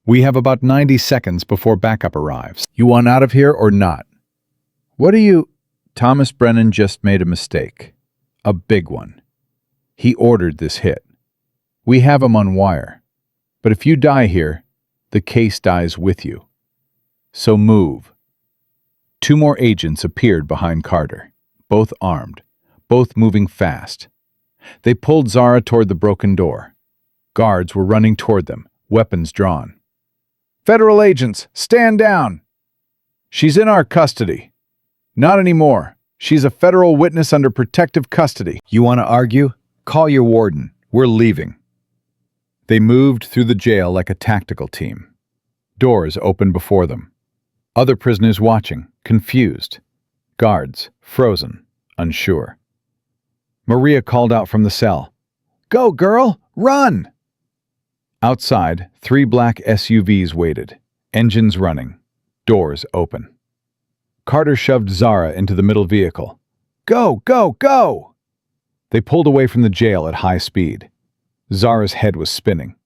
We have about 90 seconds before backup arrives. You want out of here or not? What do you... Thomas Brennan just made a mistake. A big one. He ordered this hit. We have him on wire. But if you die here, the case dies with you. So move. 2 more agents appeared behind Carter, both armed, both moving fast. They pulled Zara toward the broken door. Guards were running toward them, weapons drawn. Federal agents, stand down! She's in our custody. Not anymore. She's a federal witness under protective custody. You want to argue? Call your warden. We're leaving. They moved through the jail like a tactical team. Doors opened before them. Other prisoners watching, confused. Guards, frozen, unsure. Maria called out from the cell. Go, girl! Run! Outside, 3 black SUVs waited, engines running, doors open. Carter shoved Zara into the middle vehicle. Go, go, go! They pulled away from the jail at high speed. Zara's head was spinning.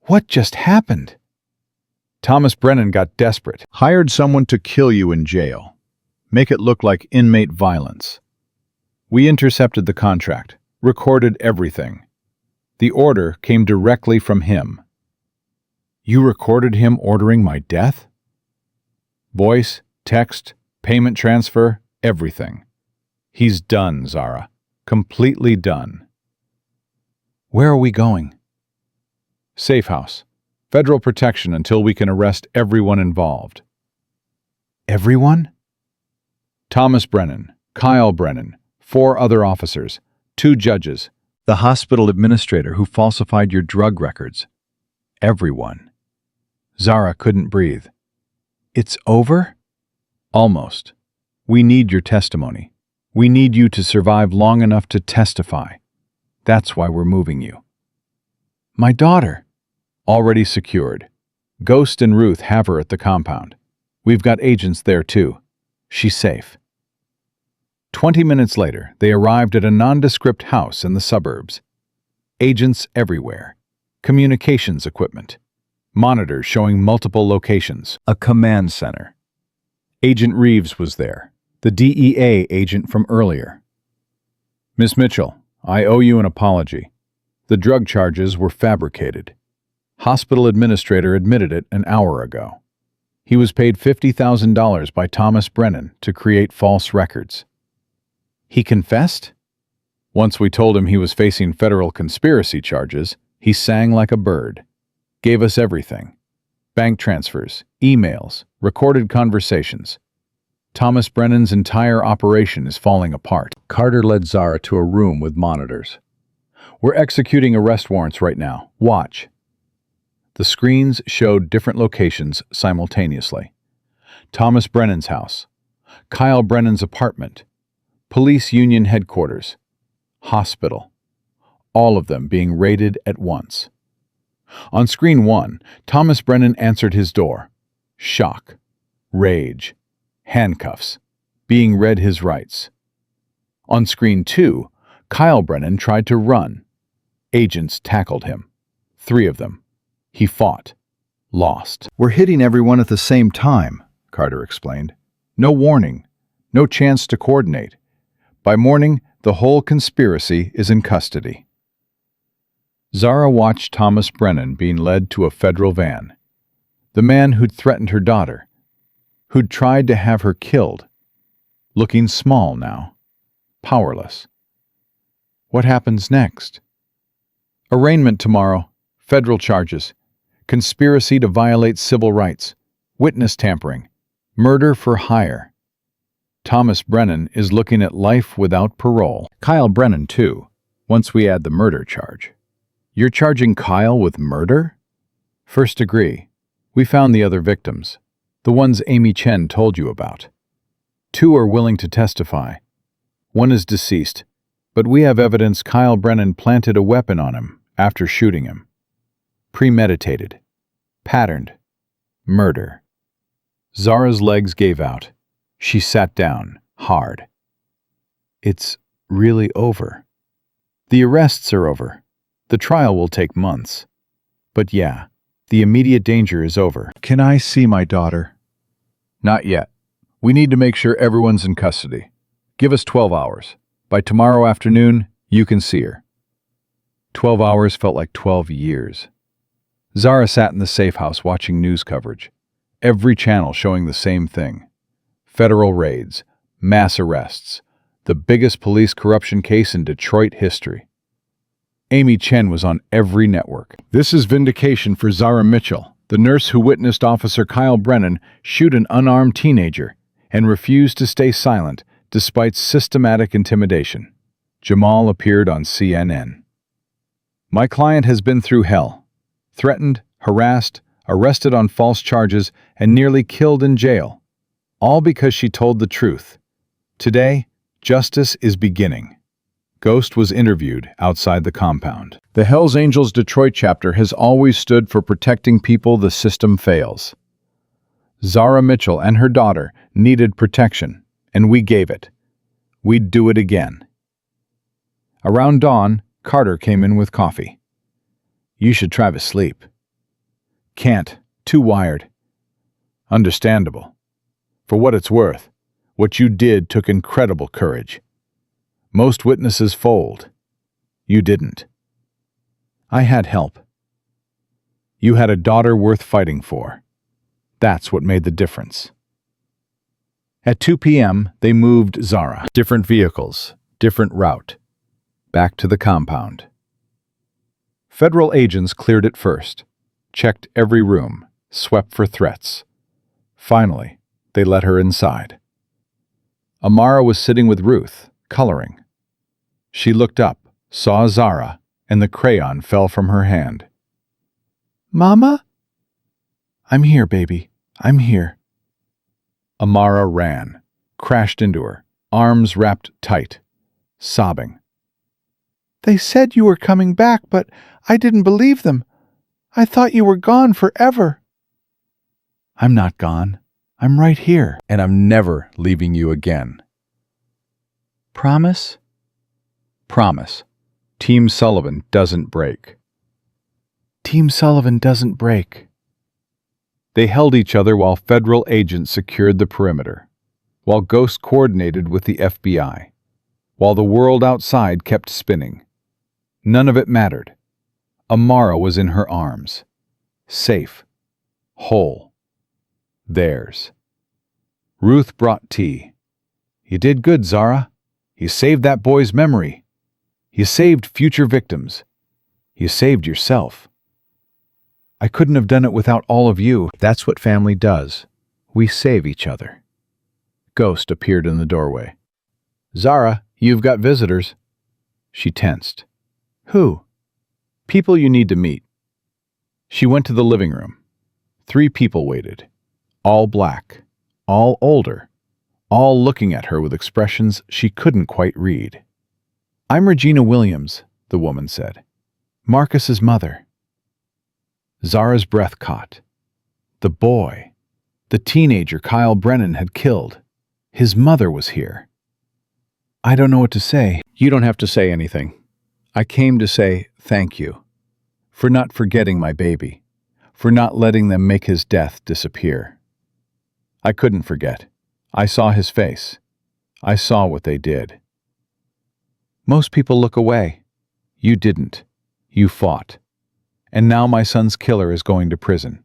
What just happened? Thomas Brennan got desperate. Hired someone to kill you in jail. Make it look like inmate violence. We intercepted the contract, recorded everything. The order came directly from him. You recorded him ordering my death? Voice, text, payment transfer, everything. He's done, Zara. Completely done. Where are we going? Safe house. Federal protection until we can arrest everyone involved. Everyone? Thomas Brennan, Kyle Brennan, 4 other officers, 2 judges, the hospital administrator who falsified your drug records. Everyone. Zara couldn't breathe. It's over? Almost. We need your testimony. We need you to survive long enough to testify. That's why we're moving you. My daughter. Already secured. Ghost and Ruth have her at the compound. We've got agents there too. She's safe. 20 minutes later, they arrived at a nondescript house in the suburbs. Agents everywhere. Communications equipment. Monitors showing multiple locations. A command center. Agent Reeves was there, the DEA agent from earlier. Miss Mitchell, I owe you an apology. The drug charges were fabricated. Hospital administrator admitted it an hour ago. He was paid $50,000 by Thomas Brennan to create false records. He confessed? Once we told him he was facing federal conspiracy charges, he sang like a bird. Gave us everything. Bank transfers, emails, recorded conversations. Thomas Brennan's entire operation is falling apart. Carter led Zara to a room with monitors. We're executing arrest warrants right now. Watch. The screens showed different locations simultaneously. Thomas Brennan's house, Kyle Brennan's apartment, police union headquarters, hospital, all of them being raided at once. On screen 1, Thomas Brennan answered his door. Shock, rage, handcuffs, being read his rights. On screen 2, Kyle Brennan tried to run. Agents tackled him. 3 of them. He fought. Lost. We're hitting everyone at the same time, Carter explained. No warning. No chance to coordinate. By morning, the whole conspiracy is in custody. Zara watched Thomas Brennan being led to a federal van. The man who'd threatened her daughter. Who'd tried to have her killed. Looking small now. Powerless. What happens next? Arraignment tomorrow. Federal charges. Conspiracy to violate civil rights. Witness tampering. Murder for hire. Thomas Brennan is looking at life without parole. Kyle Brennan, too, once we add the murder charge. You're charging Kyle with murder? First degree. We found the other victims. The ones Amy Chen told you about. 2 are willing to testify. 1 is deceased, but we have evidence Kyle Brennan planted a weapon on him after shooting him. Premeditated. Patterned. Murder. Zara's legs gave out. She sat down, hard. It's really over. The arrests are over. The trial will take months. But yeah, the immediate danger is over. Can I see my daughter? Not yet. We need to make sure everyone's in custody. Give us 12 hours. By tomorrow afternoon, you can see her. 12 hours felt like 12 years. Zara sat in the safe house watching news coverage. Every channel showing the same thing. Federal raids, mass arrests, the biggest police corruption case in Detroit history. Amy Chen was on every network. This is vindication for Zara Mitchell, the nurse who witnessed Officer Kyle Brennan shoot an unarmed teenager and refused to stay silent despite systematic intimidation. Jamal appeared on CNN. My client has been through hell. Threatened, harassed, arrested on false charges, and nearly killed in jail. All because she told the truth. Today, justice is beginning. Ghost was interviewed outside the compound. The Hells Angels Detroit chapter has always stood for protecting people the system fails. Zara Mitchell and her daughter needed protection, and we gave it. We'd do it again. Around dawn, Carter came in with coffee. "You should try to sleep." "Can't. Too wired." "Understandable. For what it's worth, what you did took incredible courage. Most witnesses fold. You didn't." "I had help." "You had a daughter worth fighting for. That's what made the difference." At 2 p.m., they moved Zara. Different vehicles, different route. Back to the compound. Federal agents cleared it first, checked every room, swept for threats. Finally, they let her inside. Amara was sitting with Ruth, coloring. She looked up, saw Zara, and the crayon fell from her hand. "Mama?" "I'm here, baby. I'm here." Amara ran, crashed into her, arms wrapped tight, sobbing. "They said you were coming back, but I didn't believe them. I thought you were gone forever." "I'm not gone. I'm right here, "And I'm never leaving you again." Promise?" "Promise. Team Sullivan doesn't break." "Team Sullivan doesn't break." They held each other while federal agents secured the perimeter, while Ghost coordinated with the FBI, while the world outside kept spinning. None of it mattered. Amara was in her arms, safe, whole, theirs. Ruth brought tea. "You did good, Zara. You saved that boy's memory. You saved future victims. You saved yourself." "I couldn't have done it without all of you." "That's what family does. We save each other." Ghost appeared in the doorway. "Zara, you've got visitors." She tensed. "Who?" "People you need to meet." She went to the living room. 3 people waited. All black, all older, all looking at her with expressions she couldn't quite read. "I'm Regina Williams," the woman said. "Marcus's mother." Zara's breath caught. The boy, the teenager Kyle Brennan had killed. His mother was here. "I don't know what to say." "You don't have to say anything. I came to say thank you. For not forgetting my baby. For not letting them make his death disappear." "I couldn't forget. I saw his face. I saw what they did." "Most people look away. You didn't. You fought. And now my son's killer is going to prison.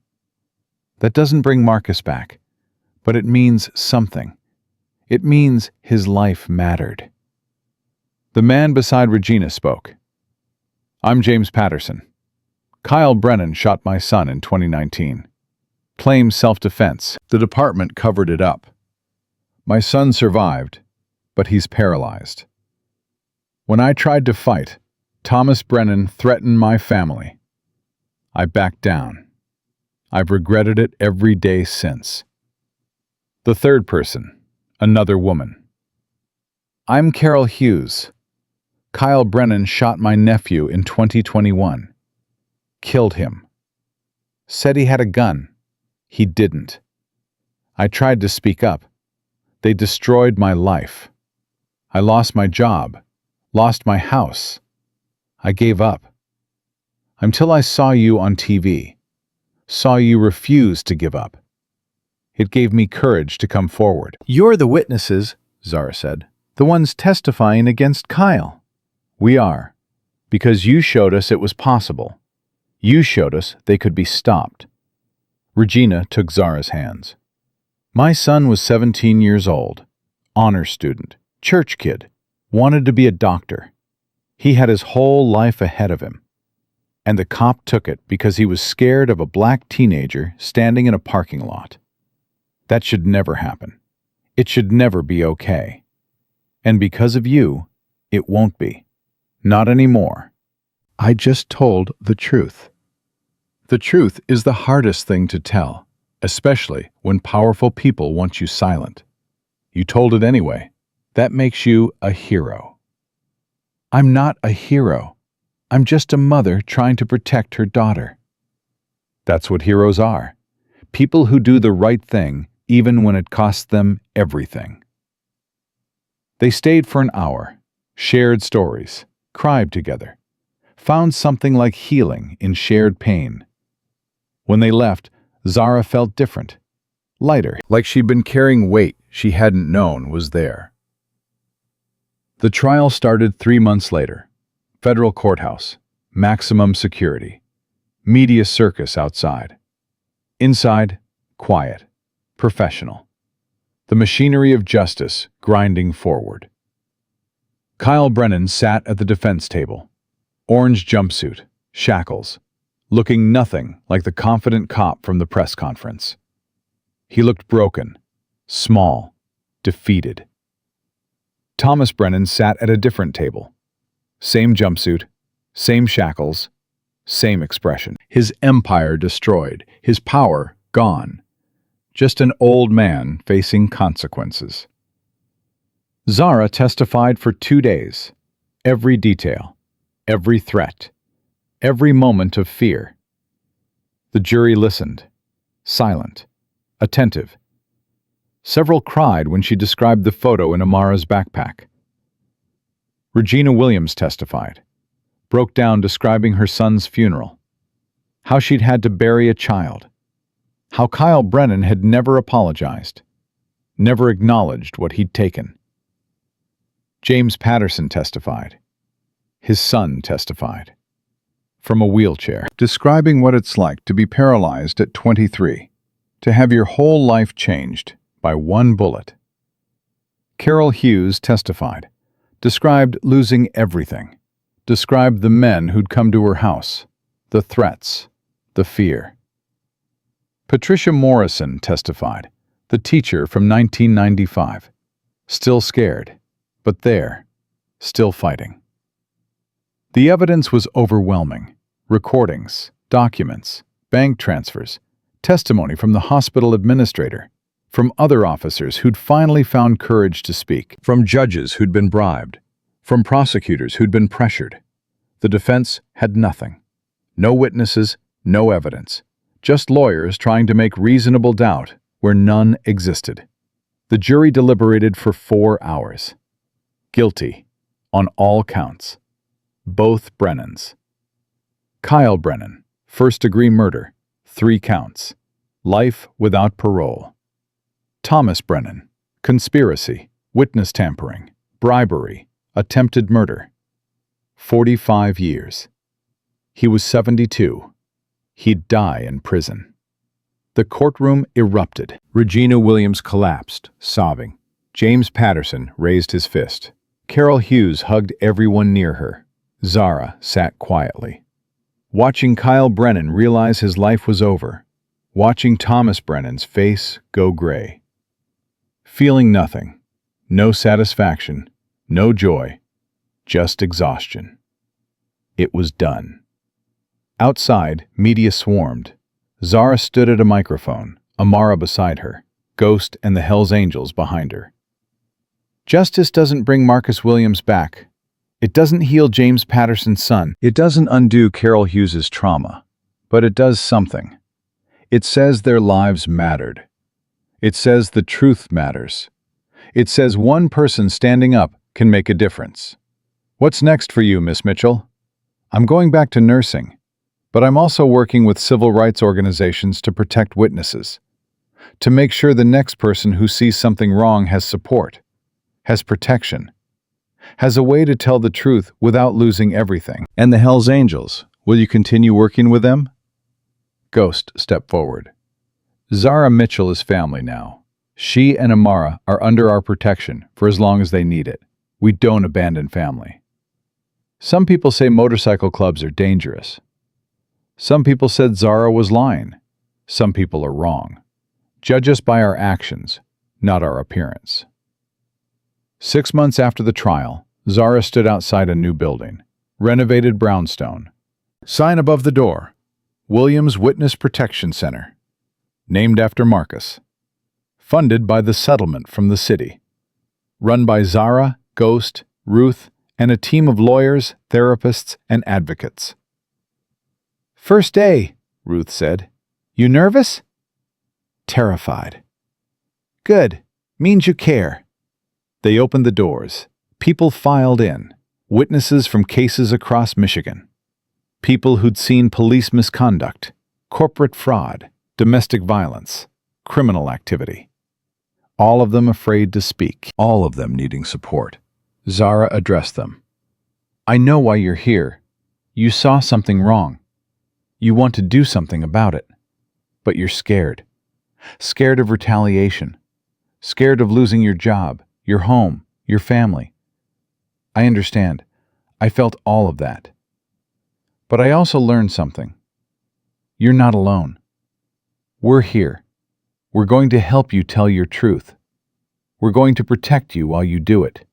That doesn't bring Marcus back, but it means something. It means his life mattered." The man beside Regina spoke. "I'm James Patterson. Kyle Brennan shot my son in 2019. Claims self-defense. The department covered it up. My son survived, but he's paralyzed. When I tried to fight, Thomas Brennan threatened my family. I backed down. I've regretted it every day since." The third person, another woman. "I'm Carol Hughes. Kyle Brennan shot my nephew in 2021. Killed him. Said he had a gun. He didn't. I tried to speak up. They destroyed my life. I lost my job, lost my house. I gave up. Until I saw you on TV, saw you refuse to give up. It gave me courage to come forward." "You're the witnesses," Zara said. "The ones testifying against Kyle." "We are, because you showed us it was possible. You showed us they could be stopped." Regina took Zara's hands. "My son was 17 years old, honor student, church kid, wanted to be a doctor. He had his whole life ahead of him. And the cop took it because he was scared of a black teenager standing in a parking lot. That should never happen. It should never be okay. And because of you, it won't be. Not anymore. I just told the truth." The truth is the hardest thing to tell, especially when powerful people want you silent. You told it anyway. That makes you a hero. "I'm not a hero. I'm just a mother trying to protect her daughter." That's what heroes are. People who do the right thing even when it costs them everything. They stayed for an hour, shared stories, cried together, found something like healing in shared pain. When they left, Zara felt different, lighter, like she'd been carrying weight she hadn't known was there. The trial started 3 months later. Federal courthouse, maximum security, media circus outside. Inside, quiet, professional. The machinery of justice grinding forward. Kyle Brennan sat at the defense table. Orange jumpsuit, shackles, looking nothing like the confident cop from the press conference. He looked broken, small, defeated. Thomas Brennan sat at a different table. Same jumpsuit, same shackles, same expression. His empire destroyed, his power gone. Just an old man facing consequences. Zara testified for 2 days. Every detail, every threat, every moment of fear. The jury listened, silent, attentive. Several cried when she described the photo in Amara's backpack. Regina Williams testified, broke down describing her son's funeral, how she'd had to bury a child, how Kyle Brennan had never apologized, never acknowledged what he'd taken. James Patterson testified. His son testified. From a wheelchair, describing what it's like to be paralyzed at 23, to have your whole life changed by one bullet. Carol Hughes testified, described losing everything, described the men who'd come to her house, the threats, the fear. Patricia Morrison testified, the teacher from 1995, still scared, but there, still fighting. The evidence was overwhelming. Recordings, documents, bank transfers, testimony from the hospital administrator, from other officers who'd finally found courage to speak, from judges who'd been bribed, from prosecutors who'd been pressured. The defense had nothing. No witnesses, no evidence. Just lawyers trying to make reasonable doubt where none existed. The jury deliberated for 4 hours. Guilty on all counts. Both Brennans. Kyle Brennan, first-degree murder, 3 counts. Life without parole. Thomas Brennan, conspiracy, witness tampering, bribery, attempted murder. 45 years. He was 72. He'd die in prison. The courtroom erupted. Regina Williams collapsed, sobbing. James Patterson raised his fist. Carol Hughes hugged everyone near her. Zara sat quietly. Watching Kyle Brennan realize his life was over. Watching Thomas Brennan's face go gray. Feeling nothing. No satisfaction. No joy. Just exhaustion. It was done. Outside, media swarmed. Zara stood at a microphone, Amara beside her, Ghost and the Hells Angels behind her. Justice doesn't bring Marcus Williams back. It doesn't heal James Patterson's son. It doesn't undo Carol Hughes's trauma. But it does something. It says their lives mattered. It says the truth matters. It says one person standing up can make a difference. What's next for you, Miss Mitchell? I'm going back to nursing, but I'm also working with civil rights organizations to protect witnesses, to make sure the next person who sees something wrong has support, has protection, has a way to tell the truth without losing everything. And the Hells Angels, will you continue working with them? Ghost stepped forward. Zara Mitchell is family now. She and Amara are under our protection for as long as they need it. We don't abandon family. Some people say motorcycle clubs are dangerous. Some people said Zara was lying. Some people are wrong. Judge us by our actions, not our appearance. 6 months after the trial, Zara stood outside a new building, renovated brownstone. Sign above the door, Williams Witness Protection Center, named after Marcus. Funded by the settlement from the city. Run by Zara, Ghost, Ruth, and a team of lawyers, therapists, and advocates. First day, Ruth said. You nervous? Terrified. Good. Means you care. They opened the doors. People filed in. Witnesses from cases across Michigan. People who'd seen police misconduct, corporate fraud, domestic violence, criminal activity. All of them afraid to speak. All of them needing support. Zara addressed them. I know why you're here. You saw something wrong. You want to do something about it. But you're scared. Scared of retaliation. Scared of losing your job, your home, your family. I understand. I felt all of that. But I also learned something. You're not alone. We're here. We're going to help you tell your truth. We're going to protect you while you do it.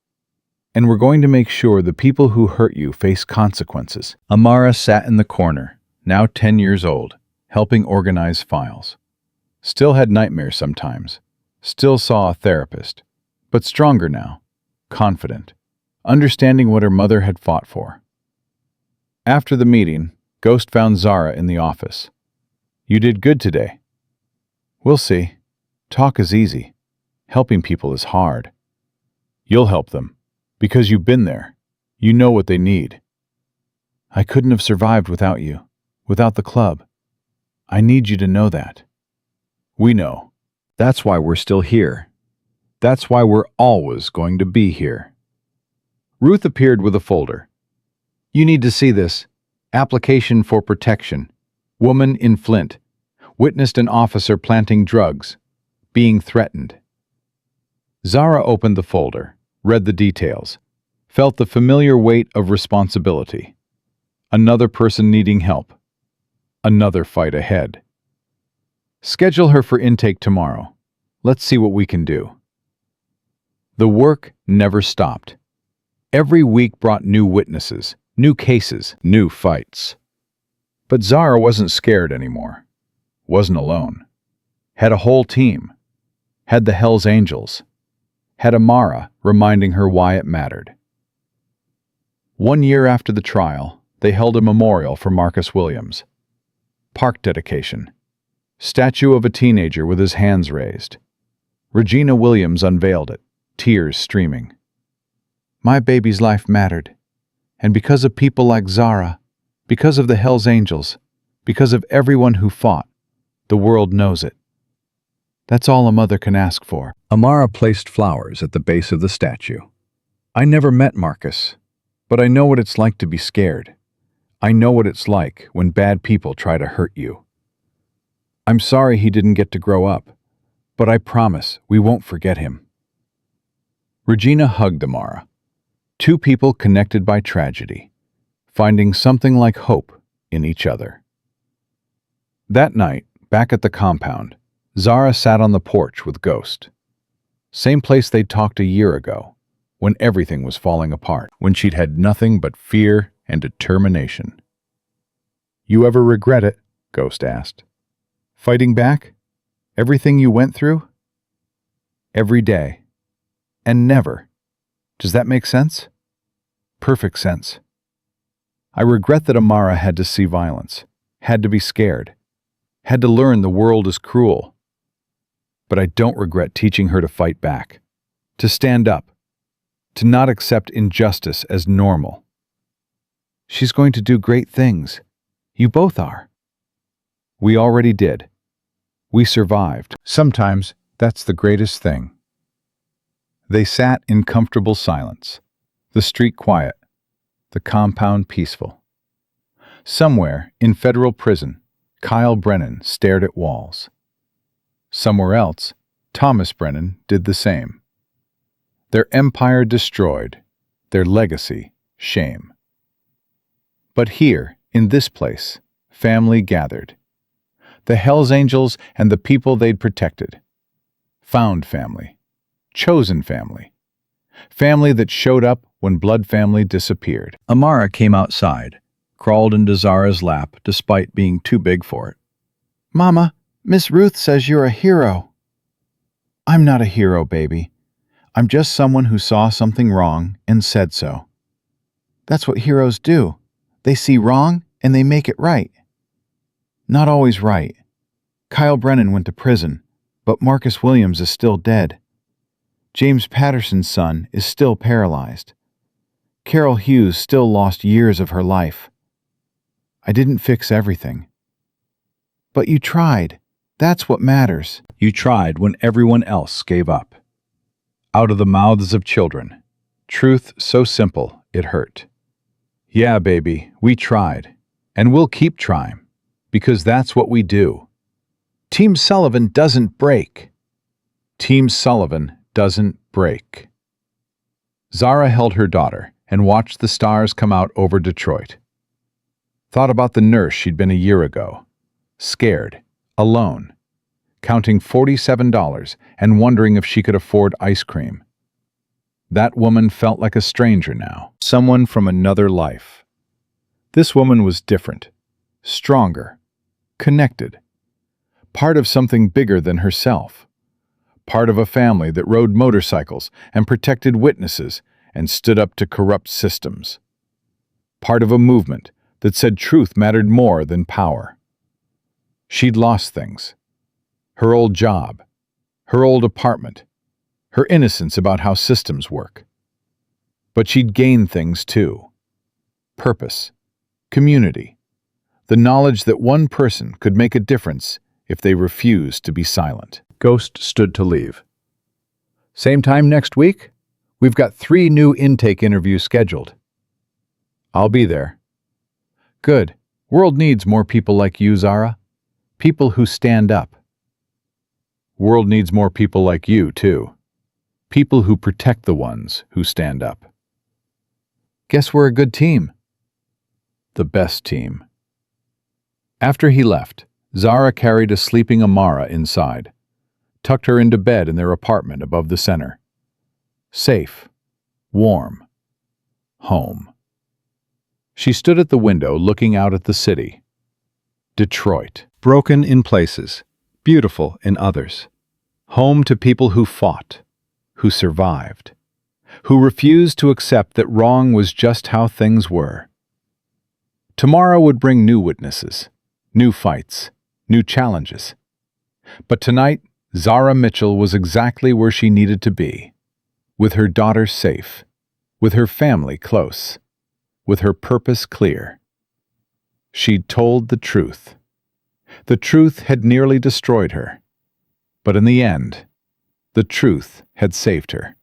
And we're going to make sure the people who hurt you face consequences. Amara sat in the corner, now 10 years old, helping organize files. Still had nightmares sometimes. Still saw a therapist. But stronger now. Confident. Understanding what her mother had fought for. After the meeting, Ghost found Zara in the office. You did good today. We'll see. Talk is easy. Helping people is hard. You'll help them. Because you've been there. You know what they need. I couldn't have survived without you. Without the club. I need you to know that. We know. That's why we're still here. That's why we're always going to be here. Ruth appeared with a folder. You need to see this. Application for protection. Woman in Flint. Witnessed an officer planting drugs. Being threatened. Zara opened the folder, read the details, felt the familiar weight of responsibility. Another person needing help. Another fight ahead. Schedule her for intake tomorrow. Let's see what we can do. The work never stopped. Every week brought new witnesses, new cases, new fights. But Zara wasn't scared anymore. Wasn't alone. Had a whole team. Had the Hells Angels. Had Amara reminding her why it mattered. 1 year after the trial, they held a memorial for Marcus Williams. Park dedication. Statue of a teenager with his hands raised. Regina Williams unveiled it, tears streaming. My baby's life mattered. And because of people like Zara, because of the Hells Angels, because of everyone who fought, the world knows it. That's all a mother can ask for. Amara placed flowers at the base of the statue. I never met Marcus, but I know what it's like to be scared. I know what it's like when bad people try to hurt you. I'm sorry he didn't get to grow up, but I promise we won't forget him. Regina hugged Amara. Two people connected by tragedy, finding something like hope in each other. That night, back at the compound, Zara sat on the porch with Ghost. Same place they'd talked a year ago, when everything was falling apart, when she'd had nothing but fear and determination. You ever regret it? Ghost asked. Fighting back? Everything you went through? Every day. And never. Does that make sense? Perfect sense. I regret that Amara had to see violence, had to be scared, had to learn the world is cruel. But I don't regret teaching her to fight back, to stand up, to not accept injustice as normal. She's going to do great things. You both are. We already did. We survived. Sometimes that's the greatest thing. They sat in comfortable silence, the street quiet, the compound peaceful. Somewhere in federal prison, Kyle Brennan stared at walls. Somewhere else, Thomas Brennan did the same. Their empire destroyed, their legacy shame. But here, in this place, family gathered. The Hells Angels and the people they'd protected. Found family. Chosen family. Family that showed up when Blood Family disappeared. Amara came outside, crawled into Zara's lap despite being too big for it. Mama, Miss Ruth says you're a hero. I'm not a hero, baby. I'm just someone who saw something wrong and said so. That's what heroes do. They see wrong and they make it right. Not always right. Kyle Brennan went to prison, but Marcus Williams is still dead. James Patterson's son is still paralyzed. Carol Hughes still lost years of her life. I didn't fix everything. But you tried. That's what matters. You tried when everyone else gave up. Out of the mouths of children. Truth so simple, it hurt. Yeah, baby, we tried. And we'll keep trying. Because that's what we do. Team Sullivan doesn't break. Team Sullivan doesn't break. Zara held her daughter and watched the stars come out over Detroit. Thought about the nurse she'd been a year ago. Scared, alone, counting $47 and wondering if she could afford ice cream. That woman felt like a stranger now, someone from another life. This woman was different, stronger, connected, part of something bigger than herself, part of a family that rode motorcycles and protected witnesses and stood up to corrupt systems, part of a movement that said truth mattered more than power. She'd lost things. Her old job, her old apartment, her innocence about how systems work. But she'd gained things too. Purpose, community, the knowledge that one person could make a difference if they refused to be silent. Ghost stood to leave. Same time next week? We've got 3 new intake interviews scheduled. I'll be there. Good. World needs more people like you, Zara. People who stand up. World needs more people like you, too. People who protect the ones who stand up. Guess we're a good team. The best team. After he left, Zara carried a sleeping Amara inside, tucked her into bed in their apartment above the center. Safe, warm, home. She stood at the window looking out at the city. Detroit, broken in places, beautiful in others. Home to people who fought, who survived, who refused to accept that wrong was just how things were. Tomorrow would bring new witnesses, new fights, new challenges. But tonight, Zara Mitchell was exactly where she needed to be, with her daughter safe, with her family close, with her purpose clear. She'd told the truth. The truth had nearly destroyed her, but in the end, the truth had saved her.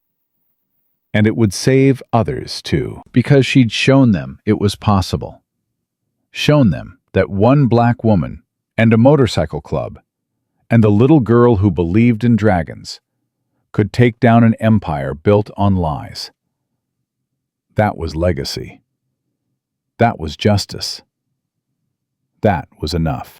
And it would save others too, because she'd shown them it was possible. Shown them that one black woman and a motorcycle club and the little girl who believed in dragons could take down an empire built on lies. That was legacy. That was justice. That was enough.